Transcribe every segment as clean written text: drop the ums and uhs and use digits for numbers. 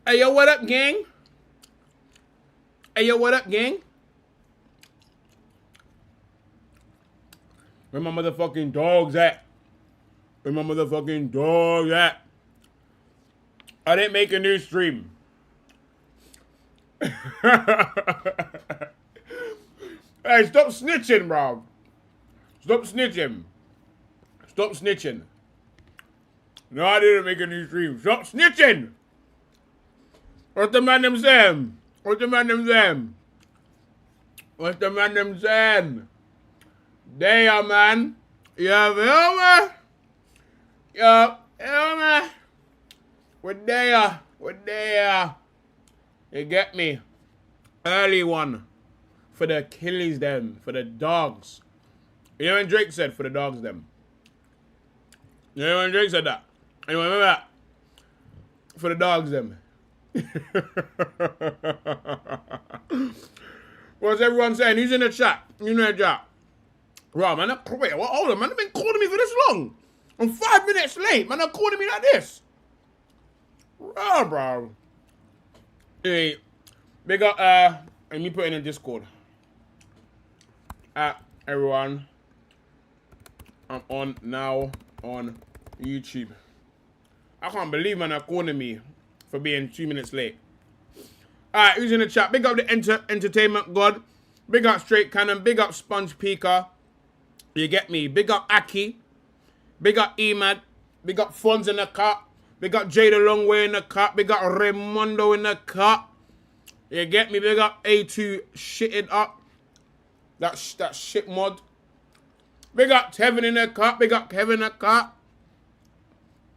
Hey, yo, what up, gang? Hey, yo, what up, gang? Where my motherfucking dogs at? Where my motherfucking dogs at? I didn't make a new stream. Hey, stop snitching, bro. Stop snitching. Stop snitching. No, I didn't make a new stream. Stop snitching. What's the man them saying? What's the man them saying? What's the man them saying? There, man. You feel me? You feel me? We're there. We're there. You get me? Early one. For the Achilles them. For the dogs. You know when Drake said for the dogs them? You know when Drake said that? Anyone remember that? For the dogs them. What's everyone saying? Who's in the chat? You know the chat. Right, man. Wait, hold on, man. They've been calling me for this long. I'm 5 minutes late, man. They're calling me like this. Right, bro. Hey, big up, let me put in a Discord. Everyone. I'm on now on YouTube. I can't believe, man, they're calling me for being 2 minutes late. Alright, who's in the chat? Big up the entertainment god. Big up Straight Cannon. Big up Sponge Peaker. You get me? Big up Aki. Big up Emad. Big up Fonz in the cut. Big up Jay the Long Way in the cut. Big up Raymondo in the cut. You get me? Big up A2 shitted up. That shit mod. Big up Kevin in the cut. Big up Kevin in the cut.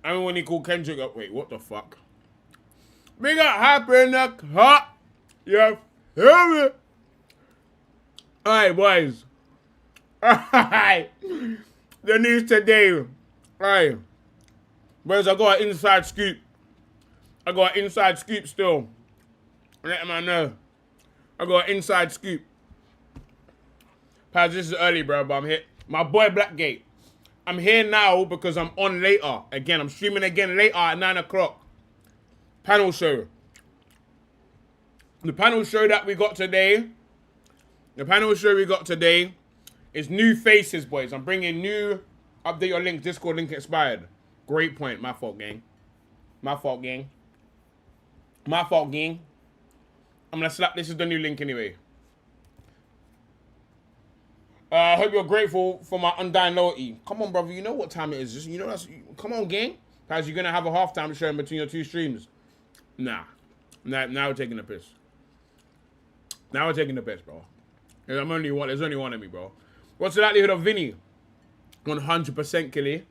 I mean when he called Kendrick up. Wait, what the fuck? Big up Happy in the cut. You feel me? Alright, boys. Alright. The news today. Alright. Boys, I got an inside scoop. I got an inside scoop still. Let them know. I got an inside scoop. Paz, this is early, bro, but I'm here. My boy Blackgate. I'm here now because I'm on later. Again, I'm streaming again later at 9 o'clock. Panel show. The panel show that we got today. The panel show we got today is new faces, boys. I'm bringing new. Update your link. Discord link expired. Great point. My fault, gang. My fault, gang. My fault, gang. I'm going to slap. This is the new link anyway. I hope you're grateful for my undying loyalty. Come on, brother. You know what time it is. Just, you know that's. Come on, gang. Guys, you're going to have a halftime show in between your two streams. Nah. Now we're taking the piss. Now we're taking the piss, bro. There's only one of me, bro. What's the likelihood of Vinny? 100% Killy.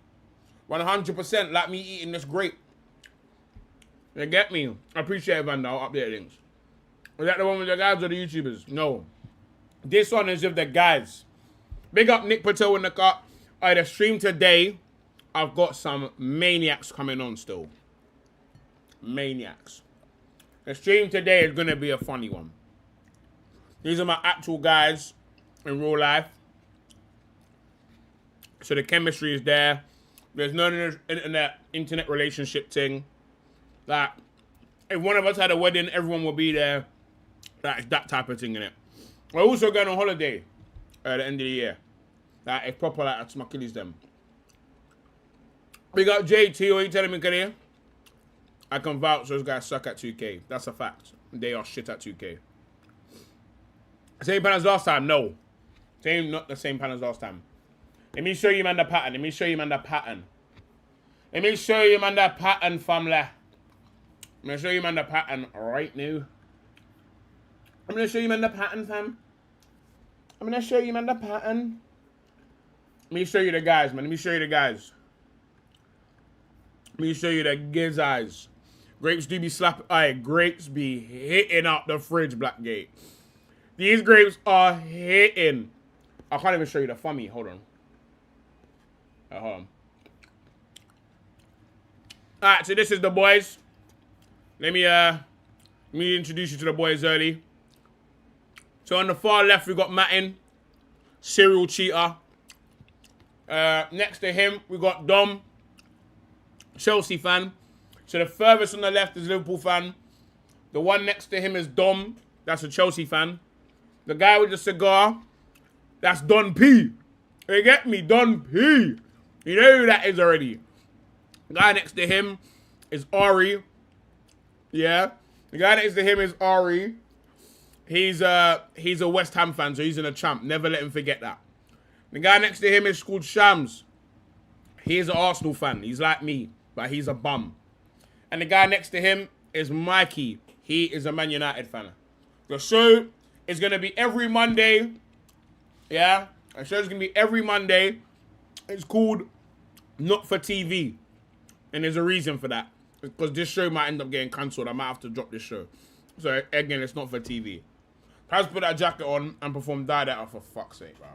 100% like me eating this grape. You get me? I appreciate it, Vanda. I'll update links. Is that the one with the guys or the YouTubers? No. This one is with the guys. Big up Nick Patel in the car. Alright, the stream today, I've got some maniacs coming on still. Maniacs. The stream today is going to be a funny one. These are my actual guys in real life. So the chemistry is there. There's no internet relationship thing. Like, if one of us had a wedding, everyone will be there. Like, that type of thing in it. We're also going on holiday at the end of the year. Like, it's proper like that's my kiddies them. We got JT, what are you telling me, Kenny? I can vouch those guys suck at 2K. That's a fact. They are shit at 2K. Same pan as last time? No. Not the same pan as last time. Let me show you, man, the pattern. Let me show you, man, the pattern. Let me show you, man, the pattern, family. I'm going to show you, man, the pattern right now. I'm going to show you, man, the pattern, fam. I'm going to show you, man, the pattern. Let me show you the guys, man. Let me show you the guys. Let me show you the giz eyes. Grapes do be slapping. Alright, grapes be hitting out the fridge, Blackgate. These grapes are hitting. I can't even show you the funny. Hold on. Hold on. Alright, so this is the boys. Let me introduce you to the boys early. So on the far left, we got Mattin, serial cheater. Next to him, we got Dom, Chelsea fan. So the furthest on the left is Liverpool fan. The one next to him is Dom. That's a Chelsea fan. The guy with the cigar, that's Don P. You get me? Don P. You know who that is already. The guy next to him is Ari. Yeah. The guy next to him is Ari. He's a West Ham fan, so he's in a champ. Never let him forget that. The guy next to him is called Shams. He's an Arsenal fan. He's like me, but he's a bum. And the guy next to him is Mikey. He is a Man United fan. The show is going to be every Monday. Yeah? The show is going to be every Monday. It's called Not For TV. And there's a reason for that. Because this show might end up getting cancelled. I might have to drop this show. So, again, it's not for TV. Has put that jacket on and perform Die That for fuck's sake, bro.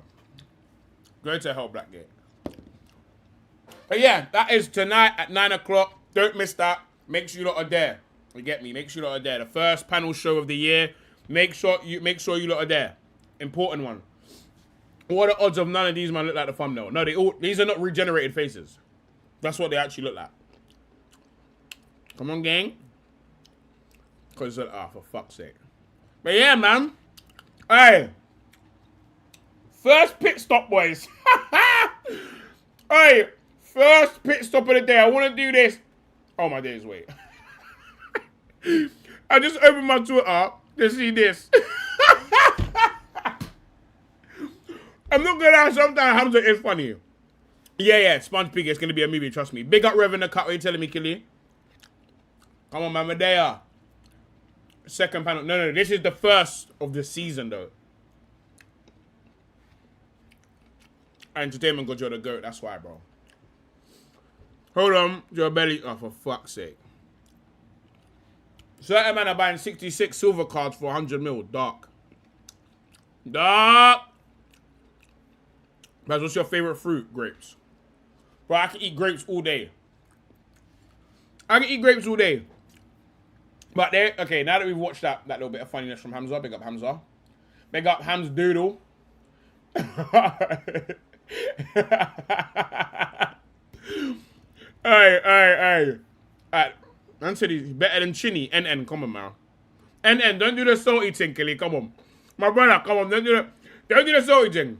Go to hell, Blackgate. But yeah, that is tonight at 9 o'clock. Don't miss that. Make sure you lot are there. You get me? Make sure you lot are there. The first panel show of the year. Make sure you lot are there. Important one. What are the odds of none of these man look like the thumbnail? No, these are not regenerated faces. That's what they actually look like. Come on, gang. Because, for fuck's sake. But yeah, man. Hey. First pit stop, boys. Hey. First pit stop of the day. I want to do this. Oh, my days, wait. I just opened my Twitter to see this. I'm not going to lie. Sometimes Hamza is funny. Yeah. Sponge Pig. It's going to be a movie. Trust me. Big up Rev in the cut. What are you telling me, Killy? Come on, man. Medea. Second panel. No. This is the first of the season, though. Entertainment got you the goat. That's why, bro. Hold on. Your belly. Oh, for fuck's sake. Certain man are buying 66 silver cards for 100 mil. Dark. But what's your favorite fruit? Grapes. Bro, I can eat grapes all day. But okay, now that we've watched that little bit of funniness from Hamza, big up Hamza. Big up Ham's Doodle. Hey. Alright. Man said he's better than Chinny. NN, come on, man. NN, don't do the salty thing, Kelly. Come on. My brother, come on. Don't do the salty thing.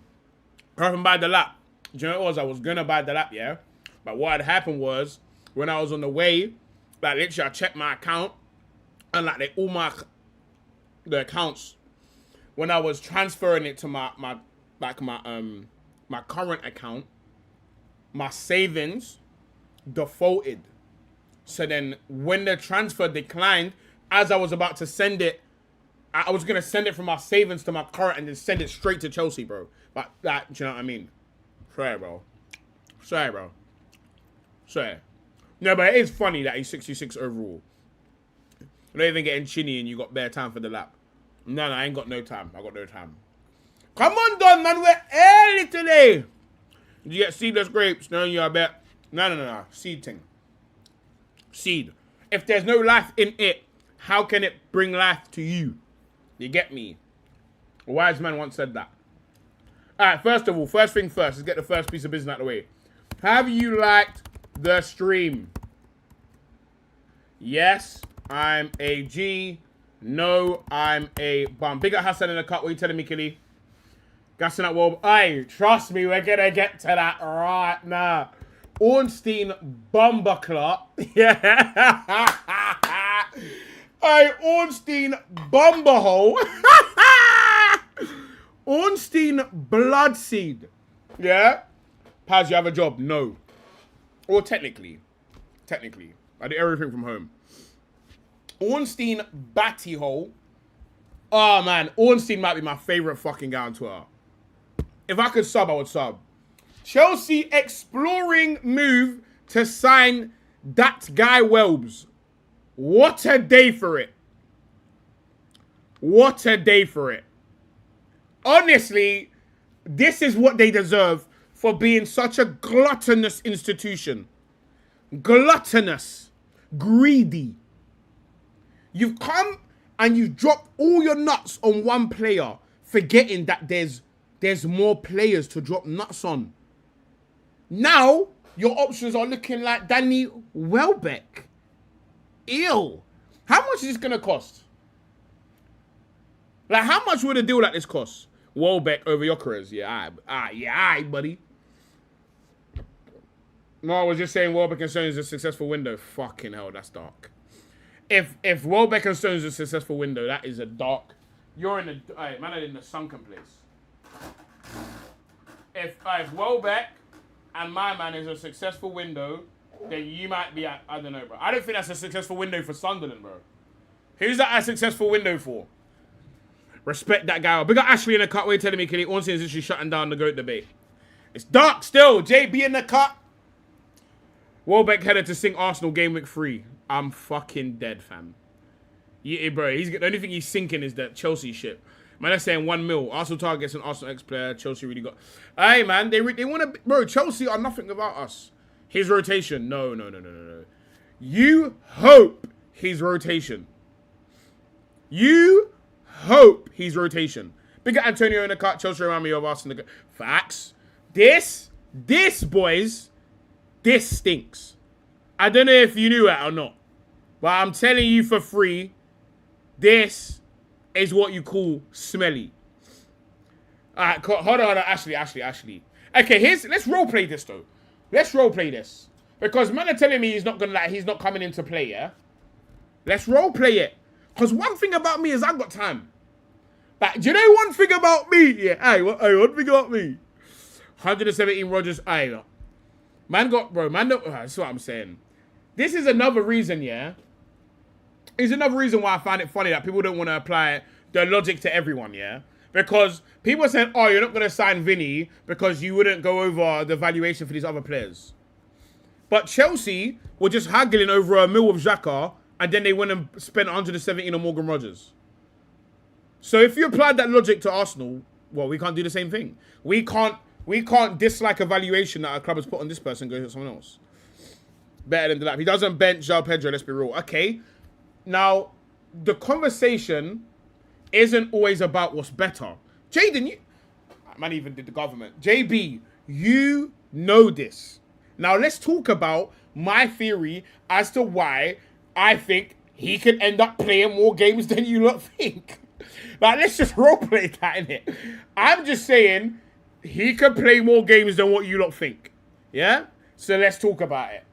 I haven't buy the lap. Do you know what it was? I was going to buy the lap, yeah? But what had happened was, when I was on the way, like, literally, I checked my account. And, like, the accounts, when I was transferring it to my current account, my savings defaulted. So then when the transfer declined, as I was about to send it, I was going to send it from my savings to my current and then send it straight to Chelsea, bro. But that, do you know what I mean? Sorry, bro. No, but it is funny that he's 66 overall. You're not even getting chinny and you got bare time for the lap. No, I ain't got no time. I got no time. Come on, Don, man. We're early today. Did you get seedless grapes? No, you are bet. No. Seed thing. Seed. If there's no life in it, how can it bring life to you? You get me? A wise man once said that. Alright, first of all, first thing first, let's get the first piece of business out of the way. Have you liked the stream? Yes, I'm a G. No, I'm a bum. Big up Hassan in the cut. What are you telling me, Killy? Gassing that wall. Aye, trust me, we're gonna get to that right now. Ornstein Bumberclot. Yeah. Aye, Ornstein Bumberhole. Ornstein Bloodseed. Yeah? Paz, you have a job? No. Or technically. I do everything from home. Ornstein Battyhole. Oh, man. Ornstein might be my favorite fucking guy on Twitter. If I could sub, I would sub. Chelsea exploring move to sign that guy Welbs. What a day for it. What a day for it. Honestly, this is what they deserve for being such a gluttonous institution. Gluttonous. Greedy. You've come and you've dropped all your nuts on one player, forgetting that there's more players to drop nuts on. Now, your options are looking like Danny Welbeck. Ew. How much is this going to cost? Like, how much would a deal like this cost? Welbeck over Gyökeres. Yeah, alright, buddy. No, I was just saying Welbeck and Stones is a successful window. Fucking hell, that's dark. If Welbeck and Stones is a successful window, that is a dark. You're in the man in the sunken place. If Welbeck and my man is a successful window, then you might be at, I don't know, bro. I don't think that's a successful window for Sunderland, bro. Who's that a successful window for? Respect that guy. Big up Ashley in the cut. We're telling me Kelly Ornstein is literally shutting down the GOAT debate. It's dark still. JB in the cut. Welbeck headed to sink Arsenal game week 3. I'm fucking dead, fam. Yeah, bro. The only thing he's sinking is that Chelsea shit. Man, they're saying 1 mil. Arsenal targets an Arsenal ex-player. Chelsea really got... Hey, man. They want to... Bro, Chelsea are nothing without us. His rotation. No. You hope his rotation. You hope he's rotation. Big Antonio in the cut. Chelsea remind me of us in the... Facts. This, boys, this stinks. I don't know if you knew that or not. But I'm telling you for free, this is what you call smelly. Alright, hold on, Ashley. Okay, let's roleplay this though. Let's roleplay this. Because man are telling me he's not coming into play, yeah? Let's roleplay it. Because one thing about me is I've got time. Like, do you know one thing about me? Yeah, hey, one thing about me. 117 Rodgers, hey, man, that's what I'm saying. This is another reason, yeah? It's another reason why I find it funny that people don't want to apply the logic to everyone, yeah? Because people are saying, oh, you're not going to sign Vinny because you wouldn't go over the valuation for these other players. But Chelsea were just haggling over a mil with Xhaka, and then they went and spent 117 on Morgan Rodgers. So if you applied that logic to Arsenal, well, we can't do the same thing. We can't dislike a valuation that our club has put on this person and go to someone else. Better than the lap. He doesn't bench João Pedro, let's be real. Okay. Now, the conversation isn't always about what's better. Jaden, man even did the government. JB, you know this. Now, let's talk about my theory as to why I think he could end up playing more games than you lot think. Like, let's just roleplay that, innit? I'm just saying he could play more games than what you lot think. Yeah? So let's talk about it.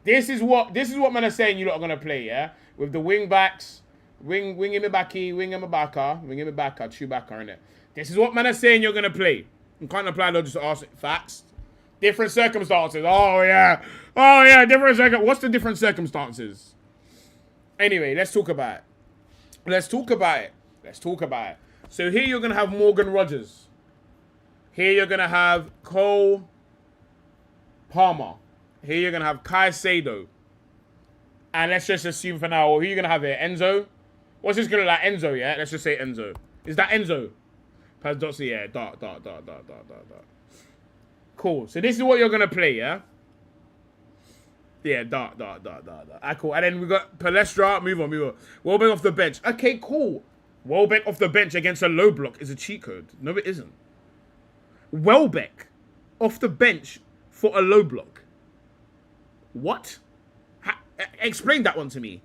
This is what man are saying you lot are gonna play, yeah? With the wing backs, wing him back, Chewbacca, innit? This is what man are saying you're gonna play. You can't apply logic to Arsenal. Facts. Different circumstances. Oh yeah, different circumstances. What's the different circumstances? Anyway, let's talk about it. So here you're gonna have Morgan Rodgers. Here you're gonna have Cole Palmer. Here you're going to have Caicedo. And let's just assume for now, who are you going to have here? Enzo? What's this going to look like? Enzo, yeah? Let's just say Enzo. Is that Enzo? Paz, yeah. Dark. Cool. So this is what you're going to play, yeah? Yeah, dark. Cool. And then we got Palestra. Move on. Welbeck off the bench. Okay, cool. Welbeck off the bench against a low block is a cheat code. No, it isn't. Welbeck off the bench for a low block. What? Explain that one to me.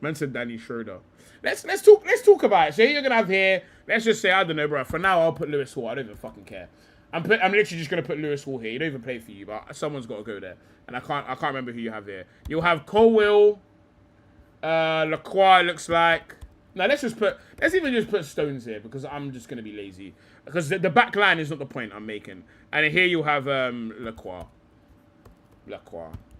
Man said Danny Schroeder. Let's talk about it. So you're gonna have here. Let's just say I don't know, bro. For now, I'll put Lewis Hall. I don't even fucking care. I'm literally just gonna put Lewis Hall here. You don't even play for you, but someone's got to go there. And I can't remember who you have here. You'll have Colwill, Lacroix. Looks like. Now let's even just put Stones here because I'm just gonna be lazy because the back line is not the point I'm making. And here you'll have Lacroix.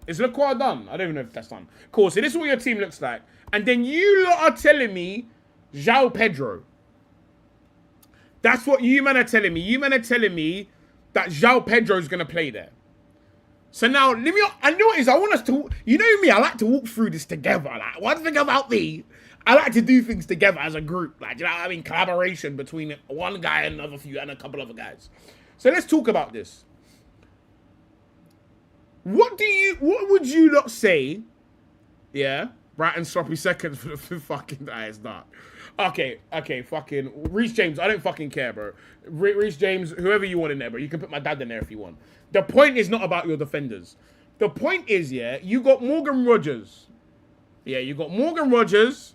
Is Lacroix done? I don't even know if that's done. Cool, so this is what your team looks like. And then you lot are telling me João Pedro. That's what you men are telling me. You men are telling me that João Pedro is going to play there. So now, I know what it is. I want us to... You know me, I like to walk through this together. Like, one thing about me, I like to do things together as a group. Like, you know what I mean? Collaboration between one guy and another few and a couple other guys. So let's talk about this. What would you not say? Yeah, Brighton sloppy seconds for the fucking it's not. Okay, fucking Reece James. I don't fucking care, bro. Reece James, whoever you want in there, bro. You can put my dad in there if you want. The point is not about your defenders. The point is, yeah, you got Morgan Rodgers. Yeah, you got Morgan Rodgers.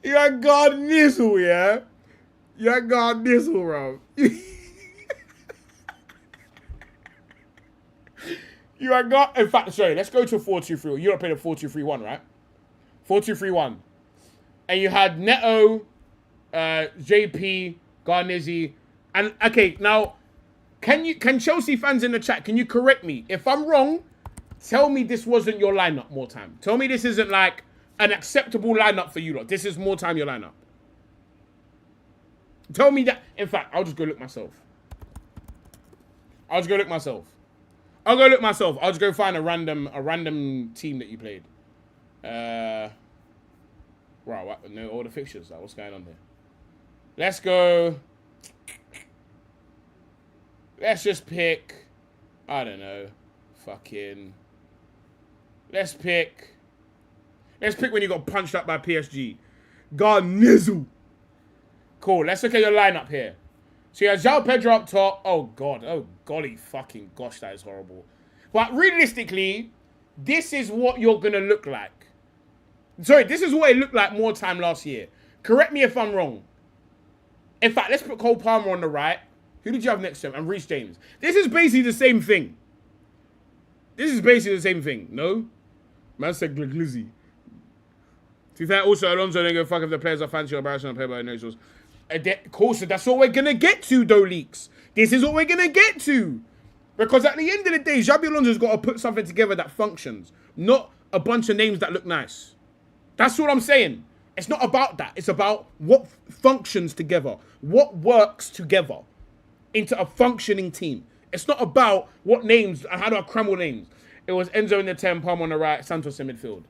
You got Nizzle, yeah? You got Nizzle, bro. You got, in fact, sorry, let's go to a 4-2-3. You don't play the 4-2-3-1, right? 4-2-3-1. And you had Neto, JP, Garnizzi, and okay, now can Chelsea fans in the chat, can you correct me? If I'm wrong, tell me this wasn't your lineup more time. Tell me this isn't like an acceptable lineup for you lot. This is more time your lineup. Tell me that. In fact, I'll just go look myself. I'll go look myself. I'll just go find a random team that you played. Right, what? No, all the fixtures. Like, what's going on here? Let's go. Let's just pick. I don't know. Fucking. Let's pick when you got punched up by PSG. God nizzle. Cool. Let's look at your lineup here. So you have João Pedro up top. Oh, God. Oh, golly fucking gosh, that is horrible. But realistically, this is what you're going to look like. Sorry, this is what it looked like more time last year. Correct me if I'm wrong. In fact, let's put Cole Palmer on the right. Who did you have next to him? And Reece James. This is basically the same thing. No? Man said Glizzy. To be fair, also, Alonso didn't go fuck if the players are fancy or embarrassing on paper by no source. Cool, so that's what we're going to get to, though, Leaks. This is what we're going to get to. Because at the end of the day, Xabi Alonso's got to put something together that functions. Not a bunch of names that look nice. That's what I'm saying. It's not about that. It's about what functions together. What works together into a functioning team. It's not about what names and how do I crumble names. It was Enzo in the 10, Palmer on the right, Santos in midfield.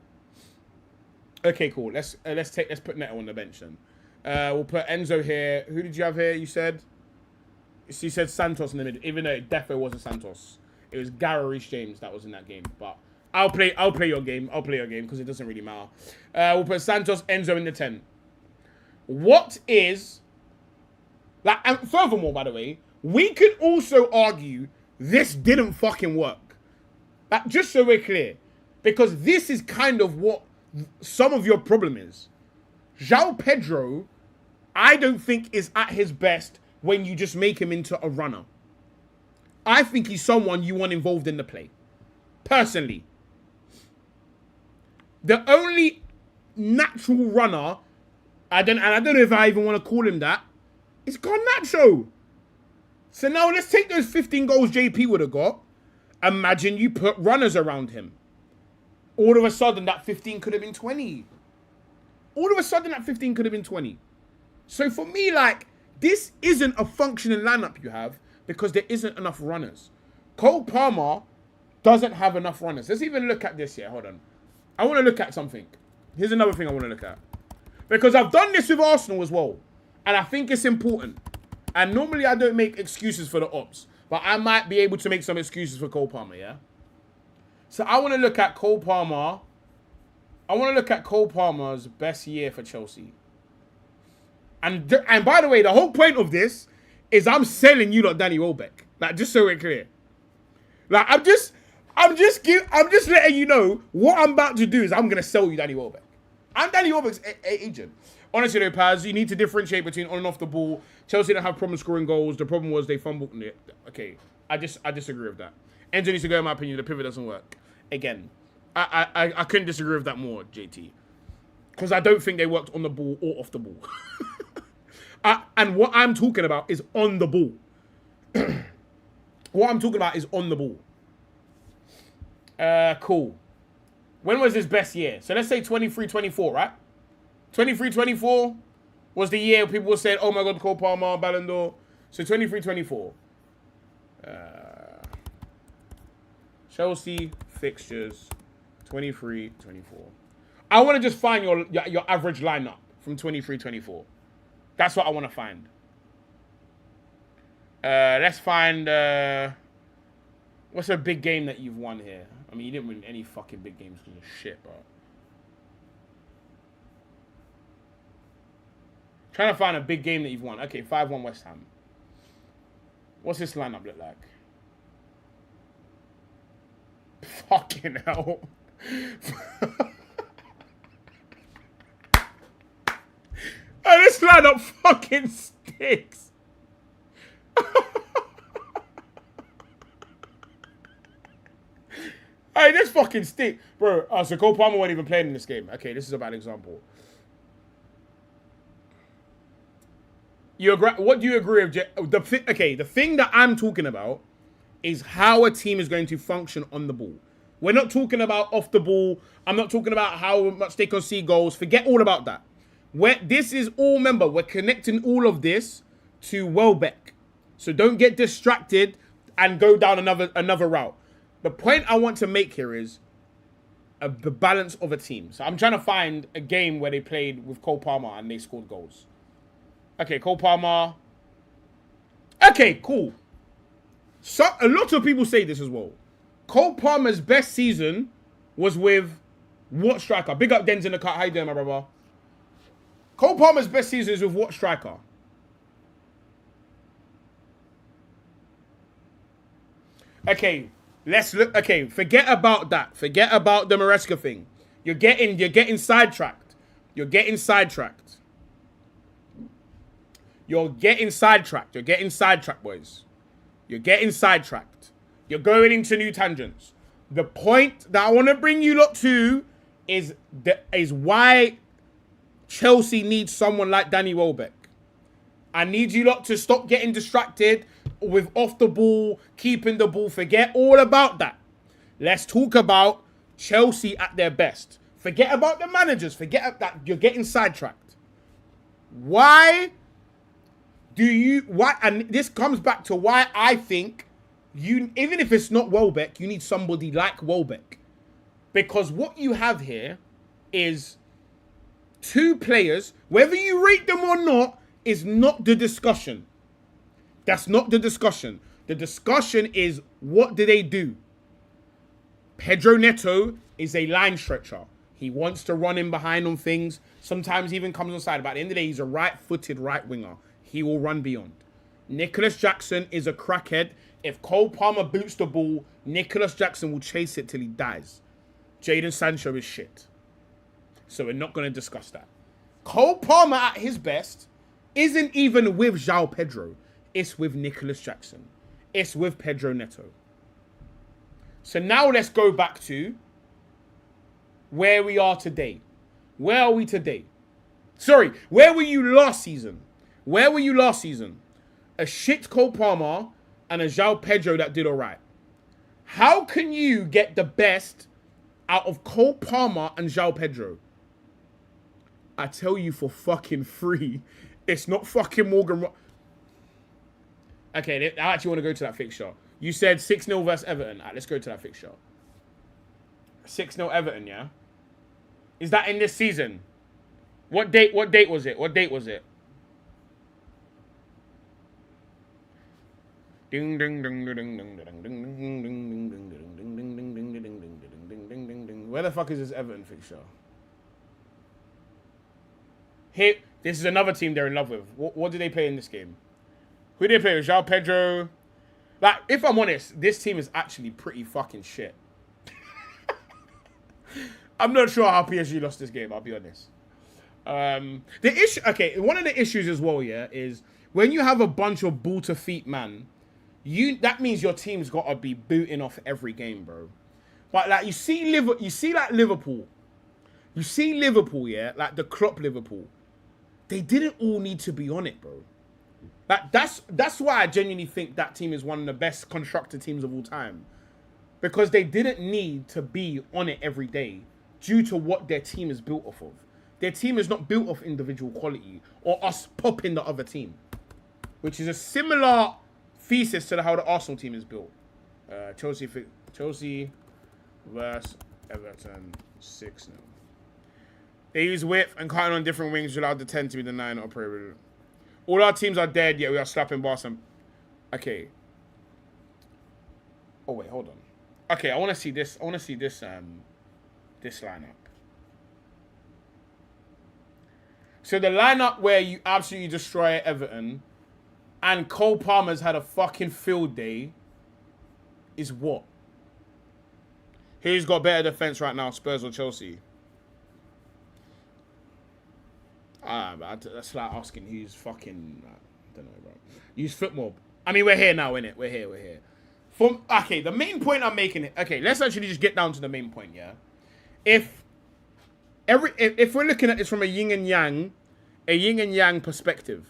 Okay, cool. Let's put Neto on the bench then. We'll put Enzo here. Who did you have here? You said Santos in the mid, even though it definitely wasn't Santos. It was Gary Reece James that was in that game. But I'll play your game. Because it doesn't really matter. We'll put Santos, Enzo in the 10. What is like? And furthermore, by the way, we could also argue this didn't fucking work. Like, just so we're clear, because this is kind of what some of your problem is. João Pedro, I don't think is at his best when you just make him into a runner. I think he's someone you want involved in the play. Personally. The only natural runner, I don't know if I even want to call him that, is Garnacho. So now let's take those 15 goals JP would have got. Imagine you put runners around him. All of a sudden, that 15 could have been 20. So for me, like, this isn't a functioning lineup you have because there isn't enough runners. Cole Palmer doesn't have enough runners. Let's even look at this here. Hold on. I want to look at something. Here's another thing I want to look at. Because I've done this with Arsenal as well. And I think it's important. And normally I don't make excuses for the ops. But I might be able to make some excuses for Cole Palmer, yeah? So I want to look at Cole Palmer. I want to look at Cole Palmer's best year for Chelsea. And by the way, the whole point of this is I'm selling you lot Danny Welbeck. Like, just so we're clear. Like, I'm just letting you know what I'm about to do is I'm going to sell you Danny Welbeck. I'm Danny Welbeck's agent. Honestly though, Paz, you need to differentiate between on and off the ball. Chelsea don't have problems scoring goals. The problem was they fumbled. Okay, I disagree with that. Enzo needs to go, in my opinion. The pivot doesn't work. Again, I couldn't disagree with that more, JT. Because I don't think they worked on the ball or off the ball. And what I'm talking about is on the ball. What I'm talking about is on the ball. Cool. When was his best year? So let's say 23-24, right? 23-24 was the year people said, oh my God, Cole Palmer, Ballon d'Or. So 23-24. Chelsea fixtures, 23-24. I want to just find your average lineup from 23-24. That's what I want to find. Let's find... what's a big game that you've won here? I mean, you didn't win any fucking big games because of shit, bro. Trying to find a big game that you've won. Okay, 5-1 West Ham. What's this lineup look like? Fucking hell. Hey, this lineup fucking stinks. Hey, this fucking stink. Bro, so Cole Palmer wasn't even playing in this game. Okay, this is a bad example. You agree? What do you agree with? The thing that I'm talking about is how a team is going to function on the ball. We're not talking about off the ball. I'm not talking about how much they can see goals. Forget all about that. This is all, remember, we're connecting all of this to Welbeck. So don't get distracted and go down another route. The point I want to make here is the balance of a team. So I'm trying to find a game where they played with Cole Palmer and they scored goals. Okay, Cole Palmer. Okay, cool. So a lot of people say this as well. Cole Palmer's best season was with what striker? Big up Denz in the cut. How you doing, my brother? Cole Palmer's best season is with what striker? Okay, let's look. Okay, forget about that. Forget about the Maresca thing. You're getting sidetracked. You're getting sidetracked. You're getting sidetracked. You're getting sidetracked, boys. You're getting sidetracked. You're going into new tangents. The point that I want to bring you lot to is why Chelsea needs someone like Danny Welbeck. I need you lot to stop getting distracted with off the ball, keeping the ball. Forget all about that. Let's talk about Chelsea at their best. Forget about the managers. Forget that. You're getting sidetracked. Why? And this comes back to why I think even if it's not Welbeck, you need somebody like Welbeck. Because what you have here is two players, whether you rate them or not, is not the discussion. That's not the discussion. The discussion is, what do they do? Pedro Neto is a line stretcher. He wants to run in behind on things. Sometimes even comes on side. But at the end of the day, he's a right-footed right winger. He will run beyond. Nicholas Jackson is a crackhead. If Cole Palmer boots the ball, Nicholas Jackson will chase it till he dies. Jadon Sancho is shit. So we're not going to discuss that. Cole Palmer at his best isn't even with João Pedro. It's with Nicholas Jackson. It's with Pedro Neto. So now let's go back to where we are today. Where are we today? Sorry, where were you last season? Where were you last season? A shit Cole Palmer and a João Pedro that did all right. How can you get the best out of Cole Palmer and João Pedro? I tell you for fucking free. It's not fucking Morgan. Okay, I actually want to go to that fixture. You said 6-0 versus Everton. All right, let's go to that fixture. 6-0 Everton, yeah? Is that in this season? What date was it? What date was it? Ding ding ding ding ding ding ding ding ding ding ding ding ding ding ding ding ding ding ding. Where the fuck is this Everton fixture? Here, this is another team they're in love with. What do they play in this game? Who do they play with? João Pedro. Like, if I'm honest, this team is actually pretty fucking shit. I'm not sure how PSG lost this game, I'll be honest. The issue, okay, one of the issues as well, yeah, is when you have a bunch of ball to feet man, that means your team's got to be booting off every game, bro. But like you see Liverpool, yeah, like the Klopp Liverpool, they didn't all need to be on it, bro. Like that's why I genuinely think that team is one of the best constructed teams of all time, because they didn't need to be on it every day due to what their team is built off of. Their team is not built off individual quality or us popping the other team, which is a similar thesis to how the Arsenal team is built. Chelsea versus Everton 6-0. They use width and cutting on different wings, allowed the 10 to be the 9 or period. All our teams are dead, yet we are slapping Barca. Okay. Oh wait, hold on. Okay, I want to see this. I want to see this lineup. So the lineup where you absolutely destroy Everton and Cole Palmer's had a fucking field day is what? Who's got better defense right now, Spurs or Chelsea? That's like asking who's fucking... I don't know, bro. Use football. I mean, we're here now, innit? We're here. Okay, the main point I'm making... Okay, let's actually just get down to the main point, yeah? If we're looking at this from a yin and yang perspective,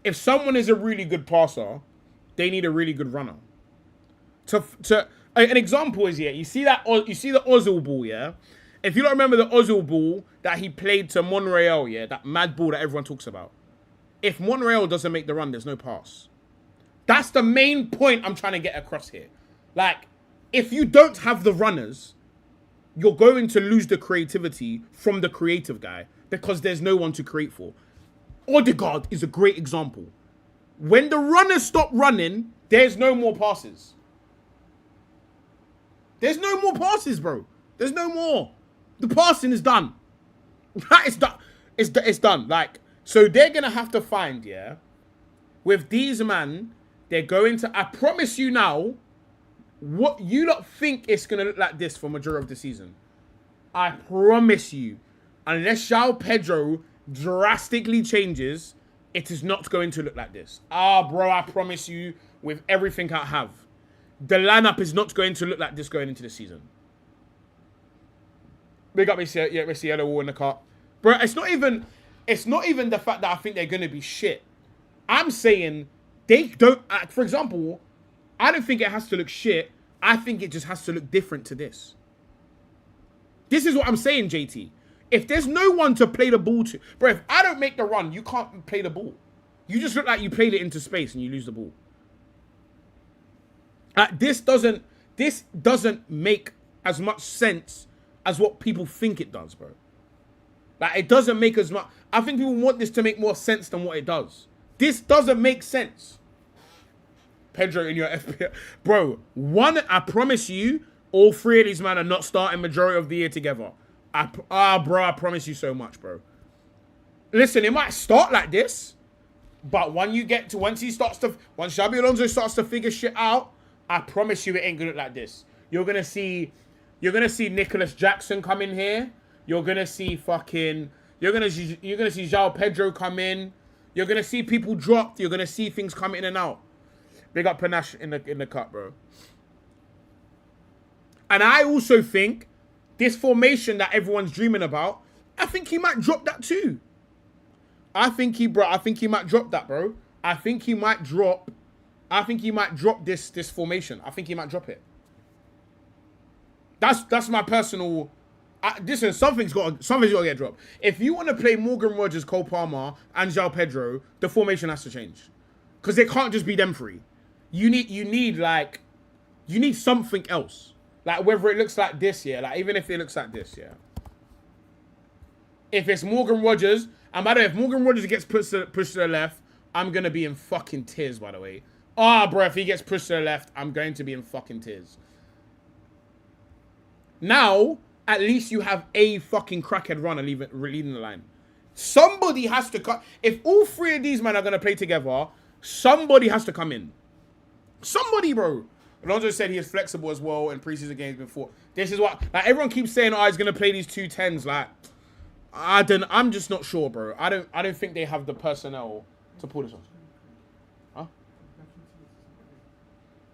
if someone is a really good passer, they need a really good runner. An example is, yeah, you see the Ozil ball, yeah? If you don't remember the Ozil ball that he played to Monreal, yeah, that mad ball that everyone talks about. If Monreal doesn't make the run, there's no pass. That's the main point I'm trying to get across here. Like, if you don't have the runners, you're going to lose the creativity from the creative guy because there's no one to create for. Odegaard is a great example. When the runners stop running, there's no more passes. There's no more passes, bro. There's no more. The passing is done. It's done. It's done. Like, so they're going to have to find, yeah, with these man, they're going to, I promise you now, what you lot think it's going to look like this for majority of the season. I promise you, unless João Pedro drastically changes, it is not going to look like this. Bro, I promise you, with everything I have, the lineup is not going to look like this going into the season. Big up, Mr. Yellow Wall in the car. Bro, it's not even the fact that I think they're going to be shit. I'm saying they don't, for example, I don't think it has to look shit. I think it just has to look different to this. This is what I'm saying, JT. If there's no one to play the ball to, bro, if I don't make the run, you can't play the ball. You just look like you played it into space and you lose the ball. This doesn't make as much sense as what people think it does, bro. Like, it doesn't make as much... I think people want this to make more sense than what it does. This doesn't make sense. Pedro in your FPL. Bro, I promise you, all three of these men are not starting majority of the year together. Bro, I promise you so much, bro. Listen, it might start like this, but once Xabi Alonso starts to figure shit out, I promise you it ain't gonna look like this. You're gonna see Nicholas Jackson come in here. You're gonna see João Pedro come in. You're gonna see people dropped. You're gonna see things come in and out. Big up Panache in the cut, bro. And I also think this formation that everyone's dreaming about, I think he might drop that too. I think he might drop that, bro. I think he might drop this formation. I think he might drop it. That's my personal. Listen, something's got to get dropped. If you want to play Morgan Rogers, Cole Palmer, and João Pedro, the formation has to change, because it can't just be them three. You need something else. Like, whether it looks like this, yeah. Like, even if it looks like this, yeah. If it's Morgan Rogers, and by the way, if Morgan Rogers gets pushed to the left, I'm gonna be in fucking tears. By the way, bro, if he gets pushed to the left, I'm going to be in fucking tears. Now, at least you have a fucking crackhead runner leading the line. Somebody has to cut. If all three of these men are going to play together, somebody has to come in. Somebody, bro. Alonso said he is flexible as well in preseason games before. This is what, like, everyone keeps saying, he's going to play these 210s. Like, I'm just not sure, bro. I don't think they have the personnel to pull this off. Huh?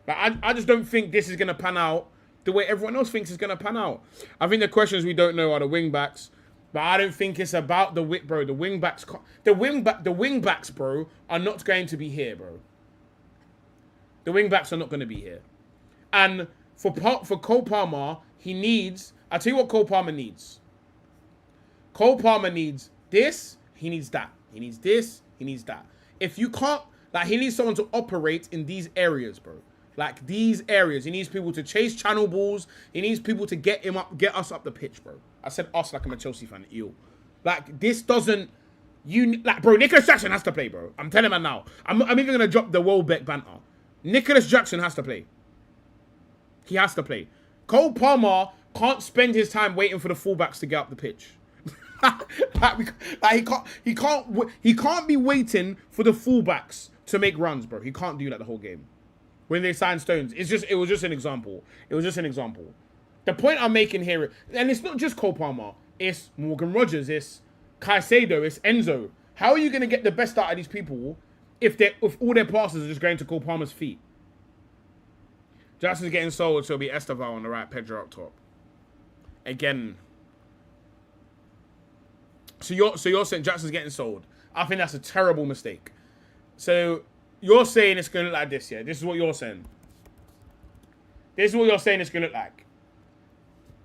Like, I just don't think this is going to pan out the way everyone else thinks it's going to pan out. I think the questions we don't know are the wing backs. But I don't think it's about the wing, bro. The wing backs, bro, are not going to be here, bro. The wing backs are not going to be here. And for Cole Palmer, he needs... I'll tell you what Cole Palmer needs. Cole Palmer needs this, he needs that. He needs this, he needs that. If you can't... Like, he needs someone to operate in these areas, bro. Like, these areas. He needs people to chase channel balls. He needs people to get us up the pitch, bro. I said us like I'm a Chelsea fan. Ew. Like, this doesn't... bro, Nicholas Jackson has to play, bro. I'm telling him now. I'm even going to drop the Welbeck banter. Nicholas Jackson has to play. He has to play. Cole Palmer can't spend his time waiting for the fullbacks to get up the pitch. He can't be waiting for the fullbacks to make runs, bro. He can't do that the whole game. When they signed Stones, it was just an example. It was just an example. The point I'm making here, and it's not just Cole Palmer. It's Morgan Rogers. It's Caicedo, it's Enzo. How are you going to get the best out of these people if all their passes are just going to Cole Palmer's feet? Jackson's getting sold, so it'll be Esteval on the right, Pedro up top. Again. So you're saying Jackson's getting sold. I think that's a terrible mistake. So you're saying it's going to look like this, yeah? This is what you're saying. This is what you're saying it's going to look like.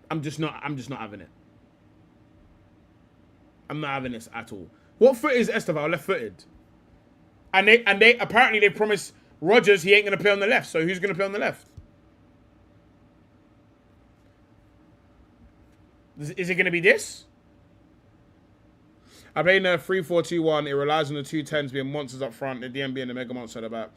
I'm just not having it. I'm not having this at all. What foot is Esteval? Left-footed. And they apparently they promised Rodgers he ain't going to play on the left. So who's going to play on the left? Is it going to be this? I play in a 3-4-2-1. It relies on the 2 10s being monsters up front, the DM being the mega monster at the back.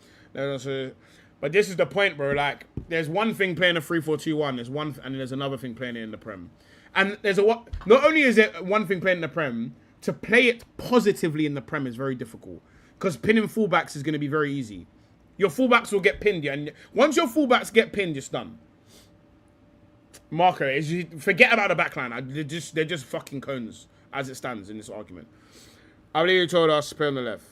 But this is the point, bro. Like, there's one thing playing a 3-4-2-1. There's one, and there's another thing playing it in the Prem. And there's not only is it one thing playing in the Prem, to play it positively in the Prem is very difficult. Because pinning fullbacks is going to be very easy. Your fullbacks will get pinned, and once your fullbacks get pinned, it's done. Marco, forget about the backline. They're just fucking cones as it stands in this argument. I believe he told us to play on the left.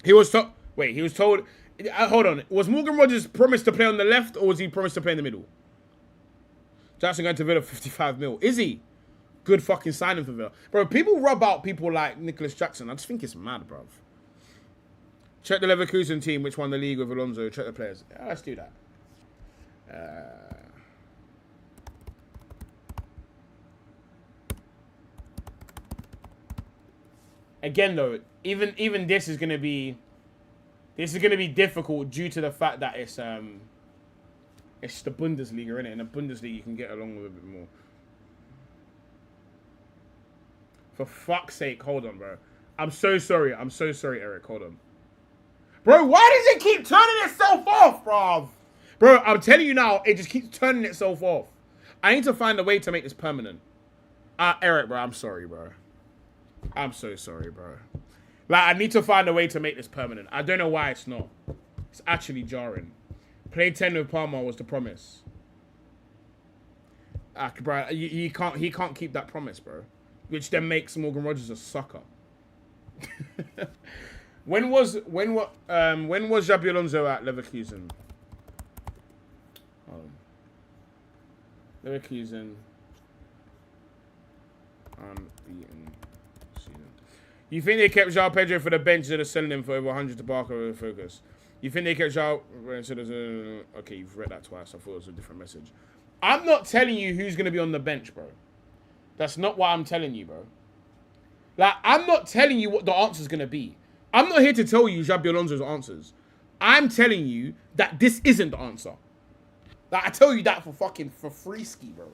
He was told. Wait, he was told. Hold on. Was Morgan Rogers promised to play on the left, or was he promised to play in the middle? Jackson going to Villa 55 mil. Is he? Good fucking signing for Villa. Bro, people rub out people like Nicholas Jackson. I just think it's mad, bro. Check the Leverkusen team, which won the league with Alonso. Check the players. Yeah, let's do that. Again, though, even this is gonna be difficult due to the fact that it's the Bundesliga, innit? In the Bundesliga, you can get along with a bit more. For fuck's sake, hold on, bro. I'm so sorry, Eric. Hold on, bro. Why does it keep turning itself off, bro? Bro, I'm telling you now, it just keeps turning itself off. I need to find a way to make this permanent. Eric, bro, I'm sorry, bro. I'm so sorry, bro. Like, I need to find a way to make this permanent. I don't know why it's not. It's actually jarring. Play 10 with Palmer was the promise. Bro, he can't keep that promise, bro. Which then makes Morgan Rogers a sucker. When was Xabi Alonso at Leverkusen? Leverkusen unbeaten season. You think they kept João Pedro for the bench instead of selling him for over 100 to Barca with Focus? You think they kept João instead of... Okay, you've read that twice. I thought it was a different message. I'm not telling you who's going to be on the bench, bro. That's not what I'm telling you, bro. Like, I'm not telling you what the answer's going to be. I'm not here to tell you Xabi Alonso's answers. I'm telling you that this isn't the answer. Like, I tell you that for free ski, bro.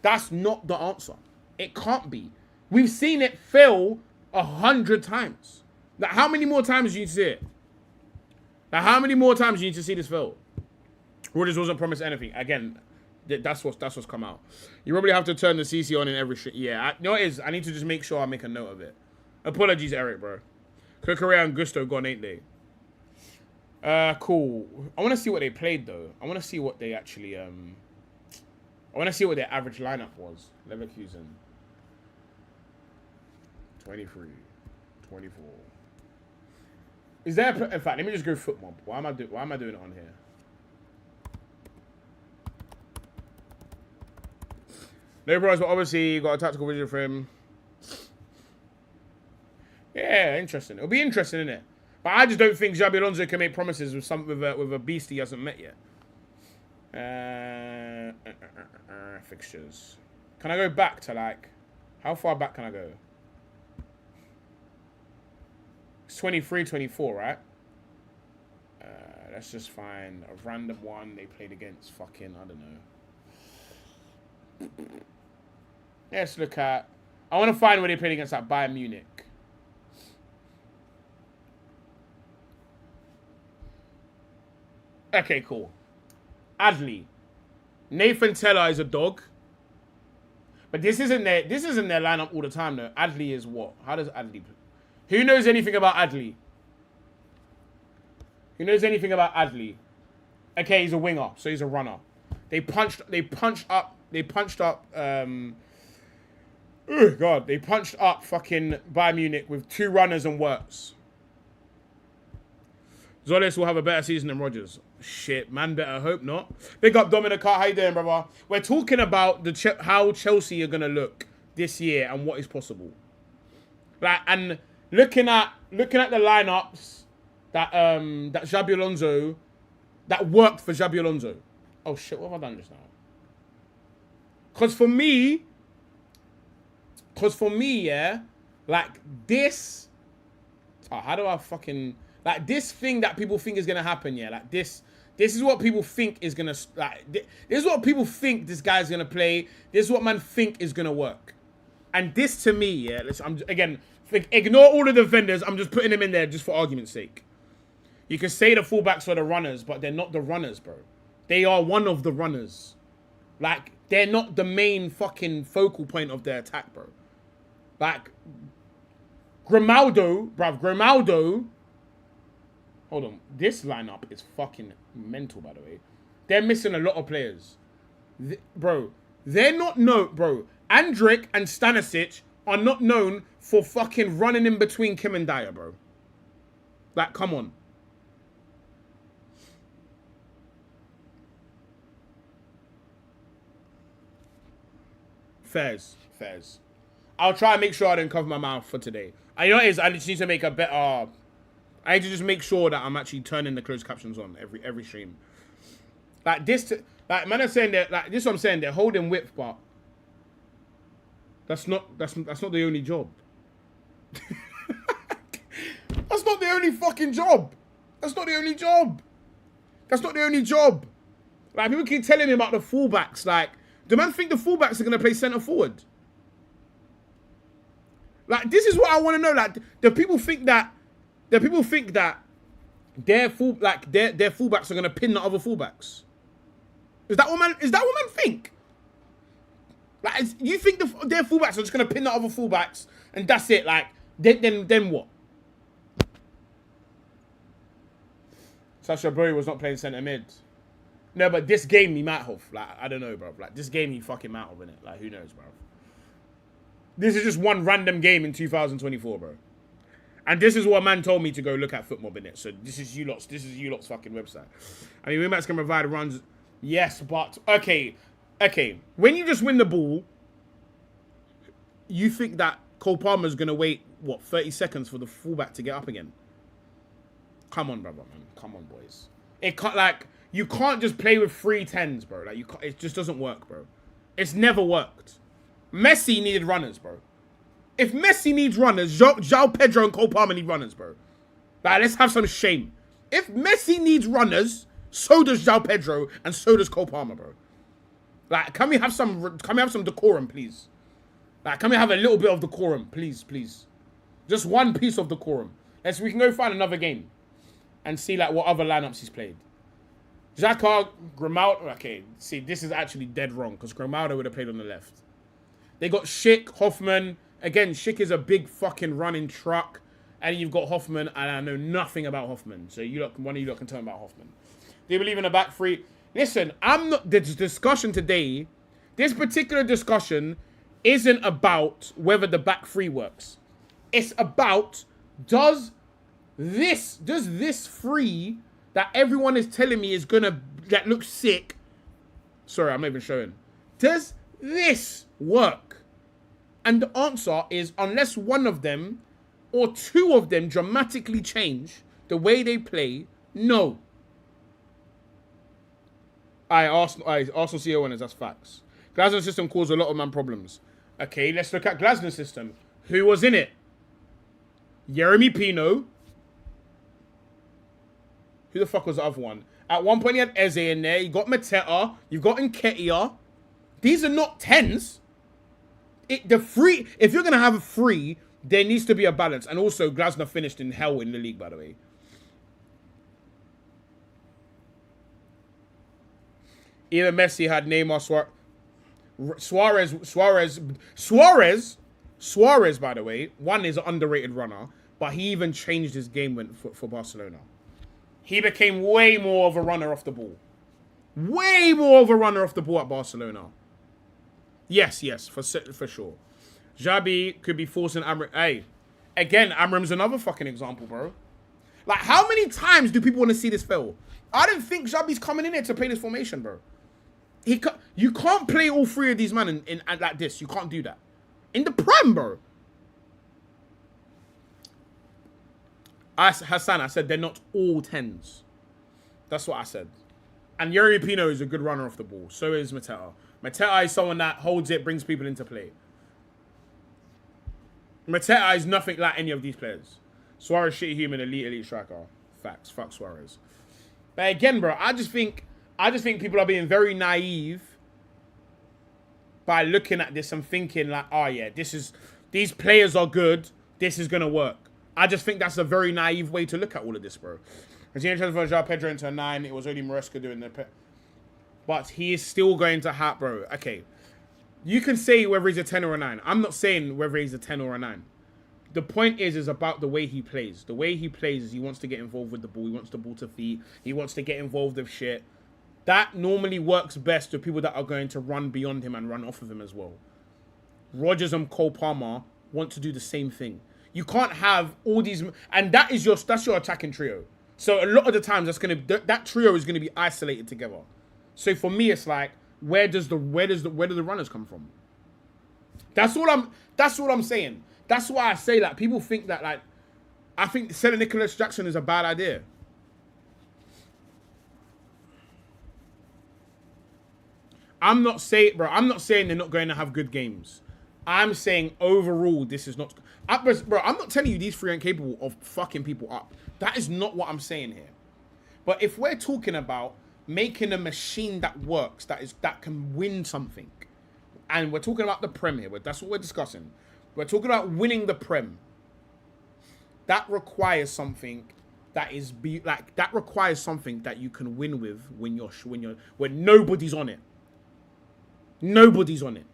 That's not the answer. It can't be. We've seen it fail 100 times. Like, how many more times do you need to see it? Like, how many more times do you need to see this fail? Rodgers wasn't promised anything. Again, that's what's come out. You probably have to turn the CC on in every shit. Yeah, you know what it is? I need to just make sure I make a note of it. Apologies, Eric, bro. Correa and Gusto gone, ain't they? Cool. I want to see what they played, though. I want to see what they actually... I want to see what their average lineup was. Leverkusen. 23. 24. Is there... In fact, let me just go footmob. Why am I doing it on here? No, bros, but obviously you got a tactical vision for him. Yeah, interesting. It'll be interesting, innit? But I just don't think Xabi Alonso can make promises with a beast he hasn't met yet. Fixtures. Can I go back to, like... How far back can I go? It's 23, 24, right? Let's just find a random one they played against fucking, I don't know. Let's look at... I want to find where they played against that Bayern Munich. Okay, cool. Adley. Nathan Teller is a dog. But this isn't their lineup all the time, though. Adley is what? How does Adley play? Who knows anything about Adley? Who knows anything about Adley? Okay, he's a winger, so he's a runner. They punched up Oh, God, they punched up fucking Bayern Munich with 2 runners and worse. Zolis will have a better season than Rodgers. Shit, man, better hope not. Big up Dominic Hart. How you doing, brother? We're talking about how Chelsea are going to look this year and what is possible. Like, and looking at the lineups that Xabi Alonso, that worked for Xabi Alonso. Oh, shit, what have I done just now? Because for me, yeah, like this, how do I fucking, like this thing that people think is going to happen, yeah, like this is what people think is going to, like, this is what people think this guy's going to play. This is what man think is going to work. And this to me, yeah, again, ignore all of the vendors. I'm just putting them in there just for argument's sake. You can say the fullbacks are the runners, but they're not the runners, bro. They are one of the runners. Like, they're not the main fucking focal point of their attack, bro. Like, Grimaldo, hold on. This lineup is fucking mental, by the way. They're missing a lot of players. Bro, they're not known, bro. Andrić and Stanisic are not known for fucking running in between Kim and Dyer, bro. Like, come on. Fairs. I'll try and make sure I don't cover my mouth for today. You know what it is? I just need to make a better... I need to just make sure that I'm actually turning the closed captions on every stream. Like this... Like, man are saying that... Like, this is what I'm saying. They're holding width, but... That's not the only job. That's not the only fucking job. That's not the only job. Like, people keep telling me about the fullbacks. Like, do man think the fullbacks are going to play centre forward? Like, this is what I want to know. Like, do people think that their fullbacks are going to pin the other fullbacks? Is that what man think? Like, you think their fullbacks are just going to pin the other fullbacks and that's it? Like, then what? Sasha Bowie was not playing centre mid. No, but this game he might have. Like, I don't know, bro. Like, this game he fucking might have, innit? Like, who knows, bro? This is just one random game in 2024, bro. And this is what man told me to go look at football, innit? So this is you lot's fucking website. I mean, winbacks can provide runs. Yes, but okay. When you just win the ball, you think that Cole Palmer's gonna wait, what, 30 seconds for the fullback to get up again? Come on, brother, man. Come on, boys. It can't, like, you can't just play with 3 10s, bro. Like, it just doesn't work, bro. It's never worked. Messi needed runners, bro. If Messi needs runners, João Pedro and Cole Palmer need runners, bro. Like, let's have some shame. If Messi needs runners, so does João Pedro and so does Cole Palmer, bro. Like, can we have some decorum, please? Like, can we have a little bit of decorum, please? Just one piece of decorum. We can go find another game and see, like, what other lineups he's played. Xhaka, Grimaldo. Okay, see, this is actually dead wrong because Grimaldo would have played on the left. They got Schick, Hoffman. Again, Schick is a big fucking running truck. And you've got Hoffman, and I know nothing about Hoffman. So one of you lot can tell me about Hoffman. Do you believe in a back three? Listen, this discussion today, this particular discussion isn't about whether the back three works. It's about, does this three that everyone is telling me is that looks sick. Sorry, I'm not even showing. Does this work? And the answer is, unless one of them or two of them dramatically change the way they play, no. Arsenal CEO winners, that's facts. Glasner's system caused a lot of man problems. Okay, let's look at Glasner's system. Who was in it? Jeremy Pino. Who the fuck was the other one? At one point, you had Eze in there. You got Mateta. You've got Nketiah. These are not 10s. If you're going to have a free, there needs to be a balance. And also, Glasner finished in hell in the league, by the way. Either Messi had Neymar, Suarez, by the way, one is an underrated runner, but he even changed his game for Barcelona. He became way more of a runner off the ball. Way more of a runner off the ball at Barcelona. Yes, for sure. Xabi could be forcing Amram. Hey, again, Amram's another fucking example, bro. Like, how many times do people want to see this fail? I don't think Xabi's coming in here to play this formation, bro. You can't play all three of these men in like this. You can't do that. In the Prem, bro. Hassan, I said they're not all 10s. That's what I said. And Yuri Pino is a good runner off the ball. So is Mateta. Mateta is someone that holds it, brings people into play. Mateta is nothing like any of these players. Suarez, shitty human, elite striker. Facts. Fuck Suarez. But again, bro, I just think people are being very naive by looking at this and thinking like, oh yeah, these players are good. This is gonna work. I just think that's a very naive way to look at all of this, bro. Brazilian transfer João Pedro into a 9. It was only Maresca doing the... But he is still going to have... Bro, okay. You can say whether he's a 10 or a 9. I'm not saying whether he's a 10 or a 9. The point is about the way he plays. The way he plays is he wants to get involved with the ball. He wants the ball to feet. He wants to get involved with shit. That normally works best with people that are going to run beyond him and run off of him as well. Rodgers and Cole Palmer want to do the same thing. You can't have all these... And that's your attacking trio. So a lot of the times that trio is gonna be isolated together. So for me, it's like, where do the runners come from? That's all I'm saying. That's why I say that people think that, like, I think selling Nicholas Jackson is a bad idea. I'm not saying they're not going to have good games. I'm saying overall this is not... Bro, I'm not telling you these three aren't capable of fucking people up. That is not what I'm saying here. But if we're talking about making a machine that works, that can win something, and we're talking about the Prem here, that's what we're discussing. We're talking about winning the Prem. That requires something that requires something that you can win with when nobody's on it. Nobody's on it.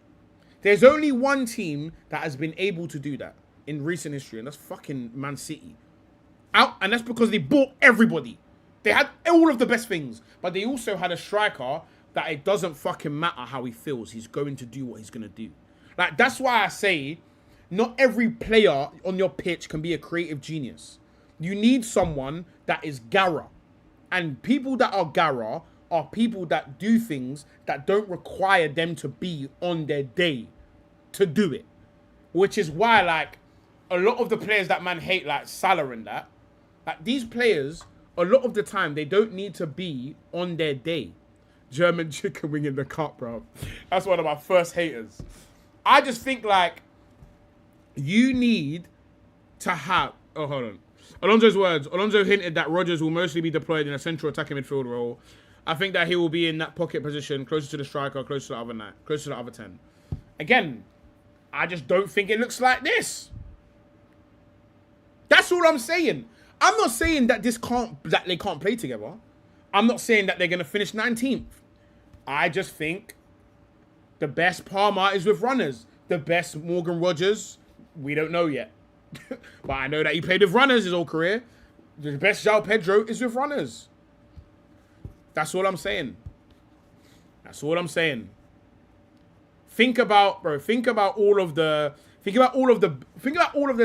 There's only one team that has been able to do that in recent history, and that's fucking Man City. And that's because they bought everybody. They had all of the best things, but they also had a striker that it doesn't fucking matter how he feels. He's going to do what he's going to do. Like, that's why I say not every player on your pitch can be a creative genius. You need someone that is Gara. And people that are Gara are people that do things that don't require them to be on their day to do it. Which is why, like, a lot of the players that man hate, like Salah and that, like, these players, a lot of the time, they don't need to be on their day. German chicken wing in the cup, bro. That's one of my first haters. I just think, like, you need to have... Oh, hold on. Alonso's words. Alonso hinted that Rodgers will mostly be deployed in a central attacking midfield role. I think that he will be in that pocket position, closer to the striker, closer to the other 10. Again, I just don't think it looks like this. That's all I'm saying. I'm not saying that they can't play together. I'm not saying that they're going to finish 19th. I just think the best Palmer is with runners. The best Morgan Rodgers, we don't know yet. But I know that he played with runners his whole career. The best João Pedro is with runners. That's all I'm saying. That's all I'm saying. Think about all of the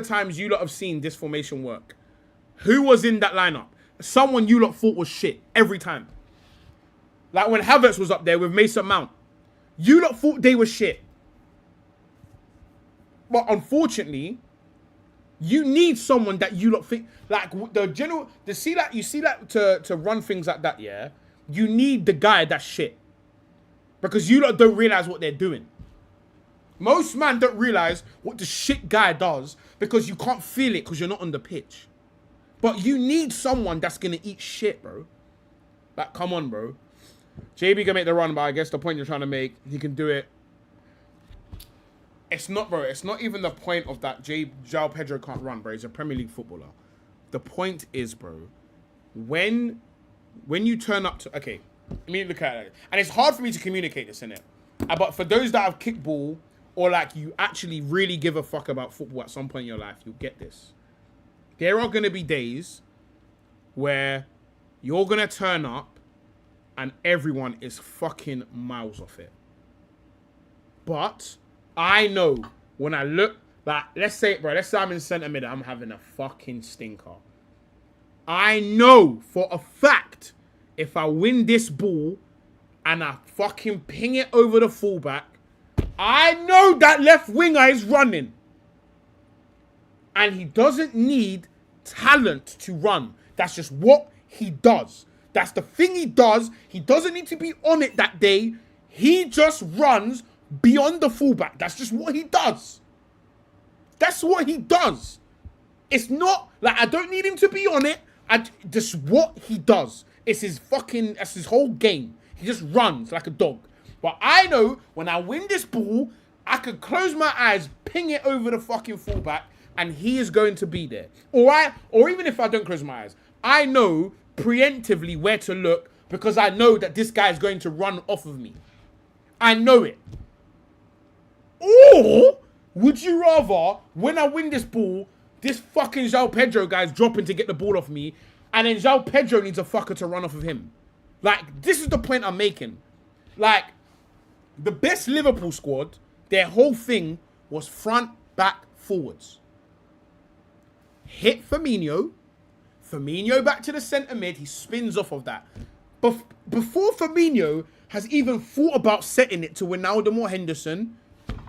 times you lot have seen this formation work. Who was in that lineup? Someone you lot thought was shit every time. Like when Havertz was up there with Mason Mount. You lot thought they were shit. But unfortunately, you need someone that you lot think, like to run things like that, yeah, you need the guy that's shit. Because you lot don't realize what they're doing. Most man don't realize what the shit guy does because you can't feel it because you're not on the pitch. But you need someone that's going to eat shit, bro. Like, come on, bro. JB can make the run, but I guess the point you're trying to make, he can do it. It's not, bro. It's not even the point of that João Pedro can't run, bro. He's a Premier League footballer. The point is, bro, when you turn up to... Okay, let me look at it. And it's hard for me to communicate this, innit? But for those that have kickball or, like, you actually really give a fuck about football at some point in your life, you'll get this. There are going to be days where you're going to turn up and everyone is fucking miles off it. But I know when I look, like, let's say I'm in centre mid, I'm having a fucking stinker. I know for a fact, if I win this ball and I fucking ping it over the fullback, I know that left winger is running. And he doesn't need talent to run. That's just what he does. That's the thing he does. He doesn't need to be on it that day. He just runs beyond the fullback. That's just what he does. That's what he does. It's not like I don't need him to be on it. Just what he does. It's his fucking, that's his whole game. He just runs like a dog. But I know when I win this ball, I could close my eyes, ping it over the fucking fullback, and he is going to be there. Or even if I don't close my eyes, I know preemptively where to look because I know that this guy is going to run off of me. I know it. Or would you rather, when I win this ball, this fucking João Pedro guy's dropping to get the ball off me, and then João Pedro needs a fucker to run off of him? Like, this is the point I'm making. Like, the best Liverpool squad, their whole thing was front, back, forwards. Hit Firmino back to the centre mid, he spins off of that. Before Firmino has even thought about setting it to Wijnaldum or Henderson,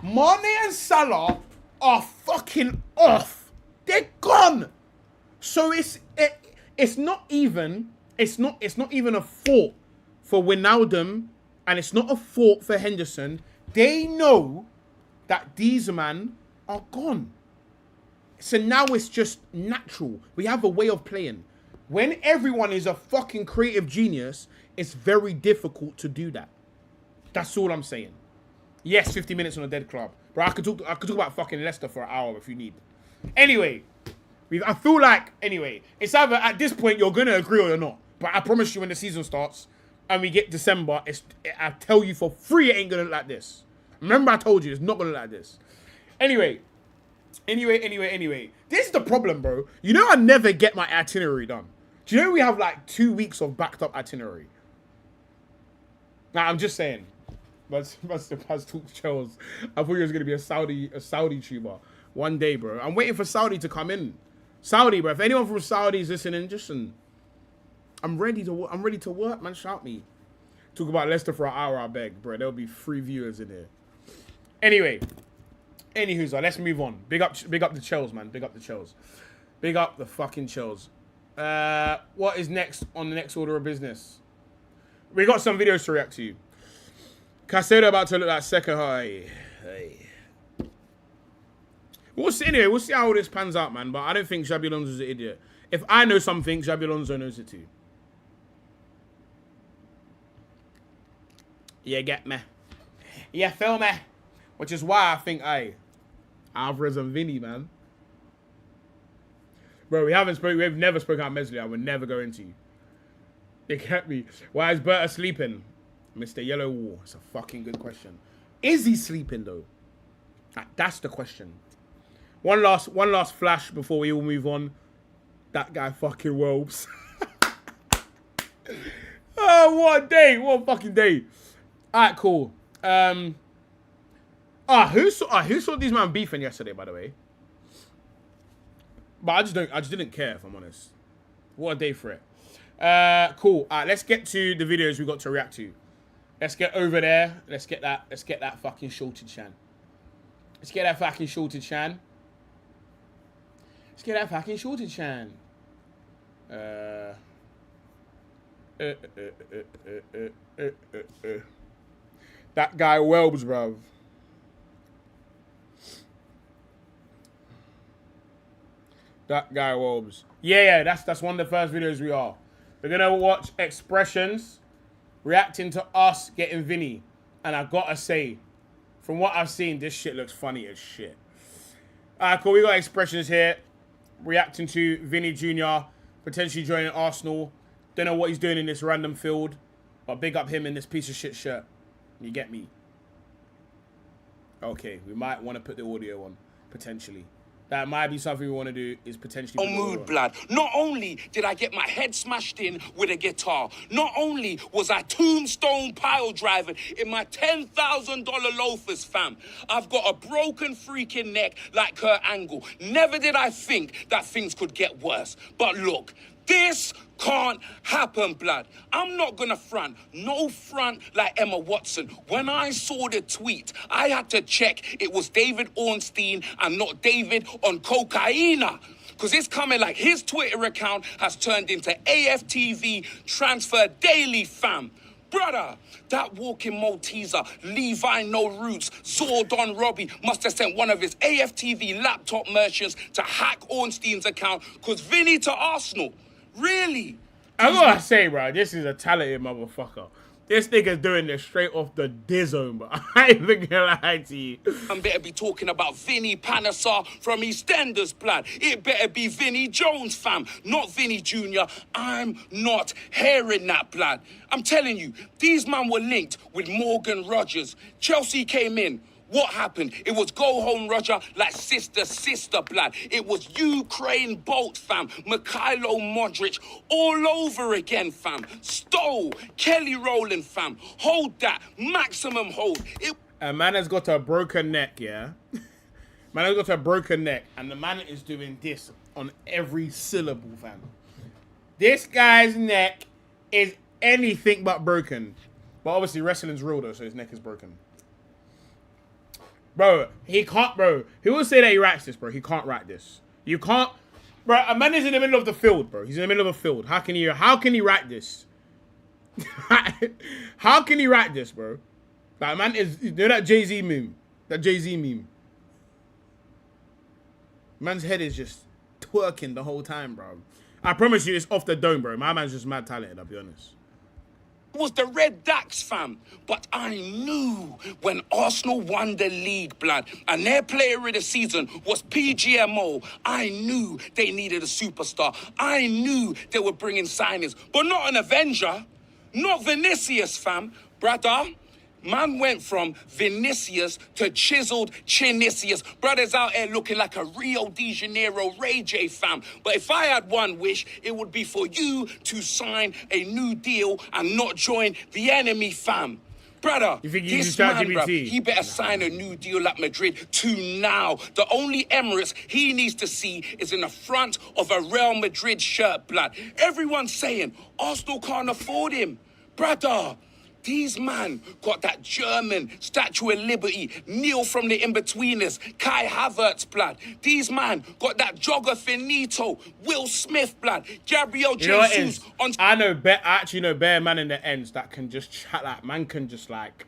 Mane and Salah are fucking off. They're gone. So it's not even a fault for Wijnaldum, and it's not a fault for Henderson. They know that these men are gone. So now it's just natural. We have a way of playing. When everyone is a fucking creative genius, it's very difficult to do that. That's all I'm saying. Yes, 50 minutes on a dead club. Bro, I could talk about fucking Leicester for an hour if you need. Anyway, I feel like, it's either at this point you're going to agree or you're not. But I promise you when the season starts and we get December, I tell you for free it ain't going to look like this. Remember I told you it's not going to look like this. Anyway. This is the problem, bro. You know I never get my itinerary done. Do you know we have like 2 weeks of backed up itinerary? Nah, I'm just saying. Must talk to Charles. I thought he was gonna be a Saudi tuber one day, bro. I'm waiting for Saudi to come in. Saudi, bro. If anyone from Saudi is listening, I'm ready to work, man. Shout me. Talk about Leicester for an hour, I beg, bro. There'll be 3 viewers in here. Anyway. Anywho, let's move on. Big up the Chels, man. Big up the Chels. Big up the fucking Chels. What is next on the next order of business? We got some videos to react to. Caicedo about to look like Seka. Hey. We'll see how this pans out, man. But I don't think Xabi Alonso's an idiot. If I know something, Xabi Alonso knows it too. You get me? You feel me? Which is why I think, Alvarez and Vinny, man. Bro, we've never spoken about Meslier. I would never go into you. They get me. Why is Berta sleeping? Mr. Yellow Wall. It's a fucking good question. Is he sleeping, though? That's the question. One last flash before we all move on. That guy fucking whelps. Oh, what a day. What a fucking day. Alright, cool. Who saw these man beefing yesterday, by the way? But I just didn't care, if I'm honest. What a day for it. Cool. Alright, let's get to the videos we got to react to. Let's get over there. Let's get that fucking shorted Shan. Let's get that fucking shorted Shan. That guy Welbs, bruv. That guy Welbs. Yeah, that's one of the first videos we are. We're gonna watch expressions reacting to us getting Vinny. And I gotta say, from what I've seen, this shit looks funny as shit. Alright, cool. We got expressions here. Reacting to Vinny Jr. potentially joining Arsenal. Don't know what he's doing in this random field. But big up him in this piece of shit shirt. You get me? Okay, we might want to put the audio on. Potentially. that might be something we want to do is potentially... mood, blood. Not only did I get my head smashed in with a guitar, not only was I tombstone pile driving in my $10,000 loafers, fam. I've got a broken freaking neck like Kurt Angle. Never did I think that things could get worse. But look, this can't happen, blood. I'm not gonna front. No front like Emma Watson. When I saw the tweet, I had to check it was David Ornstein and not David on cocaina. Because it's coming like his Twitter account has turned into AFTV Transfer Daily, fam. Brother, that walking Malteser, Levi No Roots, Zordon Robbie must have sent one of his AFTV laptop merchants to hack Ornstein's account because Vinny to Arsenal. Really? I gotta say, bro, this is a talented motherfucker. This nigga's doing this straight off the dizzone, but I ain't even gonna lie to you. I better be talking about Vinny Panasar from EastEnders, blood. It better be Vinny Jones, fam, not Vinny Jr. I'm not hearing that, blood. I'm telling you, these men were linked with Morgan Rogers. Chelsea came in. What happened? It was go home, Roger, like sister, blood. It was Ukraine Bolt, fam. Mikhailo Modric all over again, fam. Stowe, Kelly Rowland, fam. Hold that. Maximum hold. A man has got a broken neck, yeah? Man has got a broken neck, and the man is doing this on every syllable, fam. This guy's neck is anything but broken. But obviously wrestling's real, though, so his neck is broken. Bro, he can't, bro. He will say that he writes this, bro. He can't write this. You can't, bro. A man is in the middle of the field, bro. He's in the middle of a field. How can he write this? How can he write this, bro? Like, man is, you know that Jay-Z meme? That Jay-Z meme. Man's head is just twerking the whole time, bro. I promise you, it's off the dome, bro. My man's just mad talented, I'll be honest. Was the Red Dax, fam. But I knew when Arsenal won the league, blood, and their player of the season was PGMO, I knew they needed a superstar. I knew they were bringing signings, but not an Avenger. Not Vinicius, fam. Brother, man went from Vinicius to chiseled Chinicius. Brothers out here looking like a Rio de Janeiro Ray J, fam. But if I had one wish, it would be for you to sign a new deal and not join the enemy, fam. Brother, this man, bro, he better sign a new deal at Madrid to now. The only Emirates he needs to see is in the front of a Real Madrid shirt, blood. Everyone's saying Arsenal can't afford him. Brother, these man got that German Statue of Liberty, Neil from the In-Betweeners, Kai Havertz, blood. These man got that Jogger Finito, Will Smith, blood, Gabriel Jesus. I actually know bare man in the ends that can just chat, like, man can just like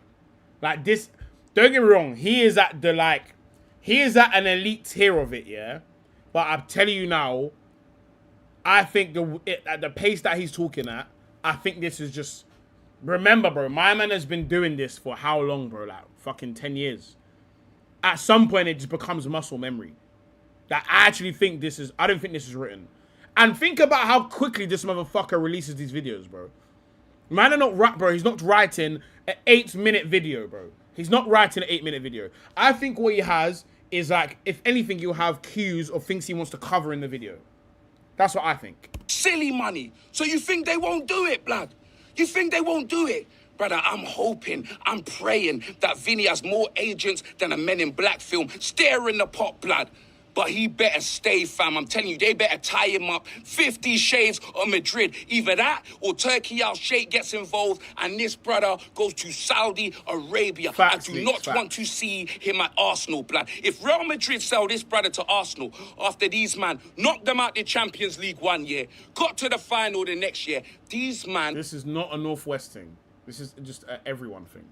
this. Don't get me wrong, he is at an elite tier of it, yeah? But I'm telling you now, I think at the pace that he's talking at, I think this is just... Remember, bro, my man has been doing this for how long, bro? Like, fucking 10 years. At some point, it just becomes muscle memory. That I actually think this is... I don't think this is written. And think about how quickly this motherfucker releases these videos, bro. Man are not... Bro, he's not writing an 8-minute video, bro. He's not writing an 8-minute video. I think what he has is, like, if anything, you'll have cues of things he wants to cover in the video. That's what I think. Silly money. So you think they won't do it, blood? You think they won't do it? Brother, I'm hoping, I'm praying that Vinny has more agents than a Men in Black film. Staring the pot, blood. But he better stay, fam. I'm telling you, they better tie him up. 50 Shades of Madrid. Either that or Turkey Al Sheikh gets involved and this brother goes to Saudi Arabia. I do not want to see him at Arsenal, blood. If Real Madrid sell this brother to Arsenal after these man knocked them out the Champions League one year, got to the final the next year, these man... This is not a Northwest thing. This is just an everyone thing.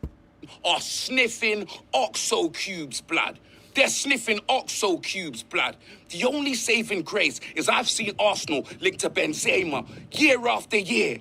Are sniffing OXO cubes, blood. They're sniffing OXO cubes, blood. The only saving grace is I've seen Arsenal linked to Benzema year after year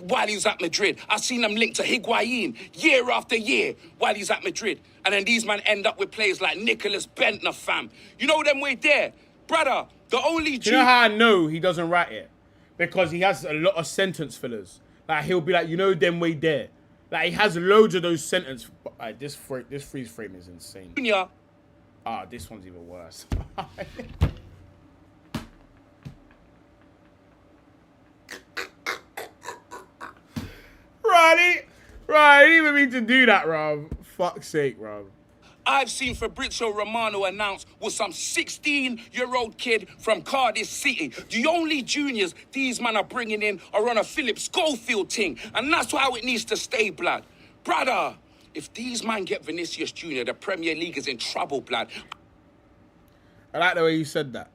while he was at Madrid. I've seen them linked to Higuain year after year while he's at Madrid. And then these men end up with players like Nicholas Bentner, fam. You know them way there. Brother, the only... Do you know how I know he doesn't write it? Because he has a lot of sentence fillers. Like, he'll be like, you know them way there. Like, he has loads of those sentence... this freeze frame is insane. Ah, this one's even worse. Right, I didn't even mean to do that, Rob. Fuck's sake, Rob. I've seen Fabrizio Romano announce with some 16-year-old kid from Cardiff City. The only juniors these men are bringing in are on a Philip Schofield thing. And that's how it needs to stay, blood. Brother, if these men get Vinicius Jr, the Premier League is in trouble, blood. I like the way you said that.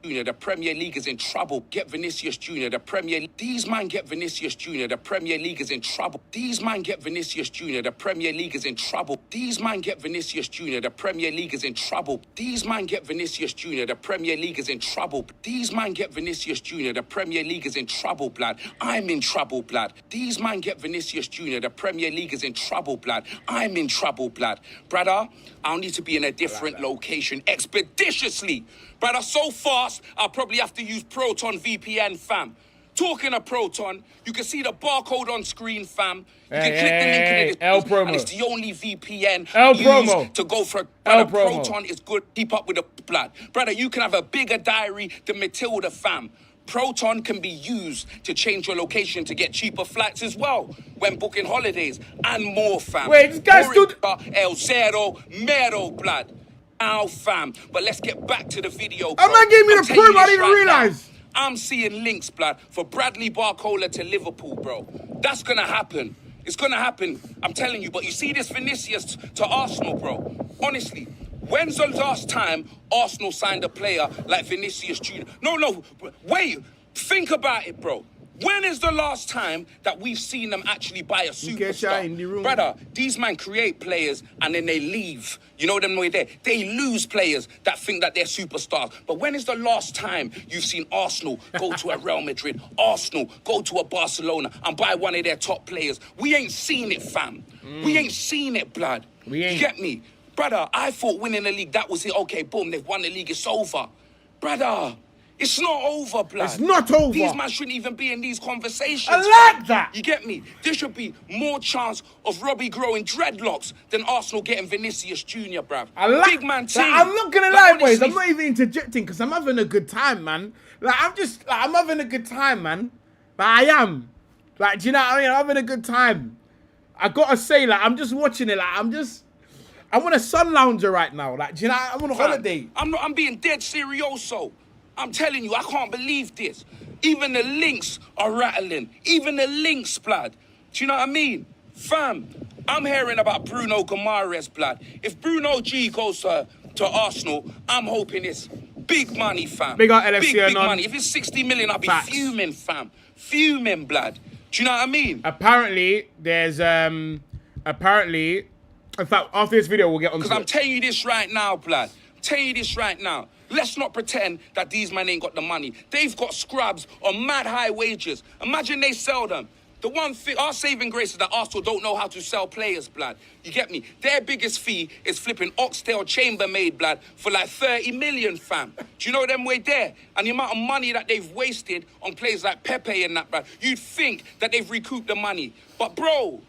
The Premier League is in trouble. Get Vinicius Jr. The Premier. These man get Vinicius Jr. The Premier League is in trouble. These man get Vinicius Jr. The Premier League is in trouble. These man get Vinicius Jr. The Premier League is in trouble. These man get Vinicius Jr. The Premier League is in trouble. These man get Vinicius Jr. The Premier League is in trouble, blood. I'm in trouble, blood. These man get Vinicius Jr. The Premier League is in trouble, blood. I'm in trouble, blood. Brother, I'll need to be in a different location expeditiously. Brother, so fast, I'll probably have to use Proton VPN, fam. Talking of Proton, you can see the barcode on screen, fam. You can click the link in the description, and it's the only VPN used to go for. Brother, Proton is good. Keep up with the blood. Brother, you can have a bigger diary than Matilda, fam. Proton can be used to change your location to get cheaper flights as well when booking holidays and more, fam. Wait, this guy stood... El Cero Mero, blood. Now, fam, but let's get back to the video. I'm not giving me the proof, I didn't realize. I'm seeing links, blood, for Bradley Barcola to Liverpool, bro. That's gonna happen. It's gonna happen, I'm telling you. But you see this Vinicius to Arsenal, bro. Honestly, when's the last time Arsenal signed a player like Vinicius Jr? No, wait, think about it, bro. When is the last time that we've seen them actually buy a superstar? Brother, these men create players and then they leave. You know them way there. They lose players that think that they're superstars. But when is the last time you've seen Arsenal go to a Real Madrid, Arsenal go to a Barcelona and buy one of their top players? We ain't seen it, fam. We ain't seen it, blood. We ain't. You get me? Brother, I thought winning the league, that was it. Okay, boom, they've won the league, it's over. Brother, it's not over, blood. It's not over. These men shouldn't even be in these conversations. I like that. You get me? There should be more chance of Robbie growing dreadlocks than Arsenal getting Vinicius Jr, bruv. I like big man team. Like, I'm not gonna lie, boys. I'm not even interjecting because I'm having a good time, man. Like I'm having a good time, man. Like I am. Like, do you know what I mean? I'm having a good time. I gotta say, like, I'm just watching it. Like, I'm on a sun lounger right now. Like, do you know? I'm on a holiday. I'm being dead serioso. I'm telling you, I can't believe this. Even the links are rattling. Even the links, blood. Do you know what I mean? Fam, I'm hearing about Bruno Guimarães, blood. If Bruno G goes to Arsenal, I'm hoping it's big money, fam. Big LFC big money. If it's 60 million, I'll be fuming, fam. Fuming, blood. Do you know what I mean? Apparently, there's, in fact, after this video, we'll get on to it. Because I'm telling you this right now, blood. I'm telling you this right now. Let's not pretend that these men ain't got the money. They've got scrubs on mad high wages. Imagine they sell them. The one thing, our saving grace is that Arsenal don't know how to sell players, blood. You get me? Their biggest fee is flipping oxtail chambermaid, blood, for like 30 million, fam. Do you know them way there? And the amount of money that they've wasted on players like Pepe and that, blood, you'd think that they've recouped the money. But, bro,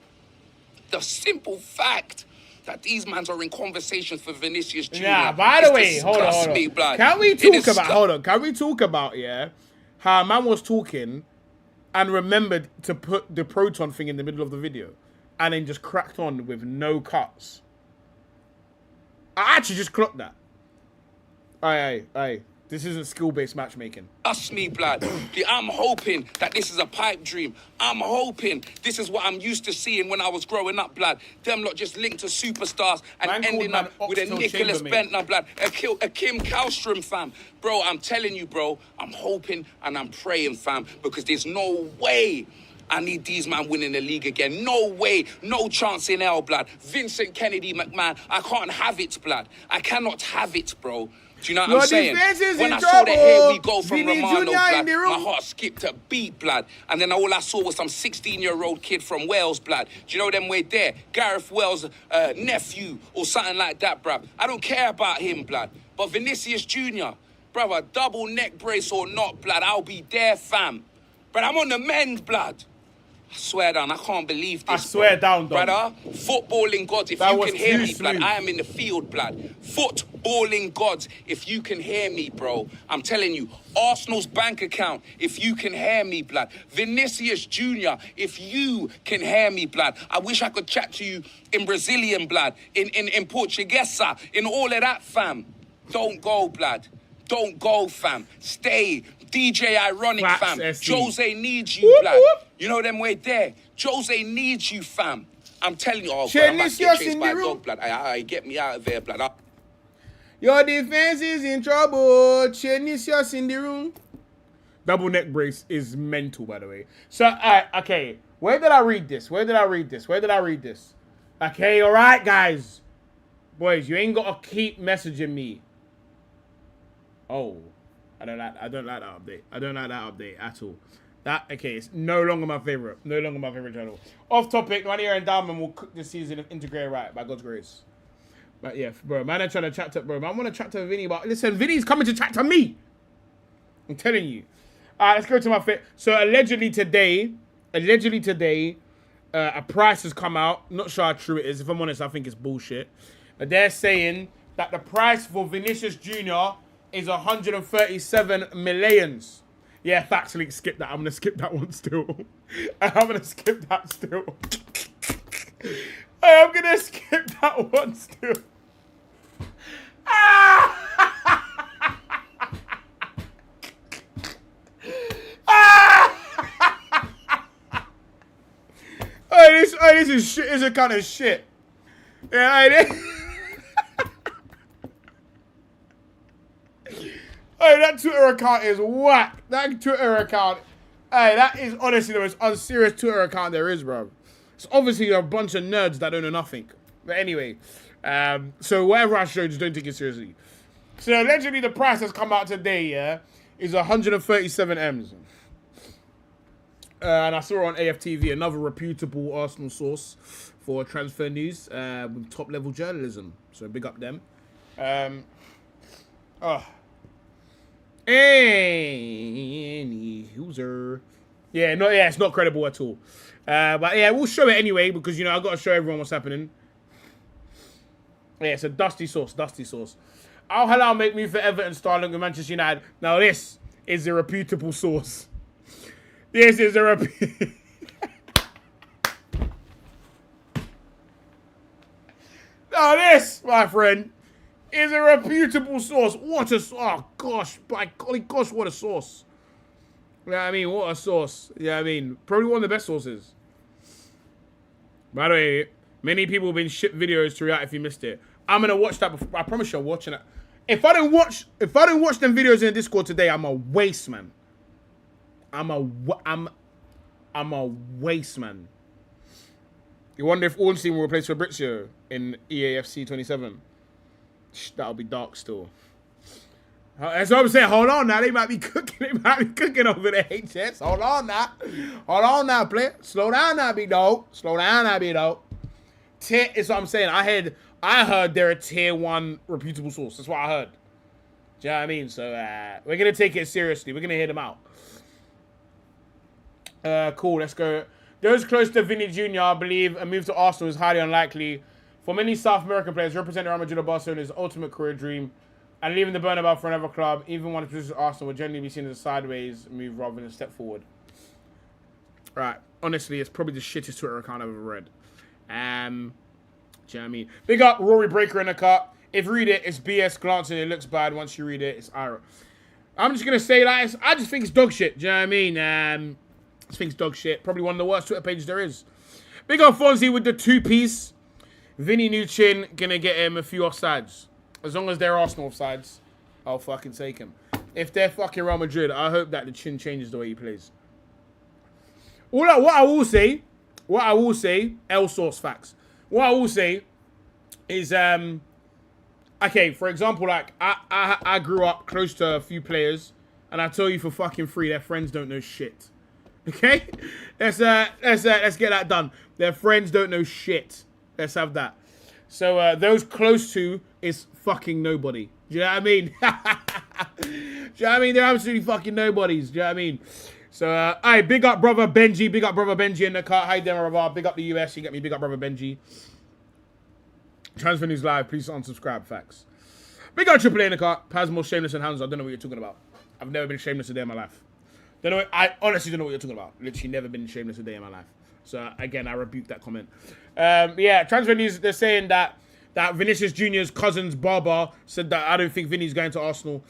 the simple fact that these mans are in conversations for Vinicius Jr. Yeah, by the way, hold on. Me, blood. Can we talk about, yeah, how a man was talking and remembered to put the Proton thing in the middle of the video and then just cracked on with no cuts? I actually just clocked that. Aye. This isn't skill-based matchmaking. Trust me, blood. I'm hoping that this is a pipe dream. I'm hoping this is what I'm used to seeing when I was growing up, blood. Them lot just linked to superstars and ending up with a Nicholas Bentner, blood. A Kim Kallstrom, fam. Bro, I'm telling you, bro. I'm hoping and I'm praying, fam, because there's no way I need these man winning the league again. No way. No chance in hell, blood. Vincent Kennedy McMahon, I can't have it, blood. I cannot have it, bro. Do you know what I'm saying? When I saw that here we go from Romano, blood, my heart skipped a beat, blood. And then all I saw was some 16-year-old kid from Wales, blood. Do you know them way there? Gareth Wales' nephew or something like that, bruv. I don't care about him, blood. But Vinicius Jr., brother, double neck brace or not, blood, I'll be there, fam. But I'm on the mend, blood. I swear down, I can't believe this. I swear down, brother. Footballing gods, if you can hear me, blood, I am in the field, blood. Footballing balling gods, if you can hear me, bro. I'm telling you, Arsenal's bank account, if you can hear me, blood. Vinicius Jr, if you can hear me, blood. I wish I could chat to you in Brazilian, blood, in Portuguese, in all of that, fam. Don't go, blood. Don't go, fam. Stay. DJ Ironic, fam. Jose needs you, blood. You know them way there. Jose needs you, fam. I'm telling you, oh, God, I'm about to get chased by a dog, blood. Get me out of there, blood. Your defense is in trouble. Vinicius in the room. Double neck brace is mental, by the way. So, okay. Where did I read this? Okay, all right, guys. Boys, you ain't got to keep messaging me. Oh, I don't like that update. I don't like that update at all. Okay, it's no longer my favorite. No longer my favorite channel. Off topic, 1 year endowment will cook this season if integrated right, by God's grace. But yeah, bro, man, I'm trying to chat to, bro. Man, I want to chat to Vinny, but listen, Vinny's coming to chat to me. I'm telling you. All right, let's go to my fit. So allegedly today, a price has come out. Not sure how true it is. If I'm honest, I think it's bullshit. But they're saying that the price for Vinicius Jr is 137 millions. Yeah, factually, skip that. I'm going to skip that one still. I'm going to skip that still. I'm going to skip that one still. This is shit. This is kind of shit. Yeah, Hey, that Twitter account is whack. That Twitter account, hey, that is honestly the most unserious Twitter account there is, bro. It's obviously a bunch of nerds that don't know nothing. But anyway, so whatever I showed, just don't take it seriously. So allegedly the price has come out today, yeah, is 137 M's. And I saw it on AFTV, another reputable Arsenal source for transfer news with top-level journalism. So big up them. Any user. Yeah, it's not credible at all. But yeah, we'll show it anyway because, you know, I've got to show everyone what's happening. Yeah, it's a dusty source. Al Hilal make me for Everton starting with Manchester United. Now this is a reputable source. This is a Now this, my friend, is a reputable source. Oh gosh, by golly gosh, what a source. You know what I mean? What a source. You know what I mean? Probably one of the best sources. By the way, many people have been shipped videos to react if you missed it. I'm gonna watch that before. I promise you I'm watching it. If I don't watch them videos in the Discord today, I'm a waste man. I'm a waste man. You wonder if Ornstein will replace Fabrizio in EAFC 27. That'll be dark still. That's what I'm saying. Hold on now. They might be cooking over the HS. Hold on now, player. Slow down now, big dog. Is what I'm saying. I heard they're a tier 1 reputable source. That's what I heard. Do you know what I mean? So we're gonna take it seriously. We're gonna hear them out. Cool. Let's go. Those close to Vinny Jr., I believe a move to Arsenal is highly unlikely. For many South American players, representing Real Madrid or Barcelona is the ultimate career dream, and leaving the Bernabeu for another club, even one position Arsenal, would generally be seen as a sideways move rather than a step forward. Right. Honestly, it's probably the shittest Twitter account I've ever read. Do you know what I mean? Big up Rory Breaker in the cut. If you read it, it's BS glancing. It looks bad. Once you read it, it's Ira. I'm just going to say that. I just think it's dog shit. Do you know what I mean? I think it's dog shit. Probably one of the worst Twitter pages there is. Big up Fonzie with the 2-piece. Vinny new chin, gonna get him a few offsides. As long as they're Arsenal offsides, I'll fucking take him. If they're fucking Real Madrid, I hope that the chin changes the way he plays. What I will say, L source facts. What I will say is, okay, for example, like I grew up close to a few players, and I tell you for fucking free, their friends don't know shit. Okay, let's get that done. Their friends don't know shit. Let's have that. So those close to is fucking nobody. Do you know what I mean? Do you know what I mean? They're absolutely fucking nobodies. Do you know what I mean? So, alright, big up brother Benji. Big up brother Benji in the car. Hi, Demo. Big up the US. You get me. Big up brother Benji. Transfer News Live. Please unsubscribe. Facts. Big up Triple A in the car. Paz more shameless than Hanzo. I don't know what you're talking about. I've never been shameless a day in my life. I honestly don't know what you're talking about. Literally never been shameless a day in my life. So again, I rebuke that comment. Yeah, transfer news. They're saying that Vinicius Jr.'s cousin's Barber said that I don't think Vinny's going to Arsenal.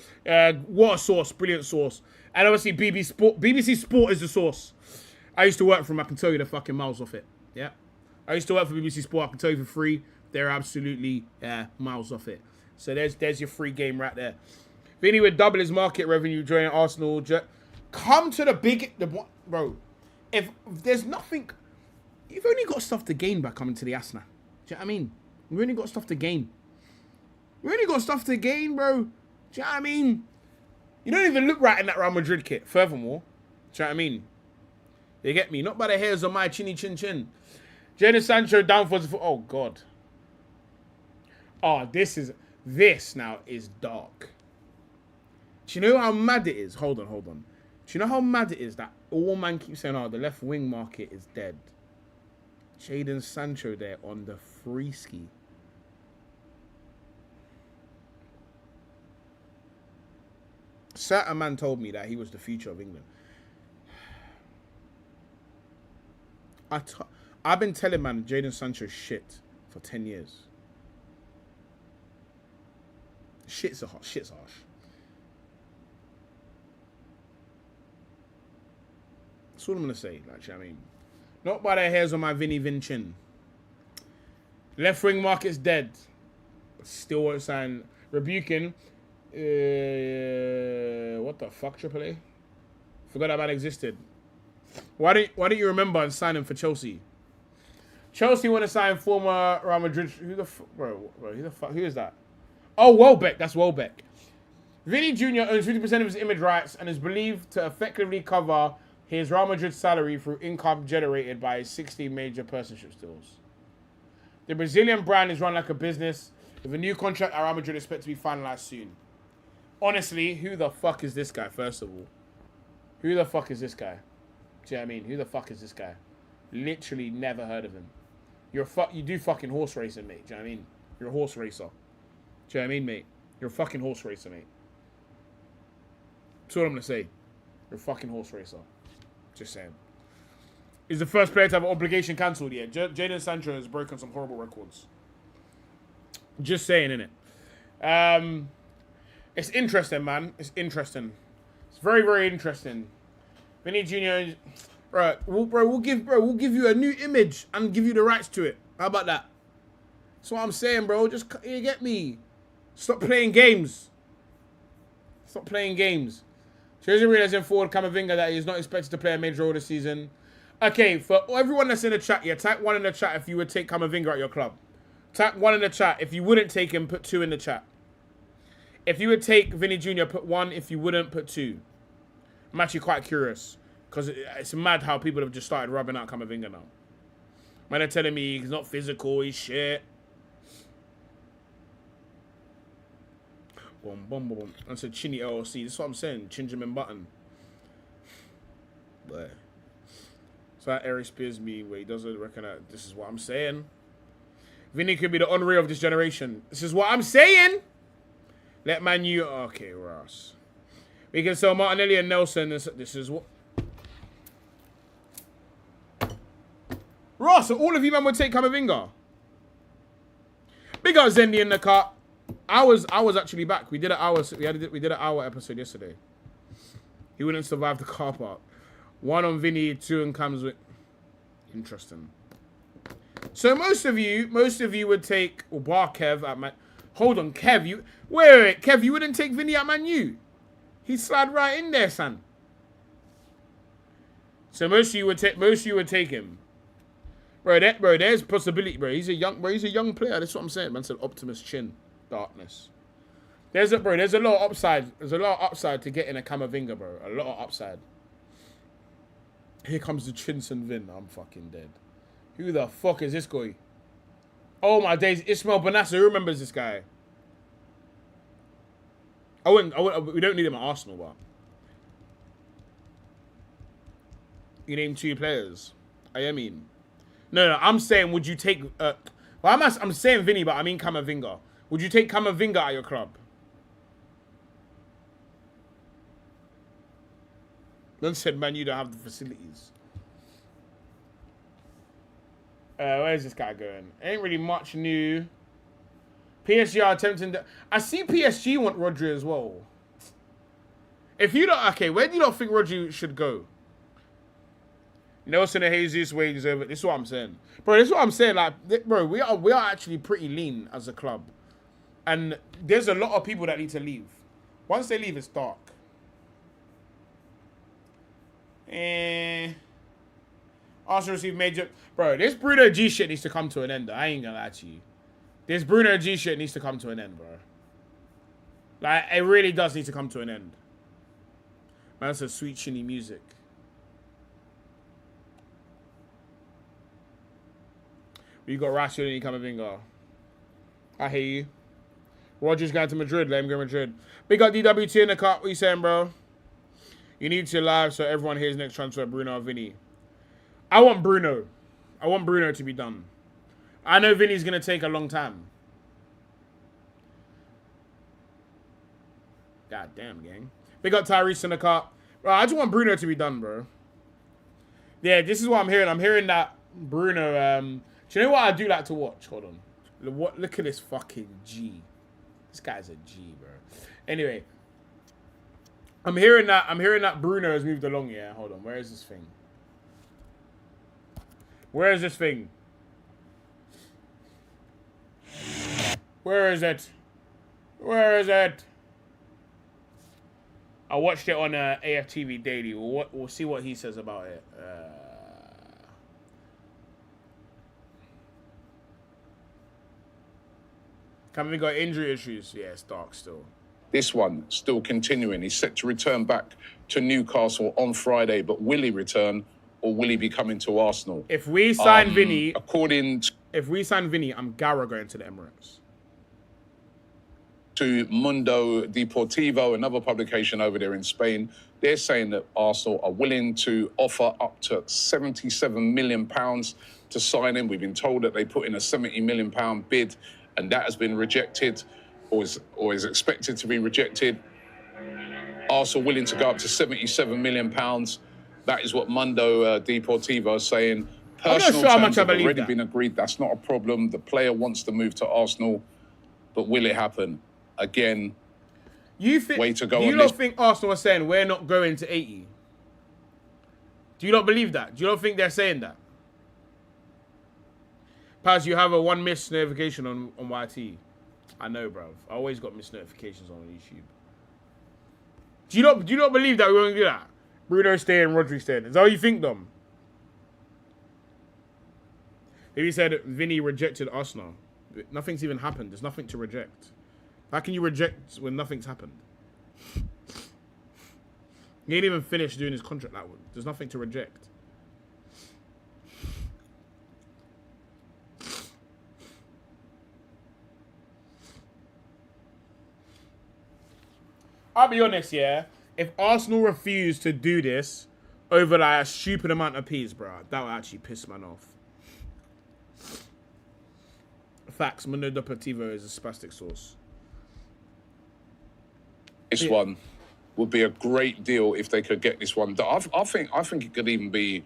What a source, brilliant source. And obviously BBC Sport is the source. I used to work for them. I can tell you the fucking miles off it. Yeah, I used to work for BBC Sport. I can tell you for free. They're absolutely miles off it. So there's your free game right there. Vinny would double his market revenue joining Arsenal. Come to bro. If there's nothing, you've only got stuff to gain by coming to the Asna. Do you know what I mean? We've only got stuff to gain. We only got stuff to gain, bro. Do you know what I mean? You don't even look right in that Real Madrid kit. Furthermore, do you know what I mean? You get me? Not by the hairs on my chinny chin chin. Jadon Sancho down for oh god. Oh, this now is dark. Do you know how mad it is? Hold on. Do you know how mad it is that all man keeps saying, oh, the left wing market is dead? Jadon Sancho there on the free ski. Certain man told me that he was the future of England. I've been telling man Jadon Sancho shit for 10 years. Shit's harsh. That's all I'm going to say. Like, you know what I mean? Not by the hairs on my Vinny Vin chin. Left wing market's dead. But still won't sign. Rebuking. What the fuck, Triple A? Forgot that man existed. Why don't you remember and sign him for Chelsea? Chelsea want to sign former Real Madrid. Who the fuck, bro? Who the fuck? Who is that? Oh, Welbeck. That's Welbeck. Vinny Jr. owns 50% of his image rights and is believed to effectively cover his Real Madrid salary through income generated by his 60 major personship deals. The Brazilian brand is run like a business, with a new contract at Real Madrid expected to be finalized soon. Honestly, who the fuck is this guy, first of all? Who the fuck is this guy? Do you know what I mean? Who the fuck is this guy? Literally never heard of him. You do fucking horse racing, mate. Do you know what I mean? You're a horse racer. Do you know what I mean, mate? You're a fucking horse racer, mate. That's all I'm going to say. You're a fucking horse racer. Just saying. He's the first player to have an obligation cancelled yet. Jadon Sancho has broken some horrible records. Just saying, innit? It's interesting, man. It's interesting. It's very, very interesting. Vinny Jr. Right, we'll give you a new image and give you the rights to it. How about that? That's what I'm saying, bro. Just, you get me? Stop playing games. Stop playing games. Chelsea realizing forward Camavinga that he's not expected to play a major role this season. Okay, for everyone that's in the chat, yeah, type 1 in the chat if you would take Camavinga at your club. Type 1 in the chat. If you wouldn't take him, put 2 in the chat. If you would take Vinny Jr., put 1. If you wouldn't, put 2. I'm actually quite curious. Because it's mad how people have just started rubbing out Camavinga now. Man, they're telling me he's not physical, he's shit. Boom, boom, boom. I said Chinny LLC. This is what I'm saying. Chinjamin Button. But so that Eric Spears me where he doesn't reckon that this is what I'm saying. Vinny could be the Henri of this generation. This is what I'm saying. Let Man U. Okay, Ross. We can sell Martinelli and Nelson. This is what. Ross, so all of you man would take Camavinga. Big up Zendi in the car. I was actually back. We did an hour episode yesterday. He wouldn't survive the car park. 1 on Vinny, 2 on Cam's with. Interesting. So most of you would take bar Kev at Man. Hold on, Kev. Wait, Kev. You wouldn't take Vinny at Man U. He'd slide right in there, son. So most of you would take him. Bro, there's possibility, bro. He's a young player. That's what I'm saying, man. Said Optimus Chin. Darkness. There's a lot of upside. There's a lot of upside to getting a Camavinga, bro. A lot of upside. Here comes the Chinson Vin. I'm fucking dead. Who the fuck is this guy? Oh my days, Ismail Benassa. Who remembers this guy? I wouldn't. We don't need him at Arsenal, but you name 2 players. I mean, no. I'm saying, would you take? I'm saying Vinny, but I mean Camavinga. Would you take Camavinga at your club? None said, man, you don't have the facilities. Where's this guy going? Ain't really much new. PSG are attempting to... I see PSG want Rodri as well. If you don't... Okay, where do you not think Rodri should go? Nelson and Jesus wages over. This is what I'm saying. Bro, this is what I'm saying. Like, bro, we are actually pretty lean as a club. And there's a lot of people that need to leave. Once they leave, it's dark. Arsenal received major... Bro, this Bruno G shit needs to come to an end. I ain't gonna lie to you. This Bruno G shit needs to come to an end, bro. Like, it really does need to come to an end. Man, that's some sweet, chinny music. You got Rashford and you come Vinga. I hear you. Roger's going to Madrid. Let him go to Madrid. Big up DWT in the cup. What you saying, bro? You need to live so everyone hears next transfer, Bruno or Vinny. I want Bruno. I want Bruno to be done. I know Vinny's going to take a long time. God damn, gang. Big up Tyrese in the cup. Bro, I just want Bruno to be done, bro. Yeah, this is what I'm hearing. I'm hearing that Bruno... do you know what I do like to watch? Hold on. Look at this fucking G. This guy's a G, bro. Anyway. I'm hearing that Bruno has moved along, yeah. Hold on. Where is this thing? Where is this thing? Where is it? Where is it? I watched it on AFTV Daily. We'll see what he says about it. Haven't we got injury issues? Yeah, it's dark still. This one still continuing. He's set to return back to Newcastle on Friday, but will he return or will he be coming to Arsenal? If we sign Vinny, if we sign Vinny, I'm Gara going to the Emirates. To Mundo Deportivo, another publication over there in Spain, they're saying that Arsenal are willing to offer up to £77 million to sign him. We've been told that they put in a £70 million bid, and that has been rejected, or is expected to be rejected. Arsenal willing to go up to £77 million. That is what Mundo Deportivo is saying. Personal terms have already been agreed. That's not a problem. The player wants to move to Arsenal, but will it happen? Again, way to go. Do you not think Arsenal are saying we're not going to 80? Do you not believe that? Do you not think they're saying that? Paz, you have a one missed notification on YT. I know, bro. I always got missed notifications on YouTube. Do you not believe that we're going to do that? Bruno staying, Rodri staying. Is that what you think, Dom? Maybe said Vinny rejected Arsenal. Nothing's even happened. There's nothing to reject. How can you reject when nothing's happened? He ain't even finished doing his contract that one. There's nothing to reject. I'll be honest, yeah. If Arsenal refuse to do this over like a stupid amount of P's, bro, that would actually piss man off. Facts. Mundo Deportivo is a spastic source. This one would be a great deal if they could get this one. I think it could even be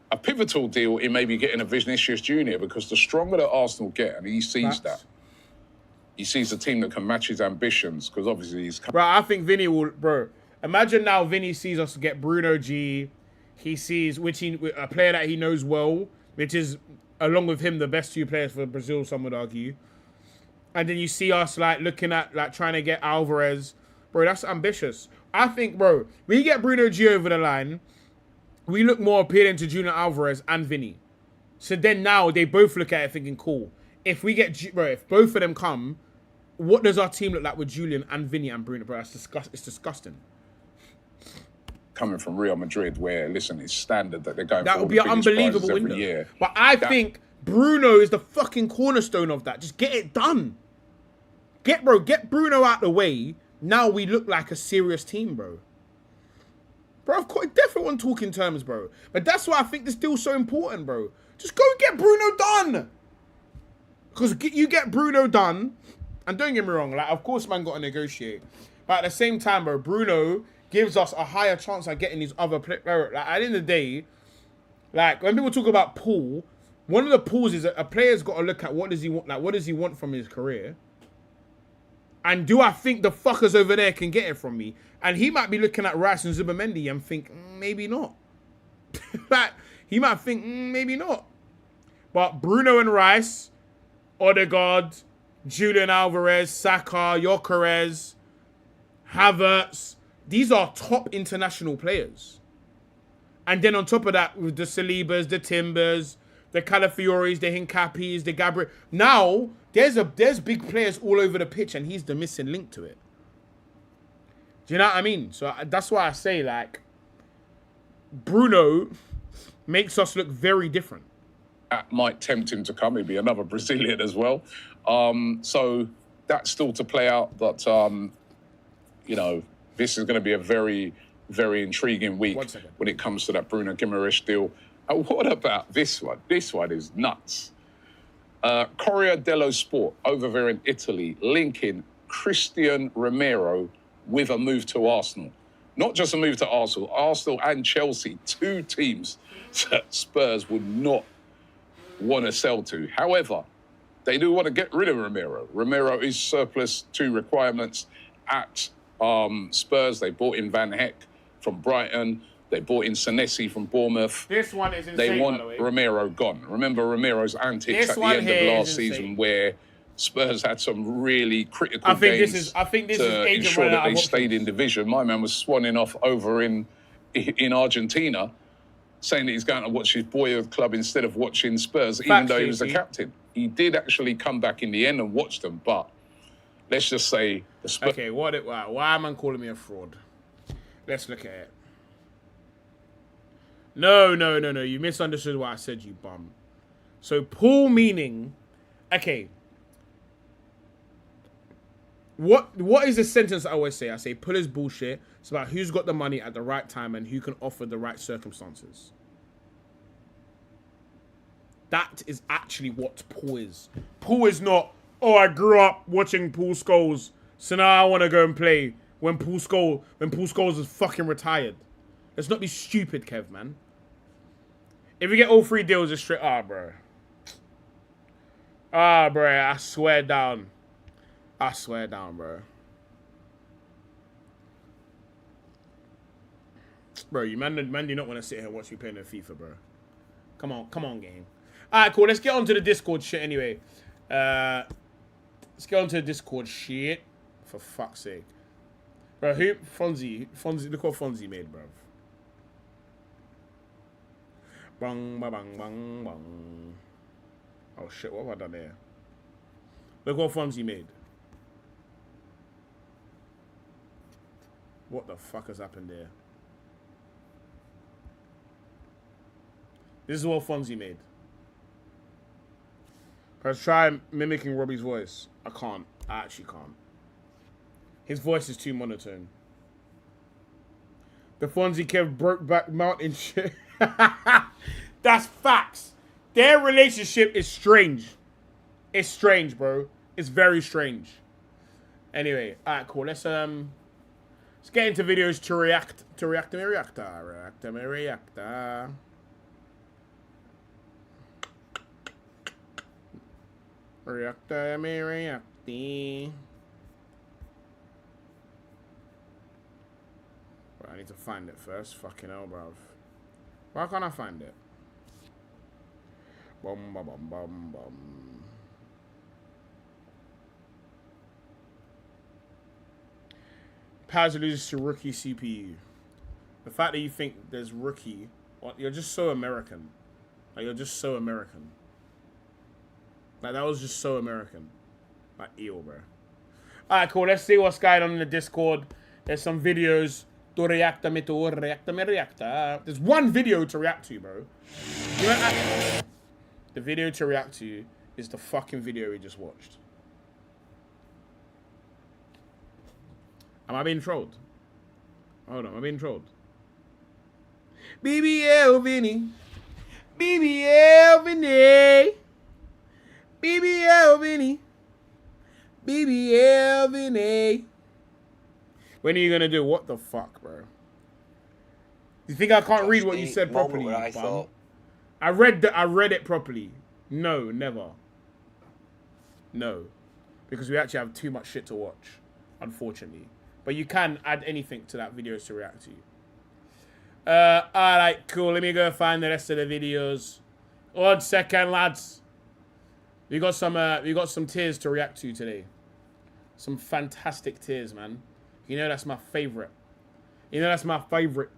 a pivotal deal in maybe getting a Vinicius Jr. because the stronger that Arsenal get, and he sees that. He sees a team that can match his ambitions because obviously he's... Bro, I think Vinny will... Bro, imagine now Vinny sees us get Bruno G. He sees a player that he knows well, which is, along with him, the best two players for Brazil, some would argue. And then you see us like looking at, like trying to get Alvarez. Bro, that's ambitious. I think, bro, we get Bruno G over the line, we look more appealing to Julián Álvarez and Vinny. So then now they both look at it thinking, cool. If we get... Bro, if both of them come... What does our team look like with Julian and Vinny and Bruno, bro? It's disgusting. Coming from Real Madrid, where, listen, it's standard that they're going that for would be an unbelievable window. Year. But I think Bruno is the fucking cornerstone of that. Just get it done. Get Bruno out the way. Now we look like a serious team, bro. Bro, of course, definitely want to talk in terms, bro. But that's why I think this deal's so important, bro. Just go get Bruno done. Because you get Bruno done... And don't get me wrong, like, of course, man, got to negotiate. But at the same time, bro, Bruno gives us a higher chance at getting these other players. Like, at the end of the day, like when people talk about pool, one of the pools is a player's got to look at what does he want. Like, what does he want from his career? And do I think the fuckers over there can get it from me? And he might be looking at Rice and Zubimendi and think, maybe not. Like, he might think, maybe not. But Bruno and Rice, Odegaard, Julián Álvarez, Saka, Gyökeres, Havertz, these are top international players. And then on top of that, with the Salibas, the Timbers, the Calafioris, the Hincapis, the Gabriel. Now, there's big players all over the pitch, and he's the missing link to it. Do you know what I mean? So that's why I say, like, Bruno makes us look very different. That might tempt him to come. He'd be another Brazilian as well. So that's still to play out. But, you know, this is going to be a very, very intriguing week when it comes to that Bruno Guimarães deal. And what about this one? This one is nuts. Corriere dello Sport over there in Italy linking Christian Romero with a move to Arsenal. Not just a move to Arsenal. Arsenal and Chelsea, two teams that Spurs would not want to sell to. However, they do want to get rid of Romero. Romero is surplus to requirements at Spurs. They bought in Van Heck from Brighton. They bought in Senesi from Bournemouth. This one is insane, They want by the way. Romero gone. Remember Romero's antics at the end of last season where Spurs had some really critical games to ensure that they stayed in division. My man was swanning off over in Argentina, saying that he's going to watch his boyhood club instead of watching Spurs, even though he was the captain. He did actually come back in the end and watch them, but let's just say the Spurs... Okay, why am I calling me a fraud? Let's look at it. No. You misunderstood what I said, you bum. So, pool meaning... Okay. What is the sentence I always say? I say, pull is bullshit. It's about who's got the money at the right time and who can offer the right circumstances. That is actually what pool is. Pool is not, oh, I grew up watching Paul Scholes, so now I want to go and play when Paul Scholes is fucking retired. Let's not be stupid, Kev, man. If we get all three deals, it's straight. Bro. Bro, I swear down. Bro. Bro, you man do not want to sit here and watch me playing in FIFA, bro. Come on, game. Alright, cool. Let's get on to the Discord shit anyway. Let's get on to the Discord shit. For fuck's sake. Bro, who? Fonzie, look what Fonzie made, bro. Bang, bang, bang, bang. Oh shit, what have I done here? Look what Fonzie made. What the fuck has happened there? This is what Fonzie made. Let's try mimicking Robbie's voice. I can't. I actually can't. His voice is too monotone. The Fonzie Kev broke back mountain shit. That's facts. Their relationship is strange. It's strange, bro. It's very strange. Anyway, alright, cool. Let's get into videos to react to me reactor. Reactor me reacty. Right, I need to find it first. Fucking hell, bruv. Why can't I find it? Bum bum bum bum bum. Paz loses to rookie CPU. The fact that you think there's rookie, you're just so American. Like, you're just so American. Like, that was just so American. Like, ew, bro. Alright, cool. Let's see what's going on in the Discord. There's some videos. There's one video to react to, bro. The video to react to is the fucking video we just watched. Am I being trolled? Hold on, am I being trolled? BBL Vinny. BBL Vinny. BBL Vinny. BBL Vinny. When are you gonna do? What the fuck, bro? You think I can't read what you said properly? I read it properly. No, never. No, because we actually have too much shit to watch, unfortunately. But you can add anything to that video to react to. Alright, cool. Let me go find the rest of the videos. 1 second, lads. We got some tears to react to today. Some fantastic tears, man. You know that's my favorite. You know that's my favorite.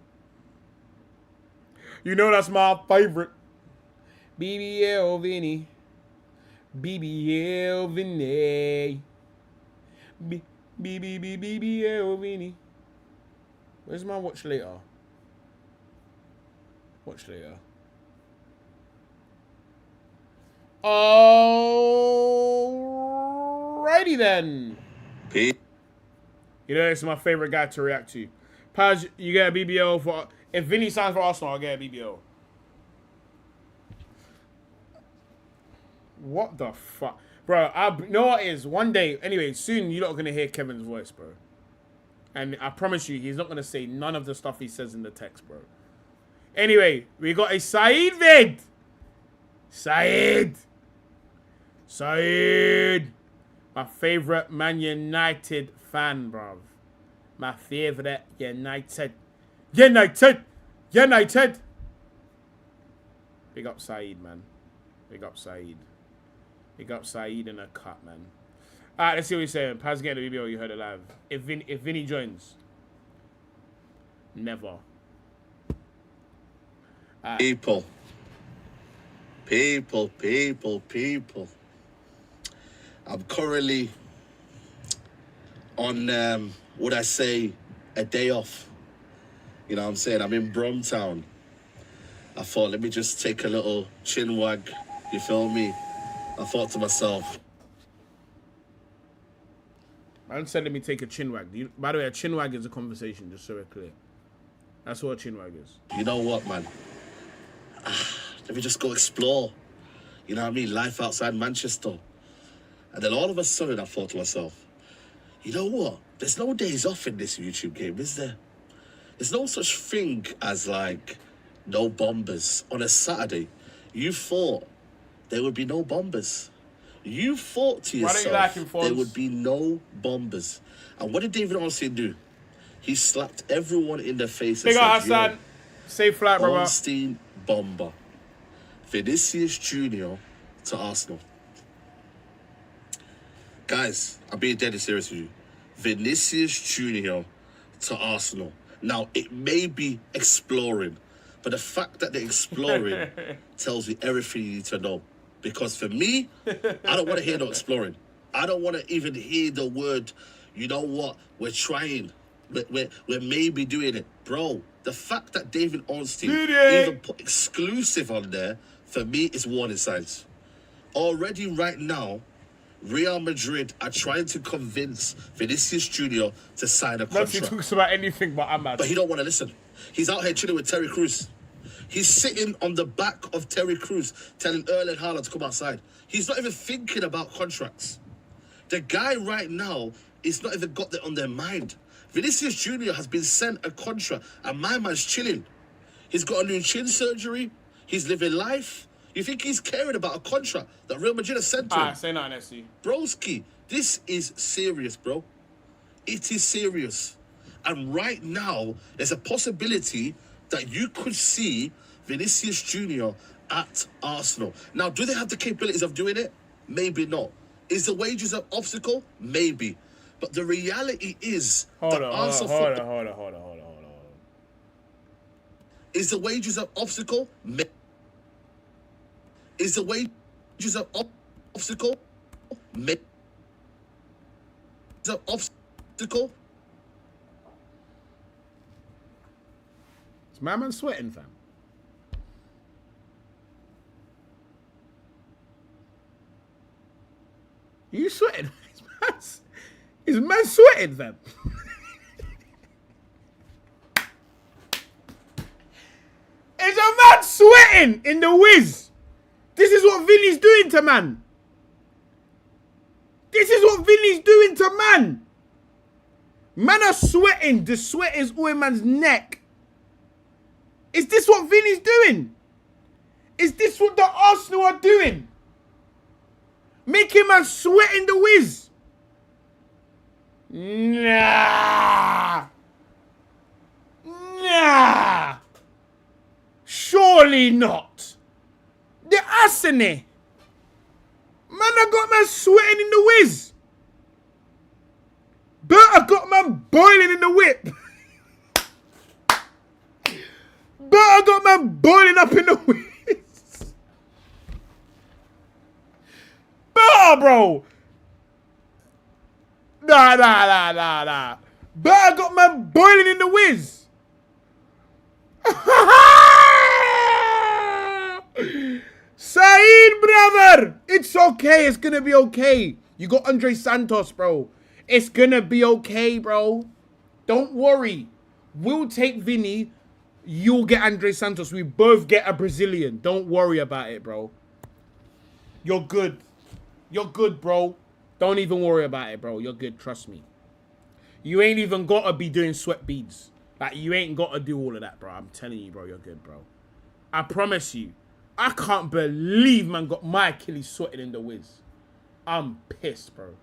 You know that's my favorite. BBL Vinny. BBL Vinny. BBL Vinny. Where's my watch later? Watch later. Alrighty then. Pete. You know, it's my favorite guy to react to. Paz, you get a BBL for... If Vinny signs for Arsenal, I'll get a BBL. What the fuck? Bro, you know what it is? One day, anyway, soon you're not going to hear Kevin's voice, bro. And I promise you, he's not going to say none of the stuff he says in the text, bro. Anyway, we got a Saeed vid. Saeed. My favorite Man United fan, bro. My favorite United. Big up Saeed, man. Big up Saeed. Big up Saeed in a cut, man. Alright, let's see what he's saying. Paz getting the video, you heard it live. If Vinny joins. Never. People. I'm currently on, would I say, a day off. You know what I'm saying? I'm in Bromtown. I thought, let me just take a little chin wag. You feel me? I thought to myself. I said, let me take a chin wag. By the way, a chin wag is a conversation, just so we're clear. That's what a chin wag is. You know what, man? Let me just go explore. You know what I mean? Life outside Manchester. And then all of a sudden, I thought to myself, you know what? There's no days off in this YouTube game, is there? There's no such thing as, like, no bombers. On a Saturday, you thought there would be no bombers. You thought to yourself there would be no bombers. And what did David Ornstein do? He slapped everyone in the face and said, yo, safe flight, brother. Ornstein bomber. Vinicius Jr. to Arsenal. Guys, I'm being dead serious with you. Vinicius Jr. to Arsenal. Now, it may be exploring, but the fact that they're exploring tells you everything you need to know. Because for me, I don't want to hear no exploring. I don't want to even hear the word, you know what, we're trying. We're maybe doing it. Bro, the fact that David Ornstein even put exclusive on there, for me, is warning signs. Already right now, Real Madrid are trying to convince Vinicius Jr. to sign a contract. He talks about anything but Ahmad. But he don't want to listen. He's out here chilling with Terry Crews. He's sitting on the back of Terry Crews telling Erling Haaland to come outside. He's not even thinking about contracts. The guy right now is not even got that on their mind. Vinicius Jr. has been sent a contract and my man's chilling. He's got a new chin surgery. He's living life. You think he's caring about a contract that Real Madrid has sent to him? Say nothing, SC. Broski, this is serious, bro. It is serious. And right now, there's a possibility that you could see Vinicius Jr. at Arsenal. Now, do they have the capabilities of doing it? Maybe not. Is the wages an obstacle? Maybe. But the reality is Hold on. Is the wages an obstacle? Is the wages an obstacle? Is an obstacle? Is my man sweating, fam? Are you sweating? Is man sweating, fam? Is a man sweating in the whiz? This is what Vinny's doing to man. This is what Vinny's doing to man. Man are sweating. The sweat is all in man's neck. Is this what Vinny's doing? Is this what the Arsenal are doing? Making man sweat in the whiz. Nah. Nah. Surely not. The Arsenal. Man, I got man sweating in the whiz. But I got man boiling in the whip. But I got man boiling up in the whiz. But, bro. Nah. But I got man boiling in the whiz. Saeed, brother. It's okay. It's going to be okay. You got Andre Santos, bro. It's going to be okay, bro. Don't worry. We'll take Vinny. You'll get Andre Santos. We both get a Brazilian. Don't worry about it, bro. You're good. You're good, bro. Don't even worry about it, bro. You're good. Trust me. You ain't even got to be doing sweat beads. Like, you ain't got to do all of that, bro. I'm telling you, bro. You're good, bro. I promise you. I can't believe man got my Achilles sweating in the whiz. I'm pissed, bro.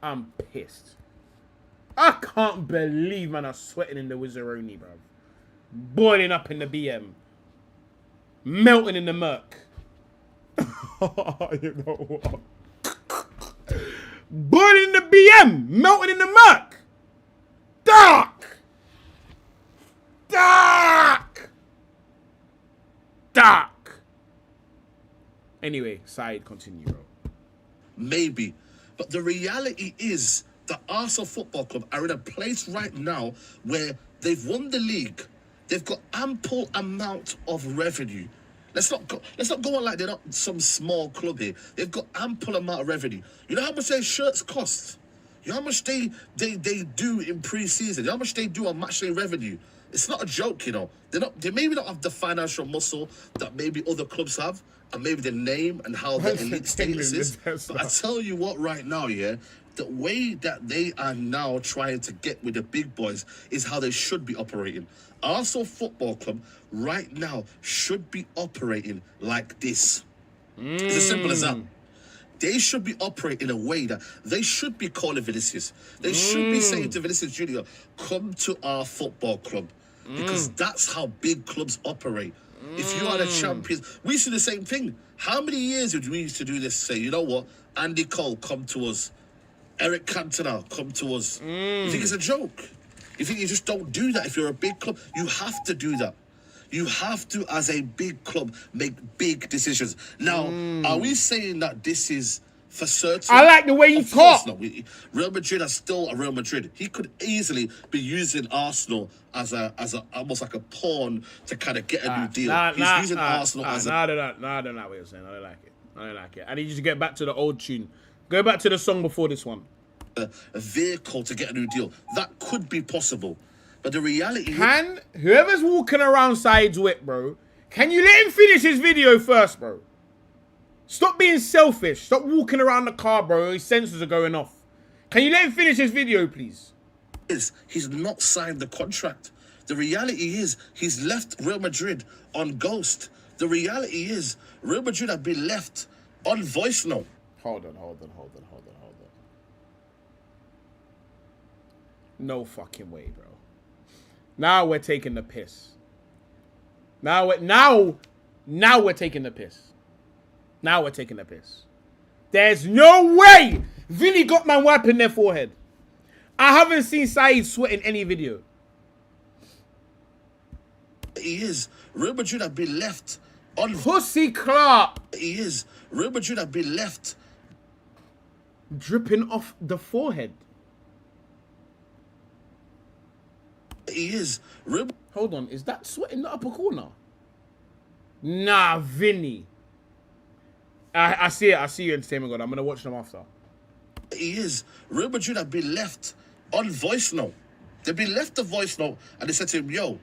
I'm pissed. I can't believe man are sweating in the Wizzeroni, bro. Boiling up in the BM. Melting in the Merc. You know what? Boiling in the BM. Melting in the Merc. Dark. Dark. Dark. Anyway, Saeed, continue, bro. Maybe. But the reality is the Arsenal Football Club are in a place right now where they've won the league. They've got ample amount of revenue. Let's not go on like they're not some small club here. They've got ample amount of revenue. You know how much their shirts cost? You know how much they do in pre-season? You know how much they do on matchday revenue? It's not a joke, you know. They maybe not have the financial muscle that maybe other clubs have, and maybe the name and how the elite status is. But I tell you what right now, yeah, the way that they are now trying to get with the big boys is how they should be operating. Arsenal Football Club right now should be operating like this. It's as simple as that. They should be operating in a way that they should be calling Vinicius. They should be saying to Vinicius Jr, come to our football club. Because that's how big clubs operate. If you are the champions, we see the same thing. How many years did we used to do this? Say, you know what? Andy Cole, come to us. Eric Cantona, come to us. You think it's a joke? You think you just don't do that if you're a big club? You have to do that. You have to, as a big club, make big decisions. Now, are we saying that this is for certain? I like the way you talk. No. Real Madrid are still a Real Madrid. He could easily be using Arsenal as a almost like a pawn to kind of get a new deal. He's using Arsenal as I don't like what you're saying. I don't like it. I don't like it. I need you to get back to the old tune. Go back to the song before this one. A vehicle to get a new deal. That could be possible. But the reality is, whoever's walking around Saeed's whip, bro, can you let him finish his video first, bro? Stop being selfish. Stop walking around the car, bro. His sensors are going off. Can you let him finish his video, please? He's not signed the contract. The reality is he's left Real Madrid on ghost. The reality is Real Madrid have been left on voice note. Hold on. No fucking way, bro. Now we're taking the piss. Now we're taking the piss. Now we're taking the piss. There's no way Vinny got man wiping their forehead. I haven't seen Saeed sweat in any video. He is. Real Madrid have been left on Pussy Clark. He is. Real Madrid have been left dripping off the forehead. He is. Hold on, is that sweat in the upper corner? Nah, Vinny. I see it. I see you, Entertainment God. I'm going to watch them after. He is. Real Madrid have been left on voice note. They've been left the voice note and they said to him, yo,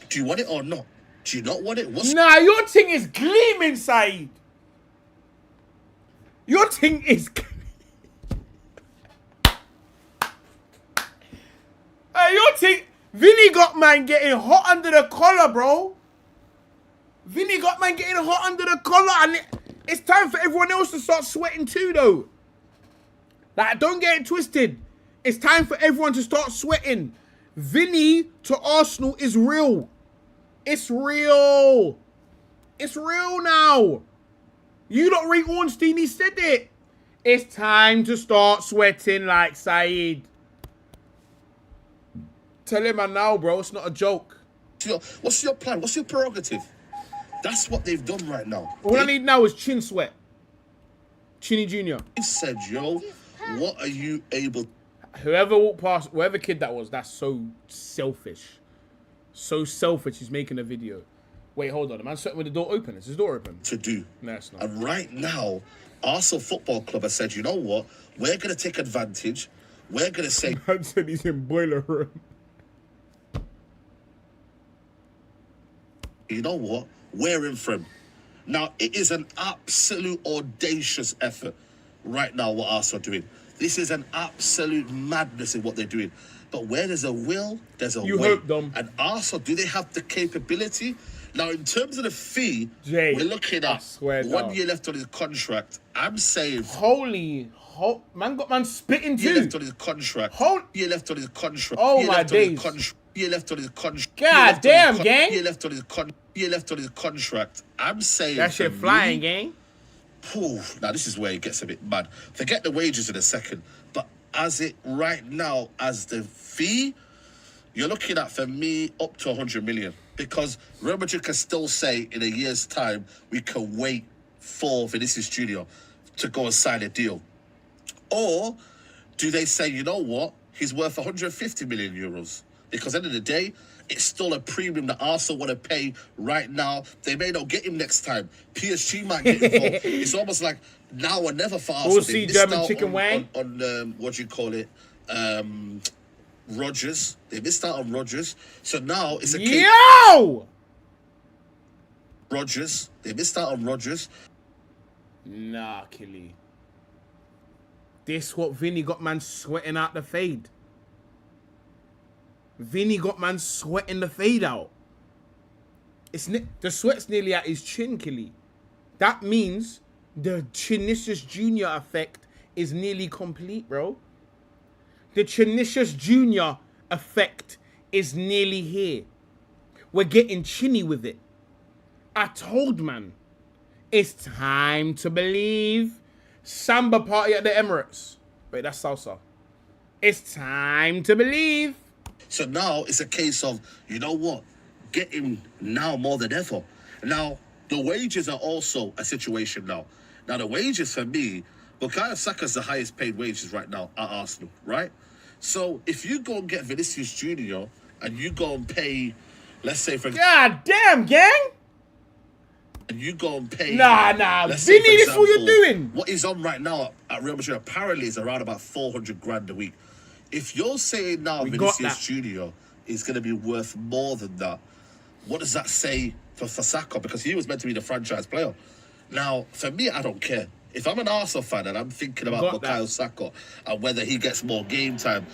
do you want it or not? Do you not want it? Nah, your thing is gleaming, Saeed. Your thing is Vinny got man getting hot under the collar, bro. Vinny got man getting hot under the collar, and it's time for everyone else to start sweating too, though. Like, don't get it twisted. It's time for everyone to start sweating. Vinny to Arsenal is real. It's real. It's real now. You don't read Ornstein, he said it. It's time to start sweating like Saeed. Tell him now, bro. It's not a joke. What's your plan? What's your prerogative? That's what they've done right now. All I need now is chin sweat. Chinny Jr. He said, yo, what are you able... Whoever walked past, whoever kid that was, that's so selfish. So selfish, he's making a video. Wait, hold on. The man's sitting with the door open. Is his door open? To do. No, it's not. And right now, Arsenal Football Club has said, you know what? We're going to take advantage. We're going to say... Man said he's in boiler room. You know what? We're in for him. Now, it is an absolute audacious effort right now what Arsenal are doing. This is an absolute madness in what they're doing. But where there's a will, there's a way. Hope, Dom. And Arsenal, do they have the capability? Now, in terms of the fee, Jay, we're looking at 1 year left on his contract. I'm saying... Man got man spitting too. Year left on his contract. Year left on his contract. Oh, my days. Year left on his contract. God damn, gang. Year left on his contract. I'm saying... That shit flying, gang. Now, this is where it gets a bit mad. Forget the wages in a second. But as it right now, as the fee, you're looking at, for me, up to 100 million. Because Real Madrid can still say in a year's time, we can wait for Vinicius Jr. to go and sign a deal. Or do they say, you know what, he's worth 150 million euros? Because at the end of the day, it's still a premium that Arsenal want to pay right now. They may not get him next time. PSG might get involved. It's almost like now or never for Arsenal. We'll see German chicken wang. On what do you call it? Rodgers. They missed out on Rodgers. So now it's a case. Yo! Rodgers. They missed out on Rodgers. Nah, Killy. This what Vinny got man sweating out the fade. Vinny got man sweating the fade out. The sweat's nearly at his chin, Killy. That means the Vinicius Jr. effect is nearly complete, bro. The Vinicius Jr. effect is nearly here. We're getting chinny with it. I told man, it's time to believe. Samba party at the Emirates. Wait, that's salsa. It's time to believe. So now it's a case of, you know what? Get him now more than ever. Now, the wages are also a situation now. Now, the wages for me, Bukayo Saka's the highest paid wages right now at Arsenal, right? So if you go and get Vinicius Jr. and you go and pay, let's say for... God damn, gang! And you go and pay... Nah. Vinny, this is what you're doing. What he's on right now at Real Madrid apparently is around about 400 grand a week. If you're saying now Vinicius Jr. is going to be worth more than that, what does that say for Saka? Because he was meant to be the franchise player. Now, for me, I don't care. If I'm an Arsenal fan and I'm thinking about Bukayo Saka and whether he gets more game time...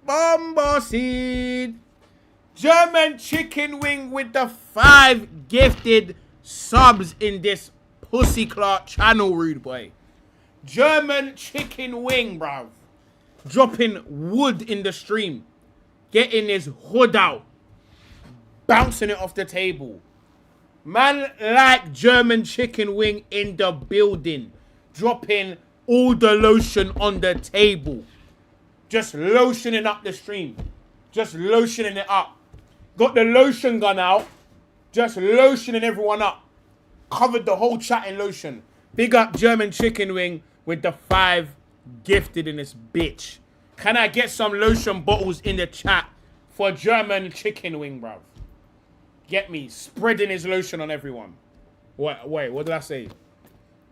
Bomba seed. German chicken wing with the 5 gifted subs in this pussy clot channel, rude boy. German chicken wing, bruv. Dropping wood in the stream. Getting his hood out. Bouncing it off the table. Man like German chicken wing in the building. Dropping all the lotion on the table. Just lotioning up the stream. Just lotioning it up. Got the lotion gun out. Just lotioning everyone up. Covered the whole chat in lotion. Big up German chicken wing with the 5 gifted in this bitch. Can I get some lotion bottles in the chat for German chicken wing, bruv? Get me. Spreading his lotion on everyone. Wait, what did I say?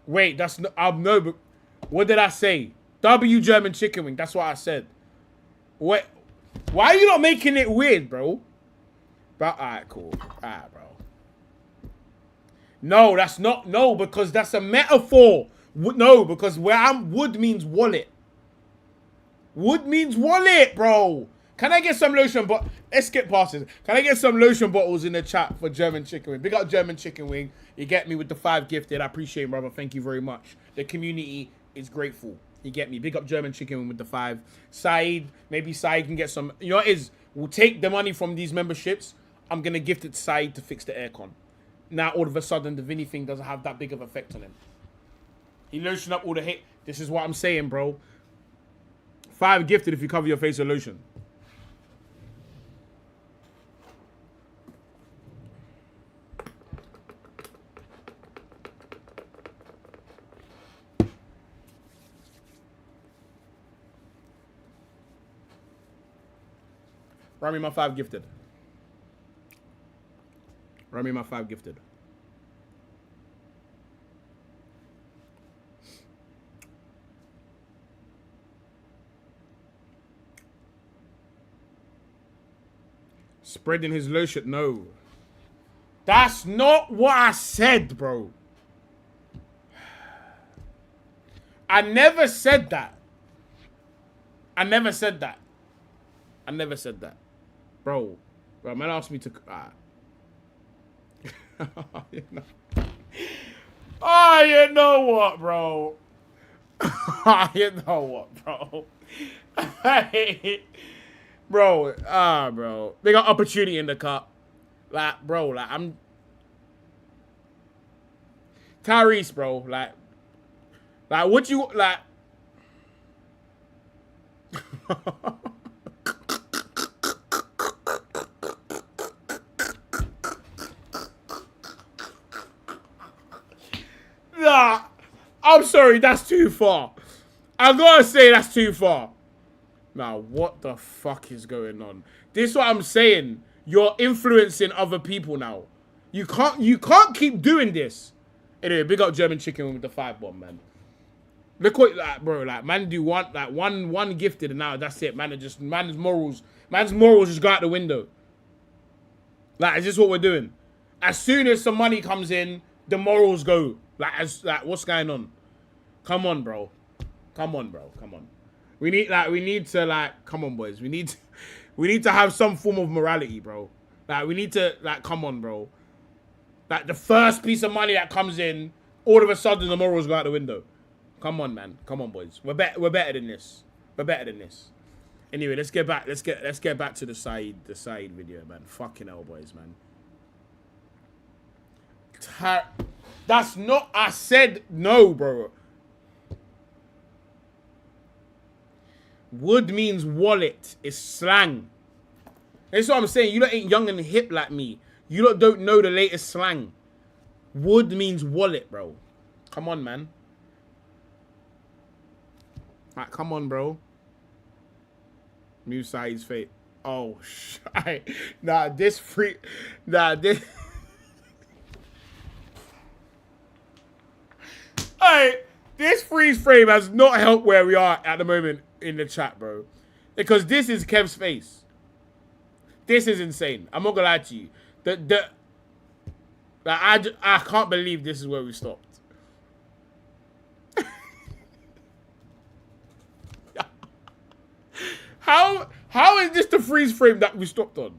Wait, that's no, no, but what did I say? W German chicken wing. That's what I said. Wait, why are you not making it weird, bro? But alright, cool. Alright, bro. No, that's not. No, because that's a metaphor. No, because where I'm wood means wallet. Wood means wallet, bro. Can I get some lotion? But let's skip past this. Can I get some lotion bottles in the chat for German Chicken Wing? Big up German Chicken Wing. You get me with the 5 gifted. I appreciate it, brother. Thank you very much. The community is grateful. You get me. Big up German Chicken Wing with the 5. Saeed, maybe Saeed can get some. You know what it is? We'll take the money from these memberships. I'm going to gift it to Saeed to fix the aircon. Now, all of a sudden, the Vinny thing doesn't have that big of effect on him. He lotioned up all the hate. This is what I'm saying, bro. 5 gifted if you cover your face with lotion. Run me my 5 gifted. Run me my 5 gifted. Spreading his lotion. No. That's not what I said, bro. I never said that. I never said that. I never said that. Bro, man asked me to... you know. Oh, you know what, bro? You know what, bro? Bro. They got opportunity in the cup. Like, bro, like, I'm... Tyrese, bro, like, what you, like... Nah, I'm sorry, that's too far. I gotta say that's too far. Now, what the fuck is going on? This is what I'm saying. You're influencing other people now. You can't keep doing this. Anyway, big up German Chicken with the 5 bomb, man. Look what, like, bro, like, man do one gifted and now that's it. Man's morals just go out the window. Like, is this what we're doing? As soon as some money comes in, the morals go. Like, what's going on? Come on, bro. Come on. We need to, come on, boys. We need to have some form of morality, bro. Like, we need to, like, come on, bro. Like, the first piece of money that comes in, all of a sudden the morals go out the window. Come on, man. Come on, boys. We're better than this. We're better than this. Anyway, let's get back to the side video, man. Fucking hell, boys, man. That's not... I said no, bro. Wood means wallet. It's slang. That's what I'm saying. You lot ain't young and hip like me. You lot don't know the latest slang. Wood means wallet, bro. Come on, man. Alright, come on, bro. New size fate. Oh, shit. Nah, this... Alright, this freeze frame has not helped where we are at the moment in the chat, bro. Because this is Kev's face. This is insane. I'm not gonna lie to you. I can't believe this is where we stopped. How is this the freeze frame that we stopped on?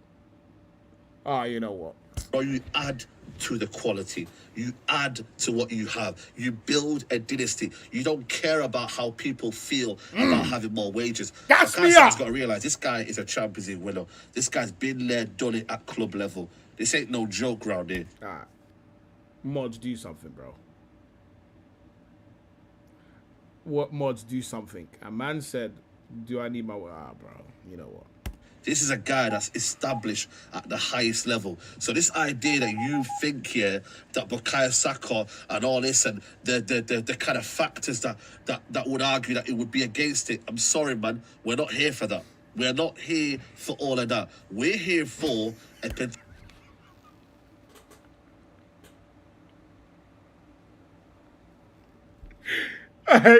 Ah, you know what? Or you add to the quality. You add to what you have. You build a dynasty. You don't care about how people feel about having more wages. That's me. Got to realize this guy is a Champions League winner. This guy's been there, done it at club level. This ain't no joke round here. Alright. Mods, do something, bro. What mods do something? A man said, do I need my... Ah, bro. You know what? This is a guy that's established at the highest level. So this idea that you think here, that Bukayo Saka and all this and the kind of factors that would argue that it would be against it, I'm sorry, man. We're not here for that. We're not here for all of that. We're here for a...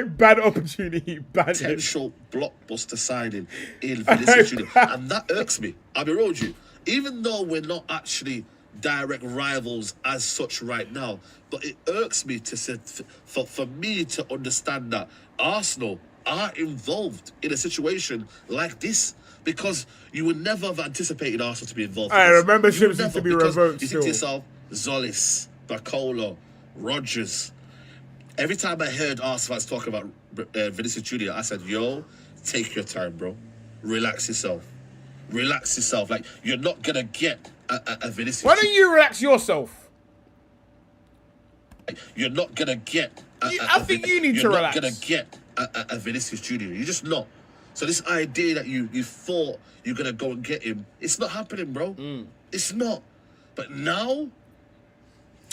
Bad opportunity. Bad potential blockbuster signing in Vinicius Jr. And that irks me. I'll be real with you. Even though we're not actually direct rivals as such right now, but it irks me to say, for me to understand that Arsenal are involved in a situation like this, because you would never have anticipated Arsenal to be involved. I remember You would ships used to never, be because revoked you think to still. yourself, Zolis, Bacola, Rodgers. Every time I heard Arsenal fans talk about Vinicius Jr, I said, yo, take your time, bro. Relax yourself. Relax yourself. Like, you're not going to get a Vinicius. Why don't you relax yourself? You're not going to get I think you need to You're relax. not going to get a Vinicius Jr. You're just not. So this idea that you thought you're going to go and get him, it's not happening, bro. It's not. But now,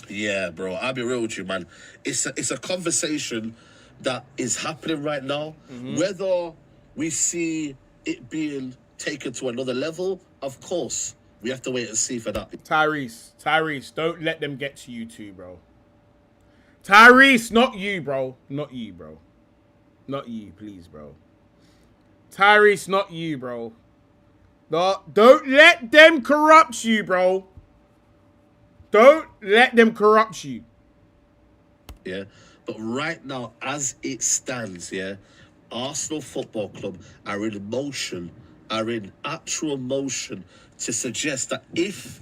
yeah, bro, I'll be real with you, man. It's a conversation that is happening right now. Whether we see it being taken to another level, of course, we have to wait and see for that. Tyrese, don't let them get to you two, bro. Tyrese, not you, bro. Not you, bro. Not you, please, bro. Tyrese, not you, bro. No, don't let them corrupt you, bro. Don't let them corrupt you. Yeah, but right now, as it stands, yeah, Arsenal Football Club are in motion, are in actual motion to suggest that if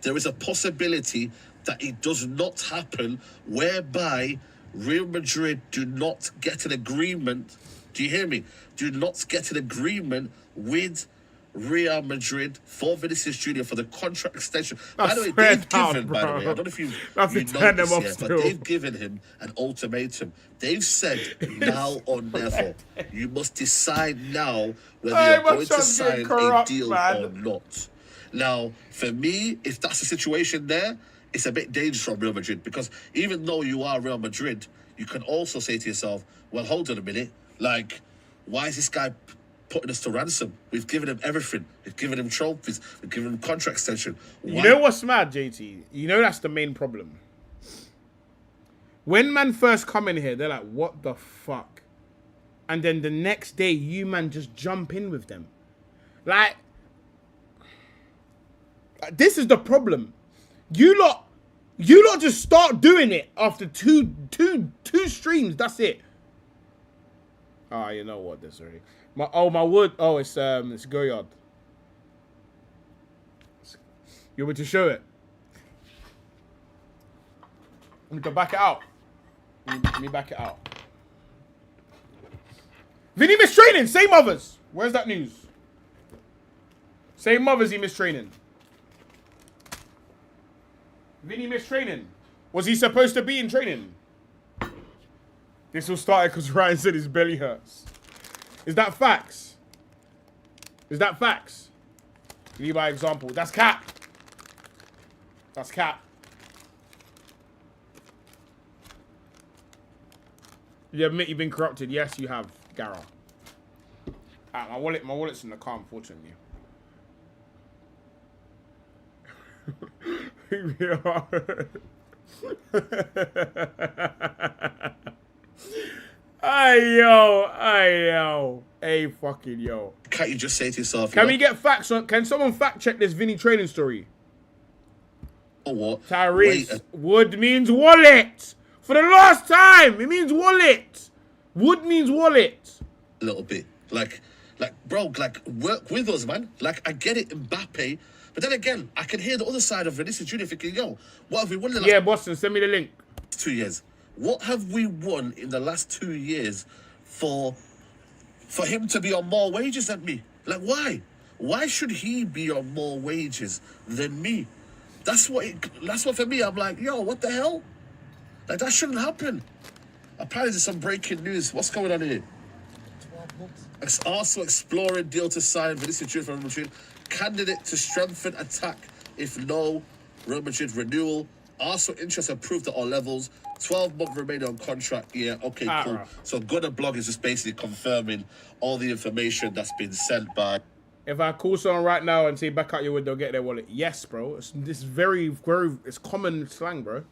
there is a possibility that it does not happen, whereby Real Madrid do not get an agreement, do you hear me? Do not get an agreement with Real Madrid for Vinicius Jr. for the contract extension. By the way, they've given, by the way, I don't know if you know this yet, but they've given him an ultimatum. They've said, now or never. You must decide now whether you're going to sign a deal or not. Now, for me, if that's the situation there, it's a bit dangerous from Real Madrid, because even though you are Real Madrid, you can also say to yourself, well, hold on a minute. Like, why is this guy putting us to ransom? We've given him everything. We've given him trophies. We've given him contract extension. Why? You know what's mad, JT? You know that's the main problem. When man first come in here, they're like, what the fuck? And then the next day, you man just jump in with them. Like, this is the problem. You lot just start doing it after two streams. That's it. Ah, you know what? This already. My wood. Oh, it's Goyard. You want me to show it? Let me to back it out. Let me back it out. Vinny missed training. Same mothers. Where's that news? Same mothers he missed training. Vinny missed training. Was he supposed to be in training? This all started because Ryan said his belly hurts. Is that facts? Is that facts? Leave by example. That's cap. That's cap. You admit you've been corrupted? Yes, you have, Gara. My wallet's in the car, unfortunately. Hey yo. Hey fucking yo. Can't you just say to yourself, can we get facts on? Can someone fact check this Vinny training story? or what? Tyrese, wood means wallet. For the last time, it means wallet. Wood means wallet. A little bit. Like, bro, like, work with us, man. Like, I get it, Mbappe. But then again, I can hear the other side of Vinicius Jr. thinking, yo, what have we won in the last... Yeah, Boston, send me the link. 2 years? What have we won in the last 2 years for him to be on more wages than me? Like, why? Why should he be on more wages than me? That's what for me, I'm like, yo, what the hell? Like, that shouldn't happen. Apparently there's some breaking news. What's going on here? Also exploring deal to sign Vinicius Jr. from Real Madrid. Candidate to strengthen attack if no Real Madrid renewal. Also interest approved at all levels. 12-month remaining on contract. Yeah, okay, cool. So Gunner Blog is just basically confirming all the information that's been sent by... If I call someone right now and say back out your window, get their wallet. Yes, bro. It's very, it's common slang, bro.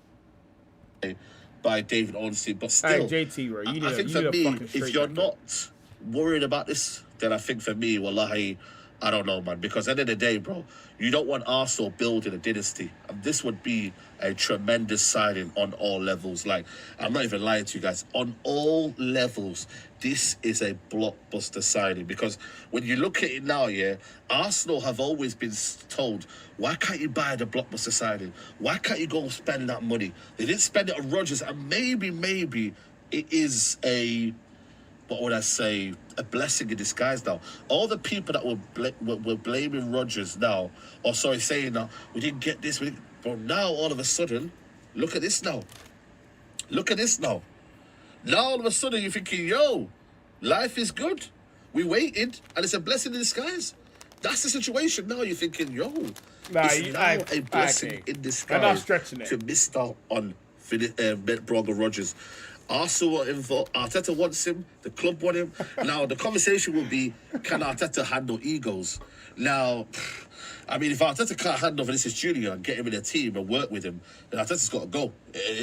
By David Ornstein, but still... Hey, JT, bro. I think for me, if you're not worried about this, then I think for me, wallahi, I don't know, man. Because at the end of the day, bro, you don't want Arsenal building a dynasty. And this would be a tremendous signing on all levels. Like, I'm not even lying to you guys. On all levels, this is a blockbuster signing. Because when you look at it now, yeah, Arsenal have always been told, why can't you buy the blockbuster signing? Why can't you go spend that money? They didn't spend it on Rodgers. And maybe it is a... what would I say, a blessing in disguise now. All the people that were blaming Rodgers now, or sorry, saying that we didn't get this, but now all of a sudden, look at this now. Look at this now. Now all of a sudden you're thinking, yo, life is good. We waited, and it's a blessing in disguise. That's the situation now. You're thinking, yo, it's now a blessing in disguise. I'm not stretching it. To miss out on Bruno Rodgers. Arsenal involved. Arteta wants him. The club want him. Now, the conversation will be, can Arteta handle egos? Now, I mean, if Arteta can't handle Vinicius Jr. and get him in a team and work with him, then Arteta's got to go.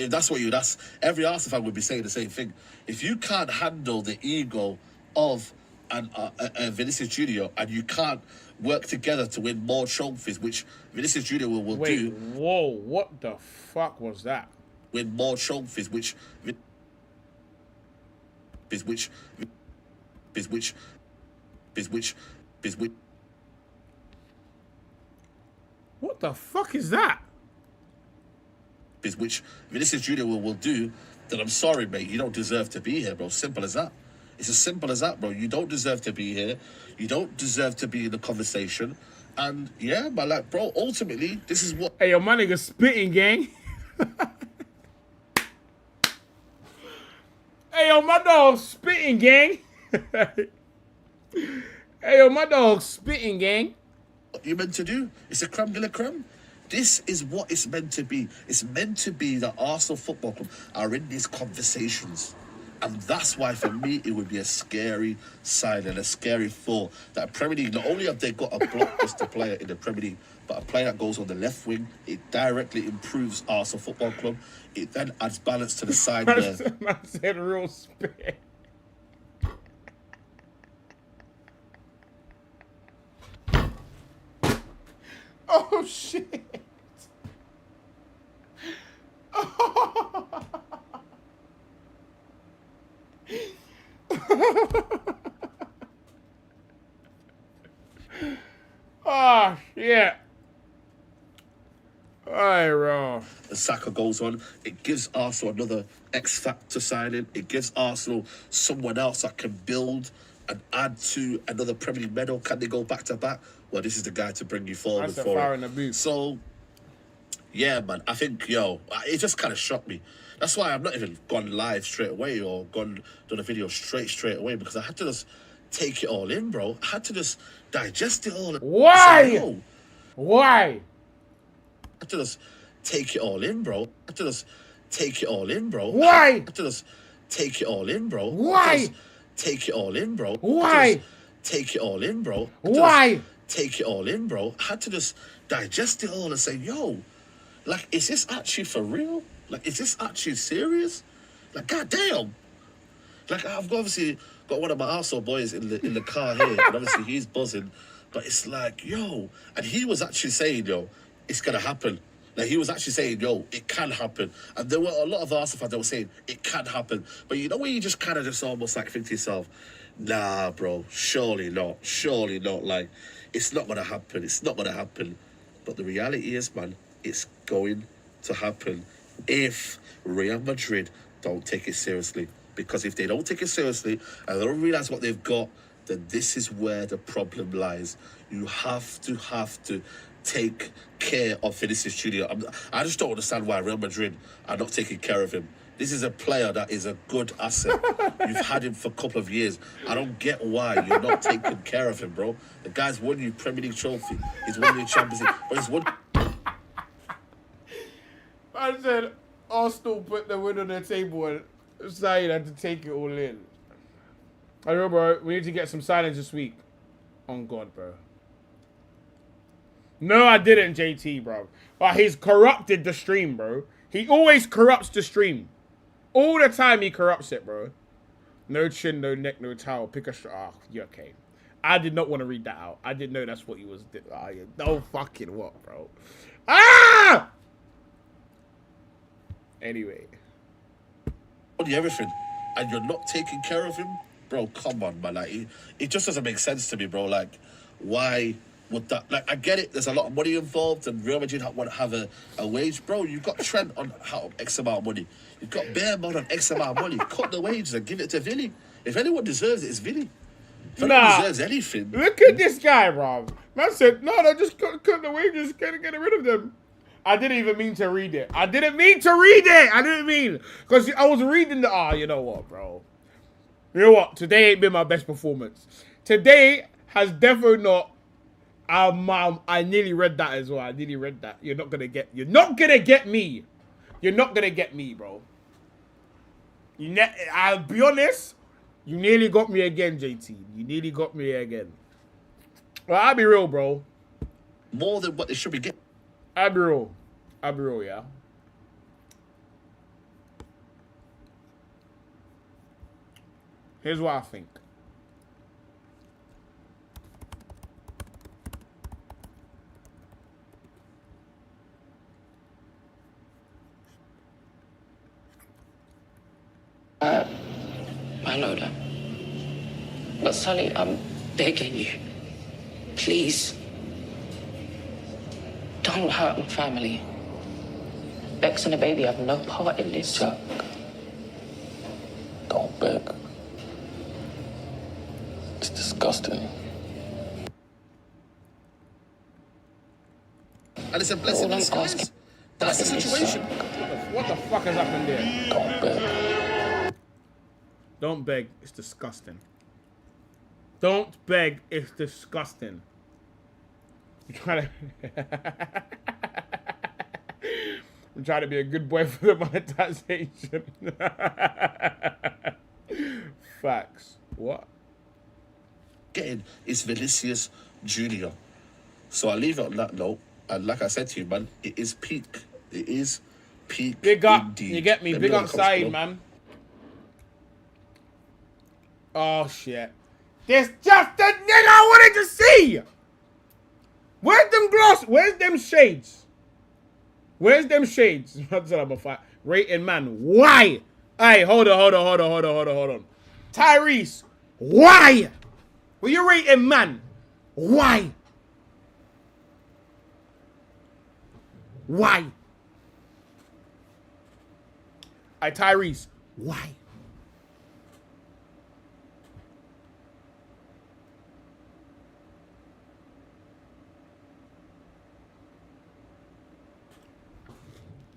That's what that's every Arsenal fan would be saying the same thing. If you can't handle the ego of Vinicius Jr. and you can't work together to win more trophies, which Vinicius Jr. will do. Whoa, what the fuck was that? Win more trophies, which what the fuck is that? Which Vinicius Jr. will do, then I'm sorry, mate, you don't deserve to be here, bro. Simple as that. It's as simple as that, bro. You don't deserve to be here. You don't deserve to be in the conversation. And yeah, but like, bro, ultimately, this is what... Hey, yo, my nigga spitting, gang. Hey, yo, my dog spitting, gang. Hey, yo, my dog spitting, gang. What you meant to do? It's a creme de la creme. This is what it's meant to be. It's meant to be that Arsenal Football Club are in these conversations. And that's why, for me, it would be a scary sign and a scary thought that Premier League, not only have they got a blockbuster player in the Premier League, but a player that goes on the left wing, it directly improves Arsenal Football Club. It then adds balance to the side where... I said real spit. Oh, shit. Oh, shit. Alright, bro. The Saka goes on. It gives Arsenal another X factor signing. It gives Arsenal someone else that can build and add to another Premier League medal. Can they go back to back? Well, this is the guy to bring you forward. That's a fire in the boot. So, yeah, man. I think, yo, it just kind of shocked me. That's why I'm not even gone live straight away or done a video straight away, because I had to just take it all in, bro. I had to just digest it all. Why? Say, Why? I had to just take it all in, bro. I had to just take it all in, bro. Why? I had to just take it all in, bro. Why? Take it all in, bro. Why? Take it all in, bro. Why? Take it all in, bro. I had to just digest it all and say, yo, like, is this actually for real? Like, is this actually serious? Like, goddamn. Like, I've obviously got one of my Arsenal boys in the car here, and obviously he's buzzing. But it's like, yo, and he was actually saying, yo, it's gonna happen. Like, he was actually saying, yo, it can happen. And there were a lot of Arsenal fans that were saying, it can happen. But you know when you just kind of just almost like think to yourself, nah, bro, surely not. Surely not. Like, it's not gonna happen. It's not gonna happen. But the reality is, man, it's going to happen if Real Madrid don't take it seriously. Because if they don't take it seriously and they don't realise what they've got, then this is where the problem lies. You have to take care of Vinicius Jr. I just don't understand why Real Madrid are not taking care of him. This is a player that is a good asset. You've had him for a couple of years. I don't get why you're not taking care of him, bro. The guy's won you Premier League trophy. He's won you Champions League. But he's won... I said Arsenal put the win on the table and Zayn had to take it all in. I know, bro. We need to get some signings this week. On God, bro. No, I didn't, JT, bro. But he's corrupted the stream, bro. He always corrupts the stream. All the time he corrupts it, bro. No chin, no neck, no towel. Pick a straw. Oh, you're okay. I did not want to read that out. I didn't know that's what he was doing. Oh, yeah. No fucking what, bro. Ah! Anyway. Everything, and you're not taking care of him, bro. Come on, man. Like, it just doesn't make sense to me, bro. Like, why would that? Like, I get it. There's a lot of money involved, and Real Madrid want to have a wage, bro. You've got Trent on X amount of money. You've got Bearman on X amount of money. Cut the wages and give it to Vinny. If anyone deserves it, it's Vinny. If anyone deserves anything, look at this guy, bro. Man said, no, just cut the wages, get rid of them. I didn't even mean to read it. I didn't mean. Because I was reading you know what, bro? You know what? Today ain't been my best performance. Today has definitely not. I nearly read that as well. I nearly read that. You're not gonna get me. You're not gonna get me, bro. I'll be honest. You nearly got me again, JT. You nearly got me again. Well, I'll be real, bro. more than what they should be getting. I'll be real, yeah. Here's what I think. I know that. But Sully, I'm begging you. Please. Don't hurt my family. Bex and the baby have no part in this. Jack, don't beg. It's disgusting. And it's a blessing in disguise. That's the situation. What the fuck has happened there? Don't beg. Don't beg. It's disgusting. Don't beg. It's disgusting. I'm trying to be a good boy for the monetization. Facts. What? Getting is Vinicius Jr. So I'll leave it on that note. And like I said to you, man, it is peak. It is peak. Big up. Indeed. You get me? Let Big know up in the comments side, below. man. Oh, shit. There's just the nigga I wanted to see. Where's them gloss? Where's them shades? Where's them shades? Rating man. Why? Hey, hold on. Tyrese. Why? Well, you rating man. Why? Why? Hey, Tyrese. Why?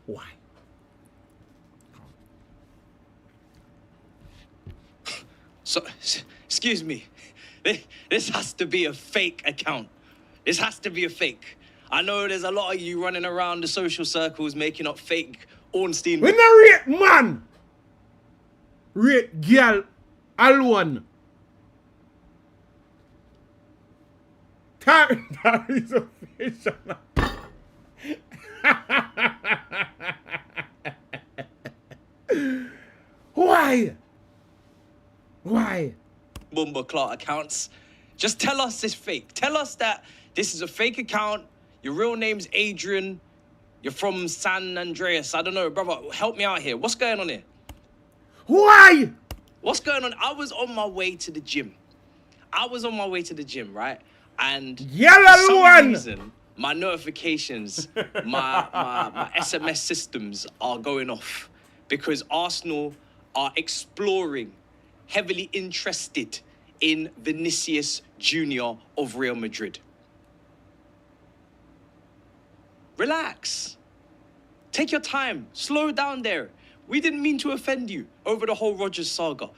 Why? So, excuse me. This has to be a fake account. This has to be a fake. I know there's a lot of you running around the social circles making up fake Ornstein. We not rate man. Rate girl alone. That is official. Why? Why? Bumba Clark accounts. Just tell us it's fake. Tell us that this is a fake account. Your real name's Adrian. You're from San Andreas. I don't know, brother. Help me out here. What's going on here? Why? What's going on? I was on my way to the gym. Right? And Yellow for some one. reason, my notifications, my SMS systems are going off because Arsenal are exploring, heavily interested in Vinicius Jr. of Real Madrid. Relax. Take your time. Slow down there. We didn't mean to offend you over the whole Rodgers saga.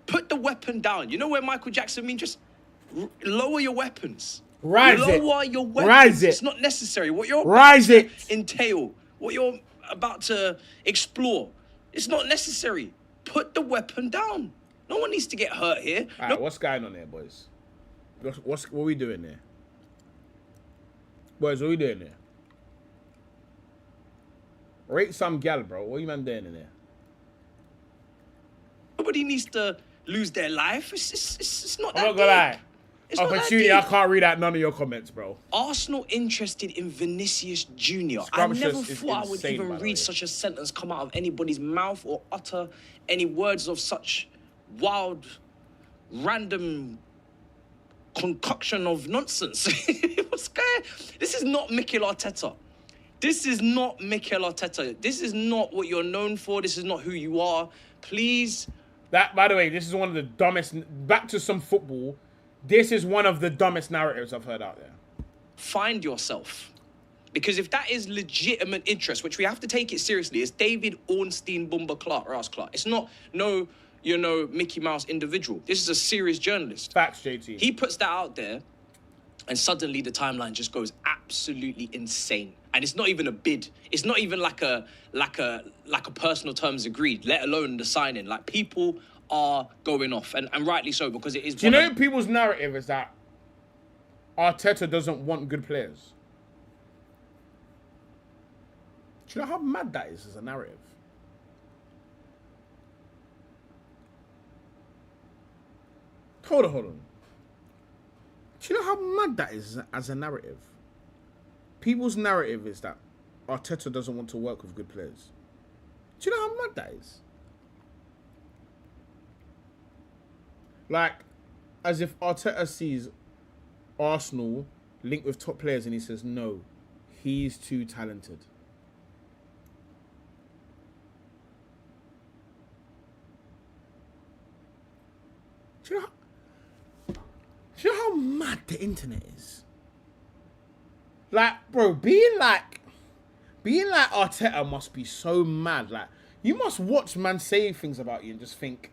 Put the weapon down. You know where Michael Jackson means? Just lower your weapons. Rise Lower it. your weapons. Rise it. It's not necessary. What you're Rise about it. to entail, what you're about to explore, it's not necessary. Put the weapon down. No one needs to get hurt here. All right, what's going on there, boys? What are we doing there? Boys, what are we doing there? Rate some gal, bro. What are you man doing in there? Nobody needs to lose their life. It's not that I'm not gonna lie. It's not that Opportunity, deep. I can't read out none of your comments, bro. Arsenal interested in Vinicius Jr. I Scrumptious never is thought I would insane, by even the way. read such a sentence come out of anybody's mouth or utter any words of such wild, random concoction of nonsense. What's going? This is not Mikel Arteta. This is not Mikel Arteta. This is not what you're known for. This is not who you are. Please. That, by the way, this is one of the dumbest. Back to some football. This is one of the dumbest narratives I've heard out there. Find yourself. Because if that is legitimate interest, which we have to take it seriously, it's David Ornstein Bumba Clark, or Clark. It's not no, Mickey Mouse individual. This is a serious journalist. Facts, JT. He puts that out there, and suddenly the timeline just goes absolutely insane. And it's not even a bid. It's not even like a personal terms agreed, let alone the signing. Like, people are going off, and rightly so, because it is. Do you know people's narrative is that Arteta doesn't want good players? Do you know how mad that is as a narrative? Hold on. Do you know how mad that is as a narrative? People's narrative is that Arteta doesn't want to work with good players. Do you know how mad that is? Like, as if Arteta sees Arsenal linked with top players and he says, no, he's too talented. Do you know how mad the internet is? Like, bro, being like Arteta must be so mad. Like, you must watch man say things about you and just think,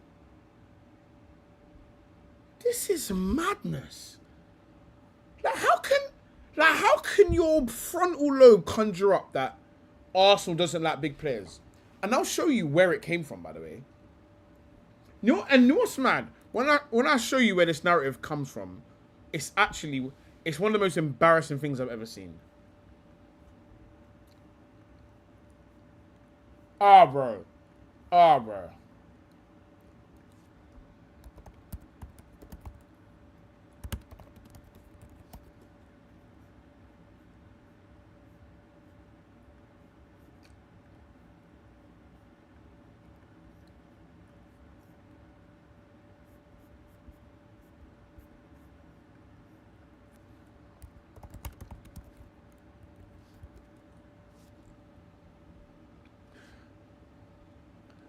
this is madness. Like, how can your frontal lobe conjure up that Arsenal doesn't like big players? And I'll show you where it came from, by the way. You know what's mad? When I show you where this narrative comes from, it's one of the most embarrassing things I've ever seen. Bro.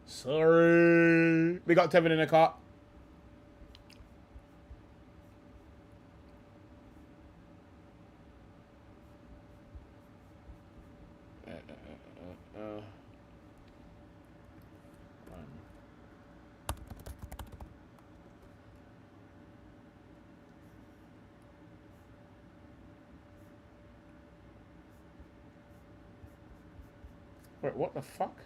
Sorry. We got Tevin in the car. Wait, what the fuck?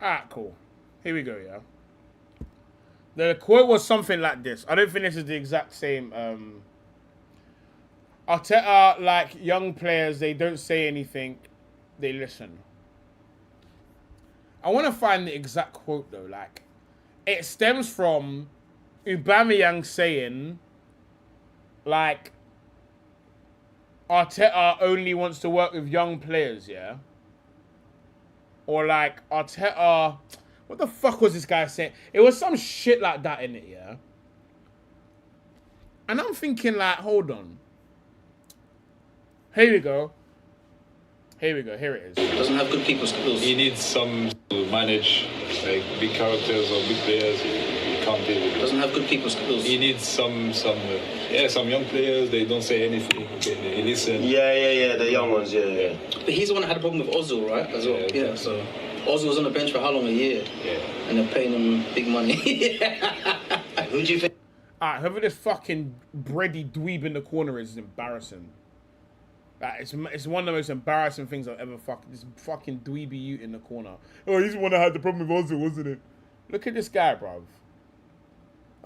Alright, cool. Here we go, yeah. The quote was something like this. I don't think this is the exact same. Arteta, like young players, they don't say anything. They listen. I want to find the exact quote, though. Like, it stems from Aubameyang saying, like, Arteta only wants to work with young players, yeah? Or like Arteta, what the fuck was this guy saying? It was some shit like that in it, yeah? And I'm thinking like, hold on. Here we go. Here it is. Doesn't have good people skills. He needs some to manage like big characters or big players. He can't deal with it. Doesn't have good people skills. He needs some young players. They don't say anything. They listen. Yeah, the young ones, yeah. But he's the one that had a problem with Ozil, right? As well. Yeah, exactly. So Ozil was on the bench for how long? A year. Yeah. And they're paying him big money. Who do you think? Alright, whoever this fucking bready dweeb in the corner is embarrassing. Like, it's one of the most embarrassing things I've ever this fucking dweeby Ute in the corner. Oh, he's the one that had the problem with Ozil, wasn't it? Look at this guy, bruv.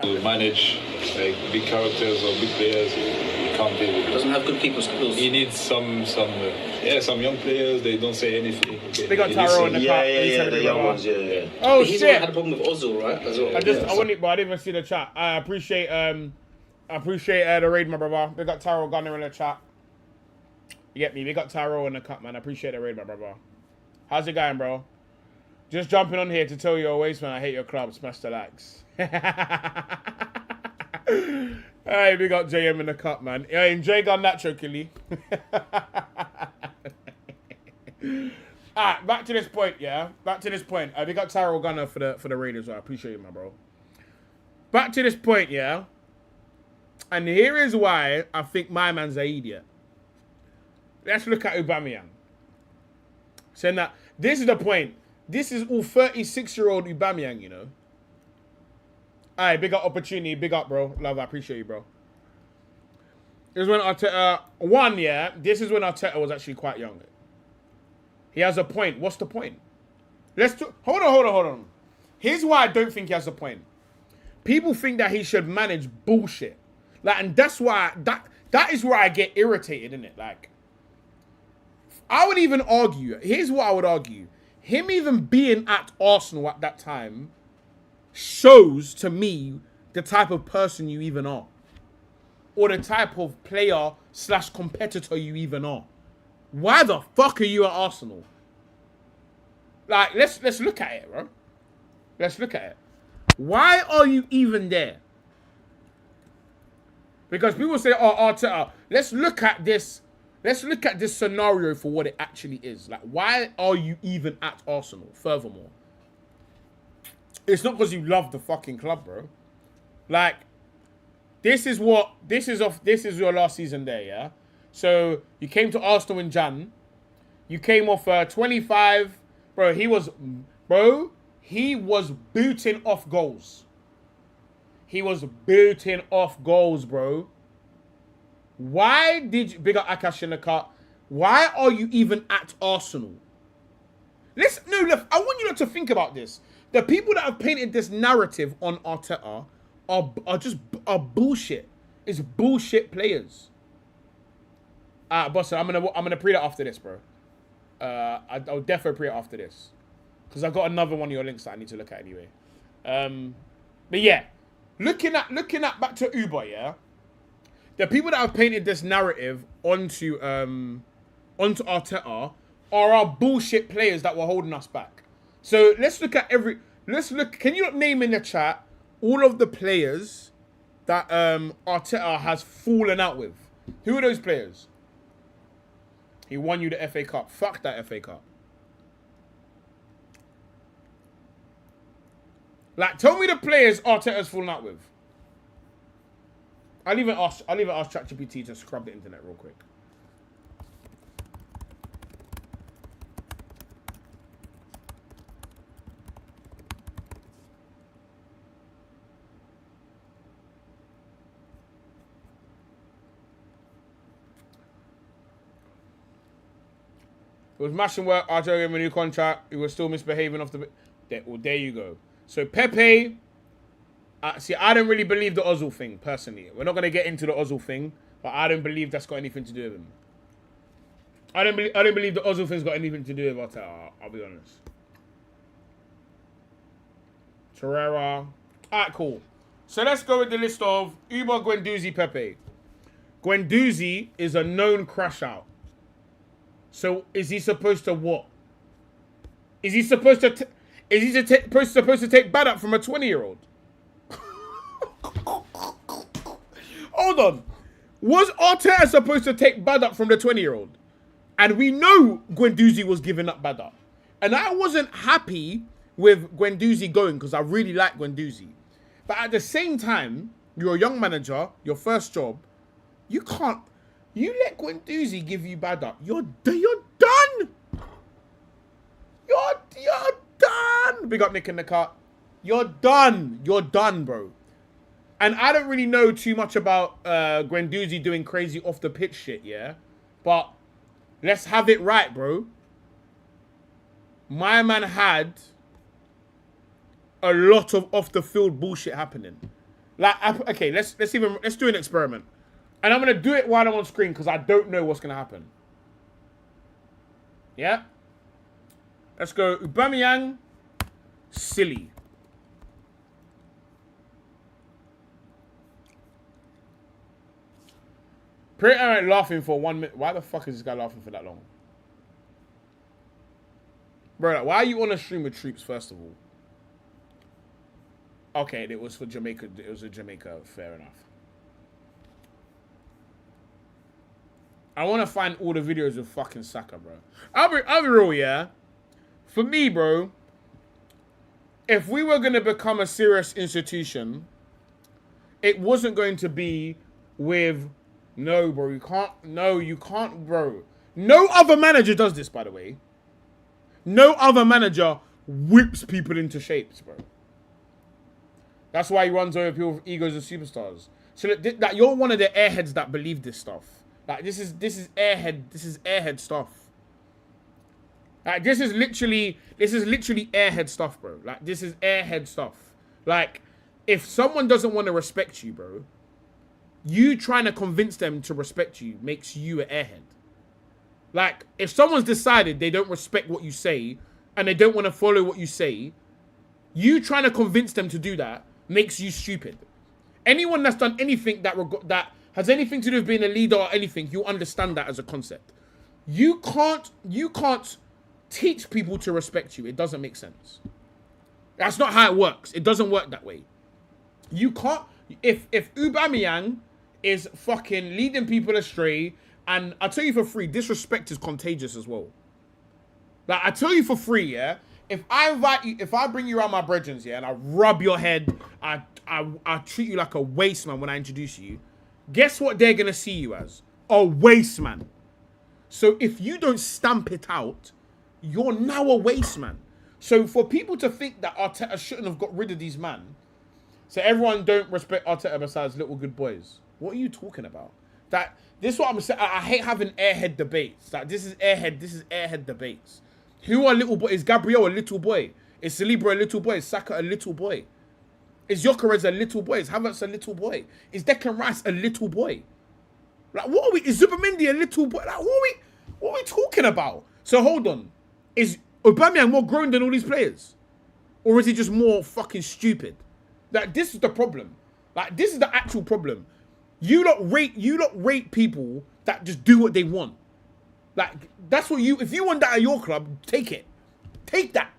To manage like big characters or big players, he can't deal with it. Doesn't have good people skills. He needs some young players. They don't say anything. They got Taro in the car. Yeah, the young ones, yeah. Oh He's the one that shit! had a problem with Ozil, right? As well. I didn't even see the chat. I appreciate the raid, my brother. They got Taro Gunner in the chat. You get me? We got Taro in the cut, man. I appreciate the raid, my brother. How's it going, bro? Just jumping on here to tell you always, man, I hate your club. Smash the likes. Hey, we got JM in the cut, man. Hey, J got Nacho Killy. Alright, back to this point, yeah. Back to this point. We got Tyrell Gunner for the Raiders. I appreciate you, my bro. Back to this point, yeah. And here is why I think my man's an idiot. Let's look at Aubameyang. Saying that this is the point. This is all 36-year-old Aubameyang, you know. Alright, big up opportunity. Big up, bro. Love, I appreciate you, bro. This is when Arteta... this is when Arteta was actually quite young. He has a point. What's the point? Hold on. Here's why I don't think he has a point. People think that he should manage bullshit. Like, and that's why... That is where I get irritated, innit? Like, I would even argue... Here's what I would argue. Him even being at Arsenal at that time shows to me the type of person you even are. Or the type of player / competitor you even are. Why the fuck are you at Arsenal? Like, let's look at it, bro. Let's look at it. Why are you even there? Because people say, oh, Arteta, let's look at this scenario for what it actually is. Like, why are you even at Arsenal? Furthermore, it's not because you love the fucking club, bro. Like, this is your last season there, yeah? So, you came to Arsenal in Jan. You came off 25. Bro, he was booting off goals. He was booting off goals, bro. Why did you... Big up Akash in the cut. Why are you even at Arsenal? Look, I want you lot to think about this. The people that have painted this narrative on Arteta are bullshit. It's bullshit players. Boss, I'm gonna pre that after this, bro. I'll definitely pre it after this, because I've got another one of your links that I need to look at anyway. But yeah, looking at back to Uber, yeah. The people that have painted this narrative onto Arteta are our bullshit players that were holding us back. So let's look at can you name in the chat all of the players that Arteta has fallen out with? Who are those players? He won you the FA Cup. Fuck that FA Cup. Like, tell me the players Arteta's fallen out with. I'll even ask ChatGPT to scrub the internet real quick. It was mashing work. Arteta gave him a new contract. He was still misbehaving off the... Well, there you go. So, Pepe... see, I don't really believe the Ozil thing, personally. We're not going to get into the Ozil thing, but I don't believe that's got anything to do with him. I don't believe the Ozil thing's got anything to do with Arteta. I'll be honest. Torreira. Alright, cool. So, let's go with the list of Uber, Guendouzi, Pepe. Guendouzi is a known crash out. So, is he supposed to what? Is he supposed to take bad up from a 20-year-old? Hold on. Was Arteta supposed to take bad up from the 20-year-old? And we know Guendouzi was giving up bad up. And I wasn't happy with Guendouzi going because I really like Guendouzi. But at the same time, you're a young manager, your first job, you can't... You let Guendouzi give you bad up. You're done. You're done. Big up Nick in the cut. You're done. You're done, bro. And I don't really know too much about Guendouzi doing crazy off the pitch shit, yeah? But Let's have it right, bro. My man had a lot of off the field bullshit happening. Like, okay, let's do an experiment, and I'm gonna do it while I'm on screen because I don't know what's gonna happen. Yeah. Let's go. Aubameyang, silly. Pretty Aaron laughing for 1 minute. Why the fuck is this guy laughing for that long? Bro, like, why are you on a stream with troops, first of all? Okay, it was for Jamaica. It was a Jamaica. Fair enough. I want to find all the videos of fucking Saka, bro. I'll be real, yeah? For me, bro, if we were going to become a serious institution, it wasn't going to be with... No, bro, you can't. No, you can't, bro. No other manager does this, by the way. No other manager whips people into shapes, bro. That's why he runs over people with egos and superstars. So that you're one of the airheads that believe this stuff. Like this is airhead stuff. Like this is literally airhead stuff, bro. Like this is airhead stuff. Like if someone doesn't want to respect you, bro, you trying to convince them to respect you makes you an airhead. Like, if someone's decided they don't respect what you say and they don't want to follow what you say, you trying to convince them to do that makes you stupid. Anyone that's done anything that has anything to do with being a leader or anything, you understand that as a concept. You can't teach people to respect you. It doesn't make sense. That's not how it works. It doesn't work that way. You can't... If Aubameyang is fucking leading people astray, and I tell you for free, disrespect is contagious as well. Like, I tell you for free, yeah, if I invite you, if I bring you around my brethren, yeah, and I rub your head, I treat you like a waste man when I introduce you, guess what they're gonna see you as? A waste man. So if you don't stamp it out, you're now a waste man. So for people to think that Arteta shouldn't have got rid of these men, so everyone don't respect Arteta besides little good boys. What are you talking about? This is what I'm saying. I hate having airhead debates. Like this is airhead debates. Who are little boys? Is Gabriel a little boy? Is Saliba a little boy? Is Saka a little boy? Is Gyökeres a little boy? Is Havertz a little boy? Is Declan Rice a little boy? Like what are we? Is Zubimendi a little boy? Like what are we talking about? So hold on. Is Aubameyang more grown than all these players? Or is he just more fucking stupid? Like, this is the problem. Like, this is the actual problem. You lot rate people that just do what they want. Like, that's what if you want that at your club, take it. Take that.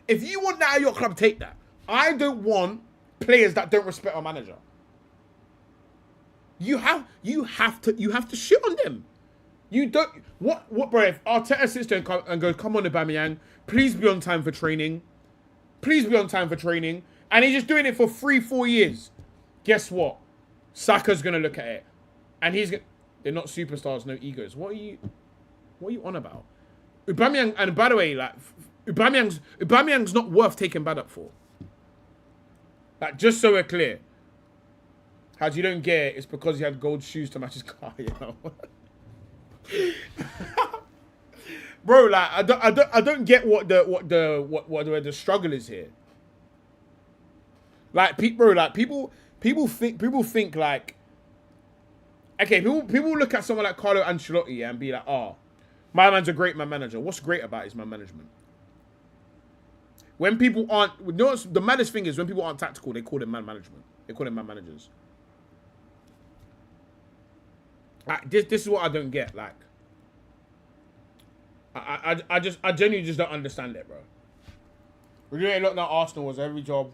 If you want that at your club, take that. I don't want players that don't respect our manager. You have to shit on them. You don't, what, bro, if Arteta sits there and goes, come on, Aubameyang, please be on time for training. Please be on time for training. And he's just doing it for 3-4 years. Guess what? Saka's going to look at it. And they're not superstars, no egos. What are you on about? Aubameyang, and by the way, like, Aubameyang's not worth taking bad up for. Like, just so we're clear. How you don't get it, it's because he had gold shoes to match his car, you know? Bro, like, I don't get what the struggle is here. Like, people think like, okay, people look at someone like Carlo Ancelotti and be like, oh, my man's a great man manager. What's great about his man management? When people aren't, you know what's, the maddest thing is when people aren't tactical, they call them man management. They call them man managers. Like, this is what I don't get. Like, I genuinely just don't understand it, bro. We're doing a lot now. Arsenal was every job.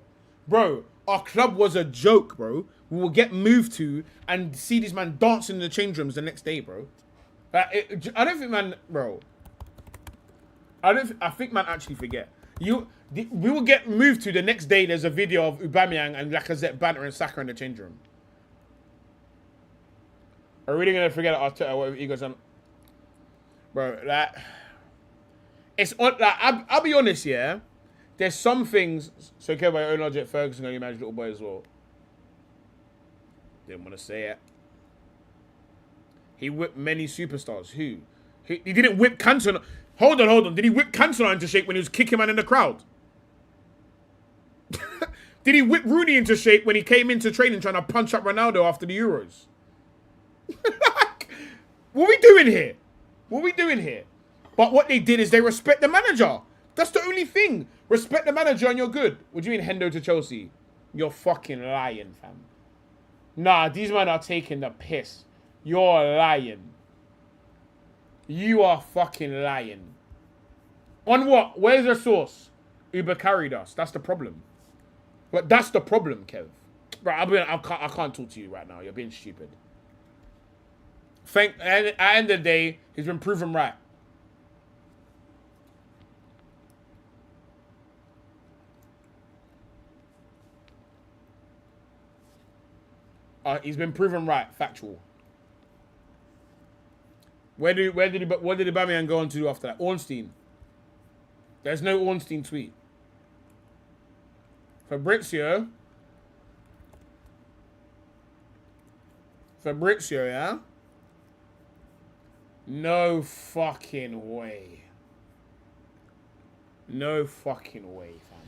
Bro, our club was a joke, bro. We will get moved to and see this man dancing in the change rooms the next day, bro. I don't think, man, bro. I think, man, actually forget. We will get moved to the next day. There's a video of Aubameyang and Lacazette bantering Saka in the change room. Are we really gonna forget Arteta? Whatever he goes on, bro. Like, it's on. Like, I'll be honest, yeah. There's some things. So, okay, by own logic, Ferguson only managed little boy as well. Didn't want to say it. He whipped many superstars. Who He didn't whip Cantona. Hold on. Did he whip Cantona into shape when he was kicking man in the crowd? Did he whip Rooney into shape when he came into training trying to punch up Ronaldo after the Euros? What are we doing here? But what they did is they respect the manager. That's the only thing. Respect the manager and you're good. What do you mean Hendo to Chelsea? You're fucking lying, fam. Nah, these men are taking the piss. You're lying. You are fucking lying. On what? Where's the source? Uber carried us. That's the problem. But that's the problem, Kev. Right, I can't talk to you right now. You're being stupid. At the end of the day, he's been proven right. He's been proven right, factual. What did Aubameyang go on to do after that? Ornstein. There's no Ornstein tweet. Fabrizio, yeah? No fucking way. No fucking way, fam.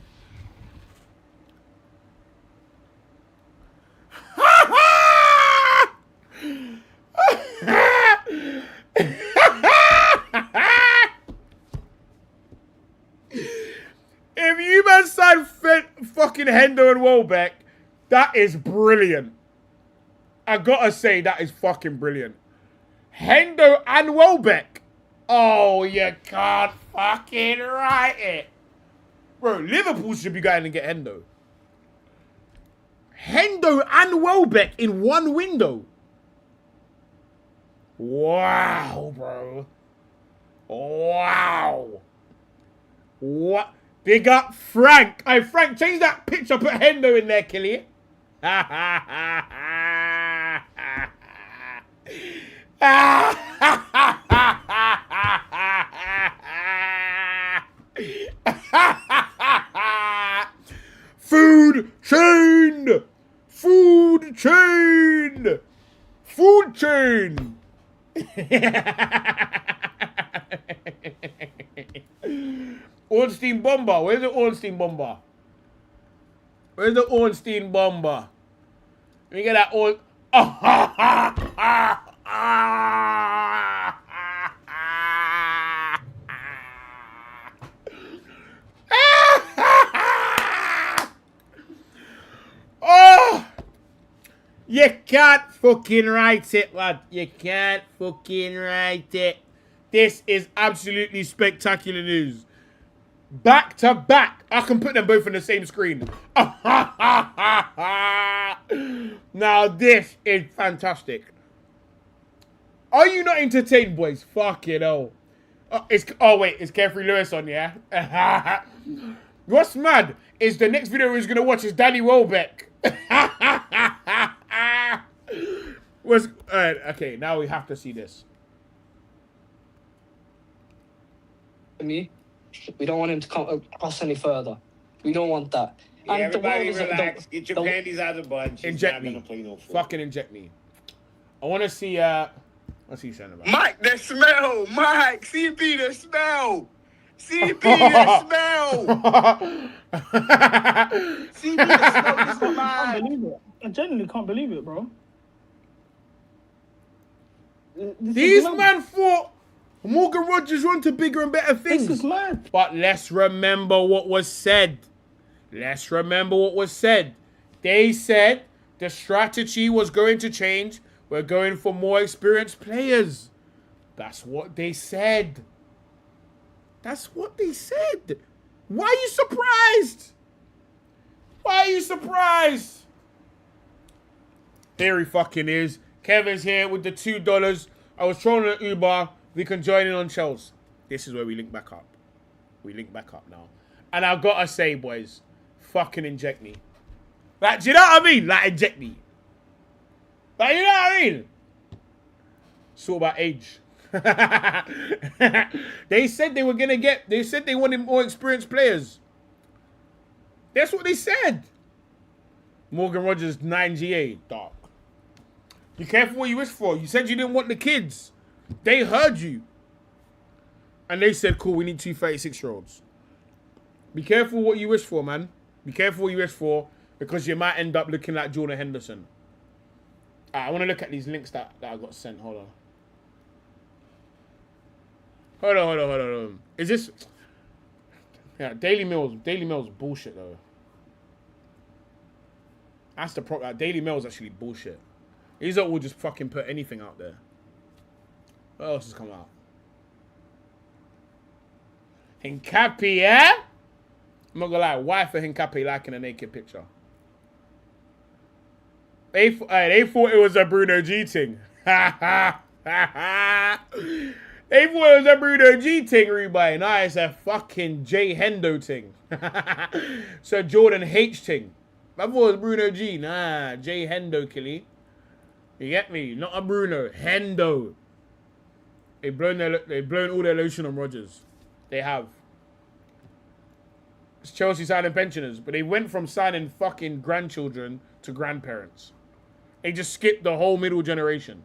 If you man signed fucking Hendo and Welbeck, that is brilliant. I gotta say, that is fucking brilliant. Hendo and Welbeck. Oh, you can't fucking write it. Bro, Liverpool should be going and get Hendo. Hendo and Welbeck in one window. Wow, bro. Wow. What? Big up Frank. Hey, Frank, change that picture. Put Hendo in there, Killy. Food chain. Food chain. Food chain. Ornstein bomber. Where's the Ornstein bomber? Where's the Ornstein bomber? Let me get that all. Oh! You can't fucking write it, lad. You can't fucking write it. This is absolutely spectacular news. Back to back. I can put them both on the same screen. Now this is fantastic. Are you not entertained, boys? Fucking hell. Oh wait, is Carefree Lewis on, yeah? What's mad is the next video he's gonna watch is Danny Welbeck. Okay, now we have to see this. Me, we don't want him to come across any further. We don't want that. Yeah, everybody relax. Get your panties out of the bunch. Inject me. Fucking inject me. I want to see. Let's see something about. Mike, the smell. Mike, CP, the smell. CP, the smell. CP, the smell. This is I can't believe it. I genuinely can't believe it, bro. These man thought Morgan Rogers on to bigger and better things. This is mad. But let's remember what was said. Let's remember what was said. They said the strategy was going to change. We're going for more experienced players. That's what they said. That's what they said. Why are you surprised? Why are you surprised? Here he fucking is. Kevin's here with the $2. I was trolling at Uber. We can join in on Chelsea. This is where we link back up. We link back up now. And I've got to say, boys, fucking inject me. Like, do you know what I mean? Like, inject me. Like, you know what I mean? It's all about age. They said they were going to get... They said they wanted more experienced players. That's what they said. Morgan Rogers, 9GA. Dark. Be careful what you wish for. You said you didn't want the kids. They heard you. And they said, cool, we need 2 36-year-olds. Be careful what you wish for, man. Be careful what you wish for, because you might end up looking like Jordan Henderson. I want to look at these links that I got sent. Hold on. Is this... Yeah, Daily Mail's bullshit, though. That's the problem. Daily Mail's actually bullshit. These are all just fucking put anything out there. What else has come out? Hincapi, yeah? I'm not gonna lie. Wife of Hincapi liking a naked picture. They thought it was a Bruno G thing. They thought it was a Bruno G thing, Rebuy. Nah, it's a fucking J Hendo thing. So Jordan H thing. I thought it was Bruno G. Nah, J Hendo, Killy. You get me? Not a Bruno. Hendo. They've blown all their lotion on Rodgers. They have. It's Chelsea signing pensioners, but they went from signing fucking grandchildren to grandparents. They just skipped the whole middle generation,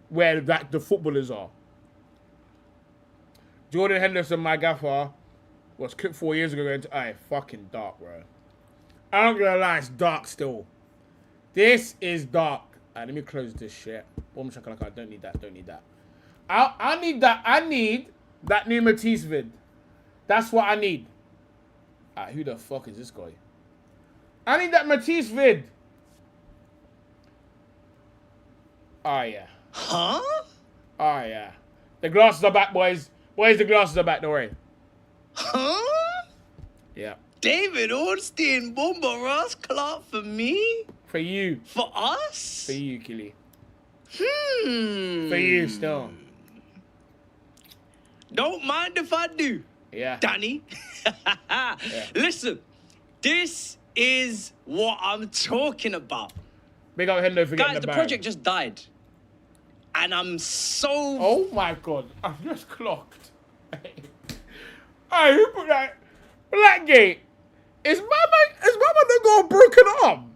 where the footballers are. Jordan Henderson, my gaffer, was cooked 4 years ago. Going to, fucking dark, bro. I'm gonna lie, it's dark still. This is dark. Let me close this shit. Boom shakalaka. I don't need that. I need that. I need that new Matisse vid. That's what I need. Who the fuck is this guy? I need that Matisse vid. Oh, yeah. Huh? Oh, yeah. The glasses are back, boys. Boys, the glasses are back. Don't worry. Huh? Yeah. David Ornstein, Bomba Ross Clark for me? For you. For us? For you, Killy. For you, still. Don't mind if I do. Yeah. Danny. Yeah. Listen, this is what I'm talking about. Big up Hendo for getting Guys, the bag. project just died. And I'm so... Oh my God. I've just clocked. Hey, who put that? Blackgate. Is Mama not got a broken arm?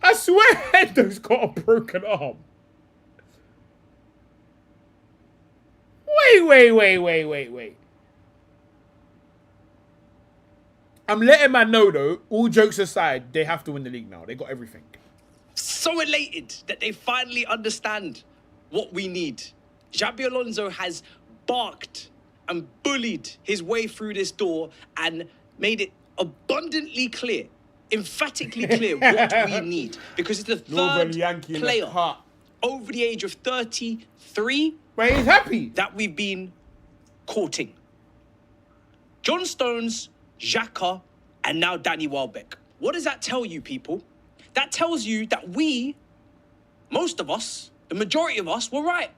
I swear Hendo's got a broken arm. Wait. I'm letting man know, though, all jokes aside, they have to win the league now. They got everything. So elated that they finally understand what we need. Xabi Alonso has barked and bullied his way through this door and made it abundantly clear, emphatically clear what we need. Because it's the third player over the age of 33 but he's happy that we've been courting. John Stones, Xhaka, and now Danny Welbeck. What does that tell you, people? That tells you that we, most of us, the majority of us, were right.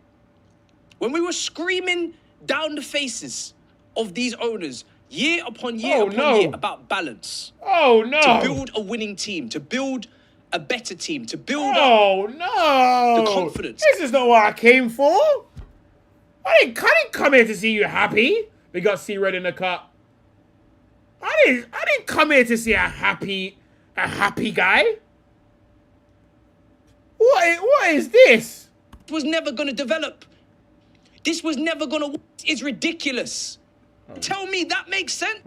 When we were screaming down the faces of these owners year upon year year about balance. Oh, no. To build a winning team, to build a better team, to build the confidence. This is not what I came for. I didn't come here to see you happy. We got C-Red in the cup. I didn't come here to see a happy guy. What is this? It was never going to develop. This was never going to work. It's ridiculous. Tell me that makes sense.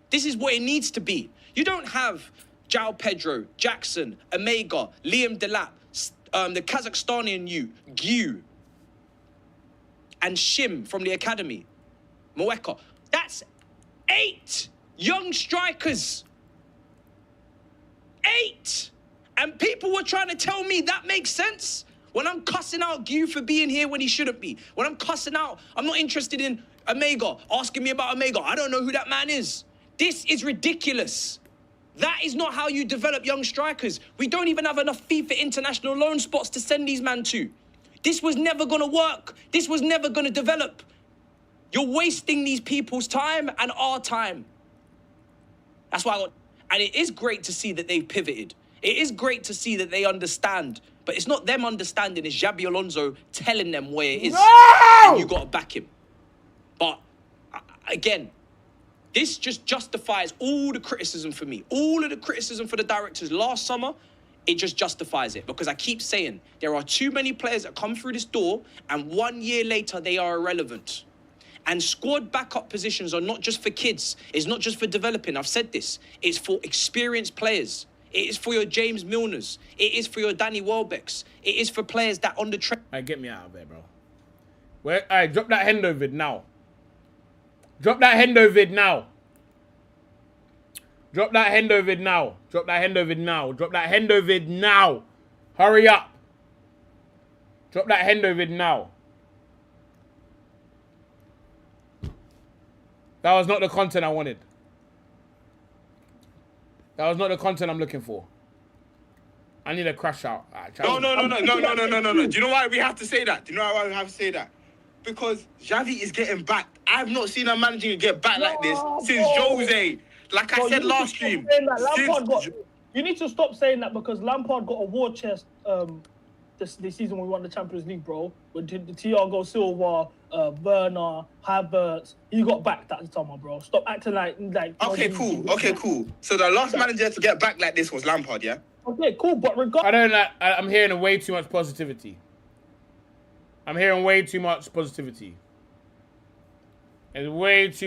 This is what it needs to be. You don't have João Pedro, Jackson, Omega, Liam Delap, the Kazakhstanian Gyu, and Shim from the academy, Moeka. That's 8 young strikers. 8. And people were trying to tell me that makes sense. When I'm cussing out Gyu for being here when he shouldn't be. When I'm cussing out, I'm not interested in Omega, asking me about Omega. I don't know who that man is. This is ridiculous. That is not how you develop young strikers. We don't even have enough FIFA international loan spots to send these men to. This was never going to work. This was never going to develop. You're wasting these people's time and our time. That's why and it is great to see that they've pivoted. It is great to see that they understand. But it's not them understanding, it's Xabi Alonso telling them where it is. No! And you got to back him. But, again, this just justifies all the criticism for me. All of the criticism for the directors last summer it just justifies it. Because I keep saying there are too many players that come through this door and 1 year later they are irrelevant. And squad backup positions are not just for kids. It's not just for developing. I've said this. It's for experienced players. It is for your James Milners. It is for your Danny Welbecks. It is for players that on the train. Get me out of there, bro. Drop that Hendo vid now. Drop that Hendo vid now. Drop that Hendo vid now. Drop that Hendo vid now. Drop that Hendo vid now. Hurry up. Drop that Hendo vid now. That was not the content I wanted. That was not the content I'm looking for. I need a crash out. No. Do you know why we have to say that? Because Xavi is getting back. I've not seen a manager get back like this since Jose. Like I said last stream. You need to stop saying that because Lampard got a war chest this season when we won the Champions League, bro. With Thiago Silva, Werner, Havertz, he got backed at the summer, bro. Stop acting like. Okay, cool. So the last manager to get back like this was Lampard, yeah. Okay, cool, but I'm hearing way too much positivity. There's way too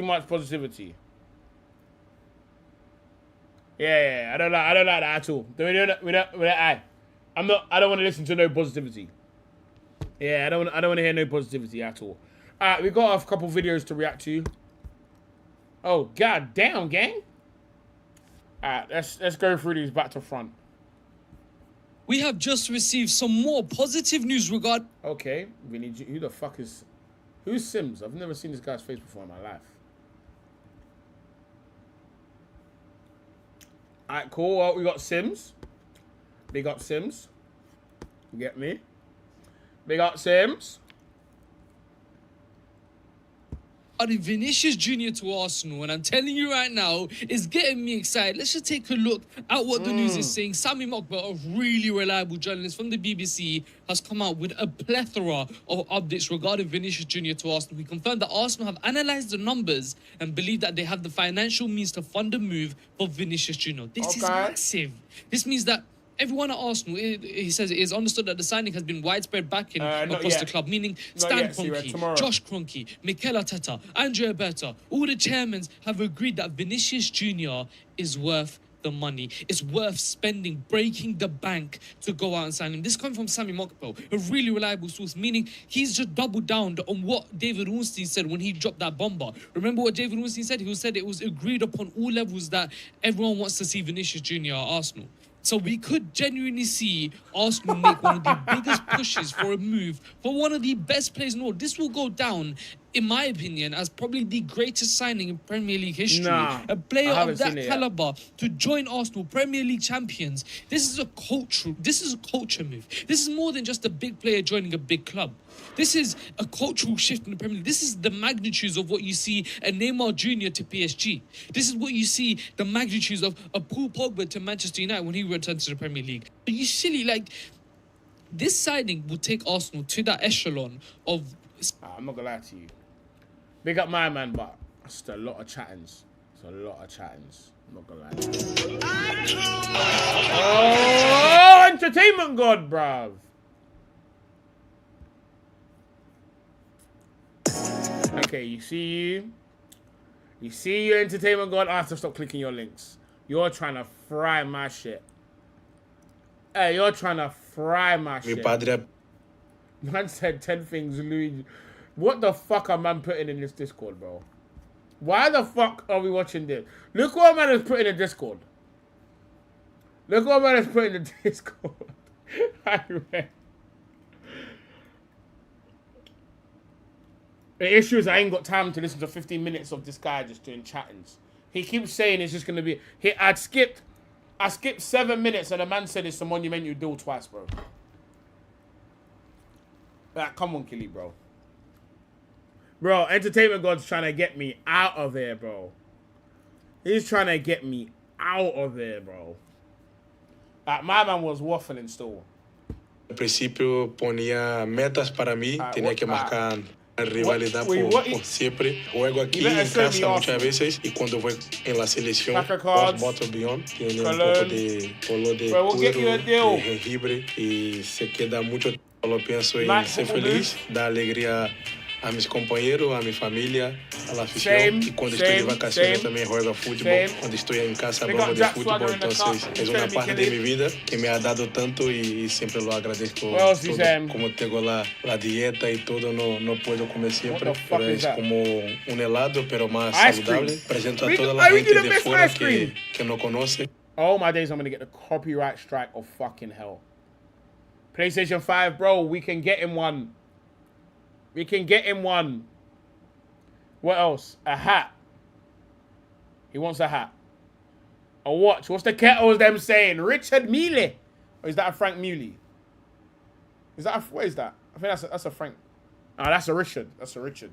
much positivity. Yeah, I don't like that at all. I don't want to listen to no positivity. Yeah, I don't want to hear no positivity at all. We got a couple videos to react to. Oh, god damn, gang. Let's go through these back to front. We have just received some more positive news regarding... Okay, we need you. Who the fuck is... Who's Sims? I've never seen this guy's face before in my life. Alright, cool. Well, we got Sims. Big up Sims. You get me? Big up Sims. Vinicius Jr. to Arsenal, and I'm telling you right now, it's getting me excited. Let's just take a look at what the news is saying. Sami Mokbel, a really reliable journalist from the BBC, has come out with a plethora of updates regarding Vinicius Jr. to Arsenal. He confirmed that Arsenal have analysed the numbers and believe that they have the financial means to fund a move for Vinicius Jr. This is massive. This means that everyone at Arsenal, he says it is understood that the signing has been widespread backing across the club, meaning Stan Kroenke, Josh Kroenke, Mikel Arteta, Andrea Berta, all the chairmen have agreed that Vinicius Jr. is worth the money. It's worth spending, breaking the bank to go out and sign him. This comes from Sami Mokbel, a really reliable source, meaning he's just doubled down on what David Ornstein said when he dropped that bomber. Remember what David Ornstein said? He said it was agreed upon all levels that everyone wants to see Vinicius Jr. at Arsenal. So we could genuinely see Arsenal make one of the biggest pushes for a move for one of the best players in the world. This will go down, in my opinion, as probably the greatest signing in Premier League history. A player of that caliber to join Arsenal, Premier League champions. This is a culture move. This is more than just a big player joining a big club. This is a cultural shift in the Premier League. This is the magnitudes of what you see a Neymar Jr. to PSG. This is what you see the magnitudes of a Paul Pogba to Manchester United when he returned to the Premier League. Are you silly? This signing will take Arsenal to that echelon of... I'm not going to lie to you. Big up my man, but it's a lot of chattings. I'm not going to lie to you. Oh, entertainment god, bruv. Okay, you see your entertainment god. I have to stop clicking your links. You're trying to fry my shit. Hey, you're trying to fry my shit. Man said 10 things, Luigi. What the fuck are man putting in this Discord, bro? Why the fuck are we watching this? Look what man is putting in Discord. Look what man is putting in Discord. The issue is I ain't got time to listen to 15 minutes of this guy just doing chattings. He keeps saying it's just going to be... I skipped 7 minutes and the man said it's a monumental deal twice, bro. Come on, Killy, bro. Bro, entertainment god's trying to get me out of here, bro. He's trying to get me out of here, bro. My man was waffling still. Al principio ponía metas para mí, tenía que marcar rivalidad por siempre. Juego aquí en casa muchas veces y cuando voy en la selección, boto beyond, tiene un poco de color de puro, de jengibre y se queda mucho. Solo pienso en ser feliz, dar alegría a mis compañeros, a mi familia, a la afición. Y cuando estoy de vacaciones también juego fútbol. Cuando estoy en casa hablamos de fútbol. Entonces es una parte de mi vida que me ha dado tanto y siempre lo agradezco. Todo. Como tengo la dieta y todo, no puedo comer siempre. Pero es como un helado, pero más saludable. Presento a toda la gente de fuera que no conoce. Oh my days, I'm going to get the copyright strike of fucking hell. PlayStation 5, bro, we can get him one. We can get him one. What else? A hat. He wants a hat. A watch. What's the kettles them saying? Richard Mille. Or is that a Frank Muley? Is that what is that? I think that's a Frank. Oh, that's a Richard. That's a Richard.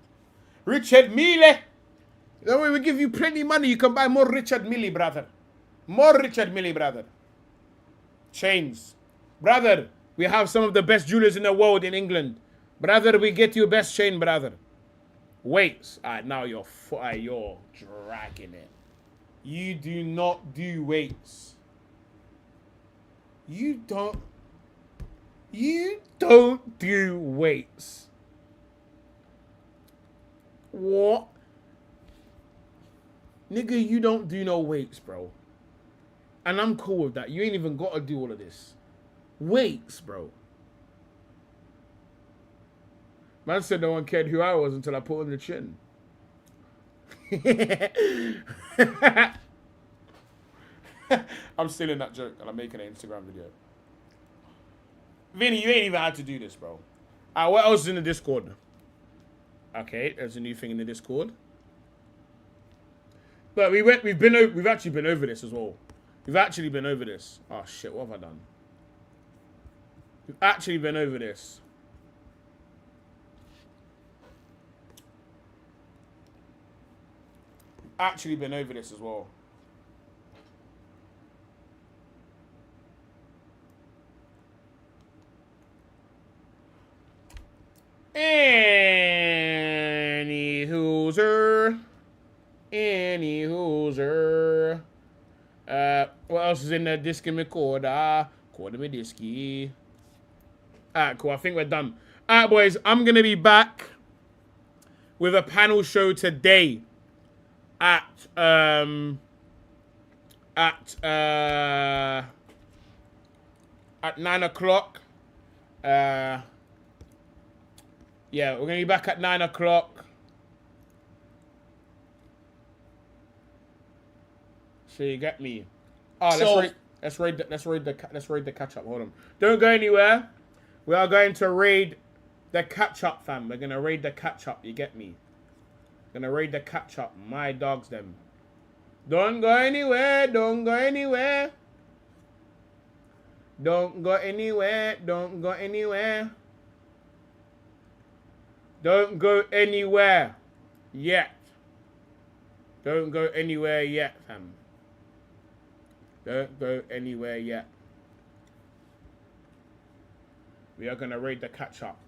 Richard Mille. That way we give you plenty of money. You can buy more Richard Mille, brother. More Richard Mille, brother. Chains. Brother, we have some of the best jewelers in the world in England. Brother, we get you best chain, brother. Weights. All right, now you're dragging it. You do not do weights. You don't do weights. What? Nigga, you don't do no weights, bro. And I'm cool with that. You ain't even got to do all of this. Weights, bro. Man said no one cared who I was until I put on the chin. I'm stealing that joke and I'm making an Instagram video. Vinny, you ain't even had to do this, bro. Alright, what else is in the Discord? Okay, there's a new thing in the Discord. But we've actually been over this as well. We've actually been over this. Oh shit, what have I done? We've actually been over this. Actually been over this as well. Any hooser. What else is in the disc and recorder? Quarter me disky. Alright, cool. I think we're done. Alright, boys. I'm gonna be back with a panel show today. At 9 o'clock. Yeah, we're gonna be back at 9 o'clock. So you get me. Oh, let's raid the catch up. Hold on. Don't go anywhere. We are going to raid the catch up, fam. We're gonna raid the catch up. You get me. Gonna raid the catch up. My dogs, them. Don't go anywhere. Don't go anywhere. Don't go anywhere. Don't go anywhere. Don't go anywhere yet. Don't go anywhere yet, fam. Don't go anywhere yet. We are gonna raid the catch up.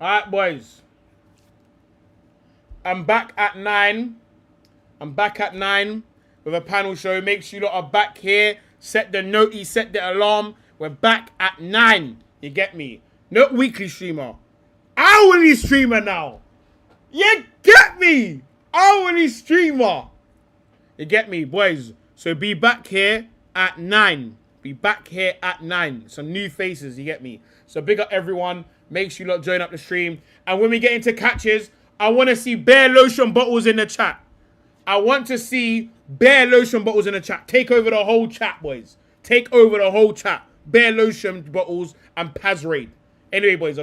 Alright, boys. I'm back at 9. I'm back at 9 with a panel show. Make sure you lot are back here. Set the noti, set the alarm. We're back at 9. You get me? Not weekly streamer. Hourly streamer now. You get me? Hourly streamer. You get me, boys? So be back here at 9. Be back here at 9. Some new faces, you get me? So big up everyone. Make sure you lot join up the stream. And when we get into catches, I want to see bare lotion bottles in the chat. I want to see bare lotion bottles in the chat. Take over the whole chat, boys. Take over the whole chat. Bare lotion bottles and Paz raid. Anyway, boys,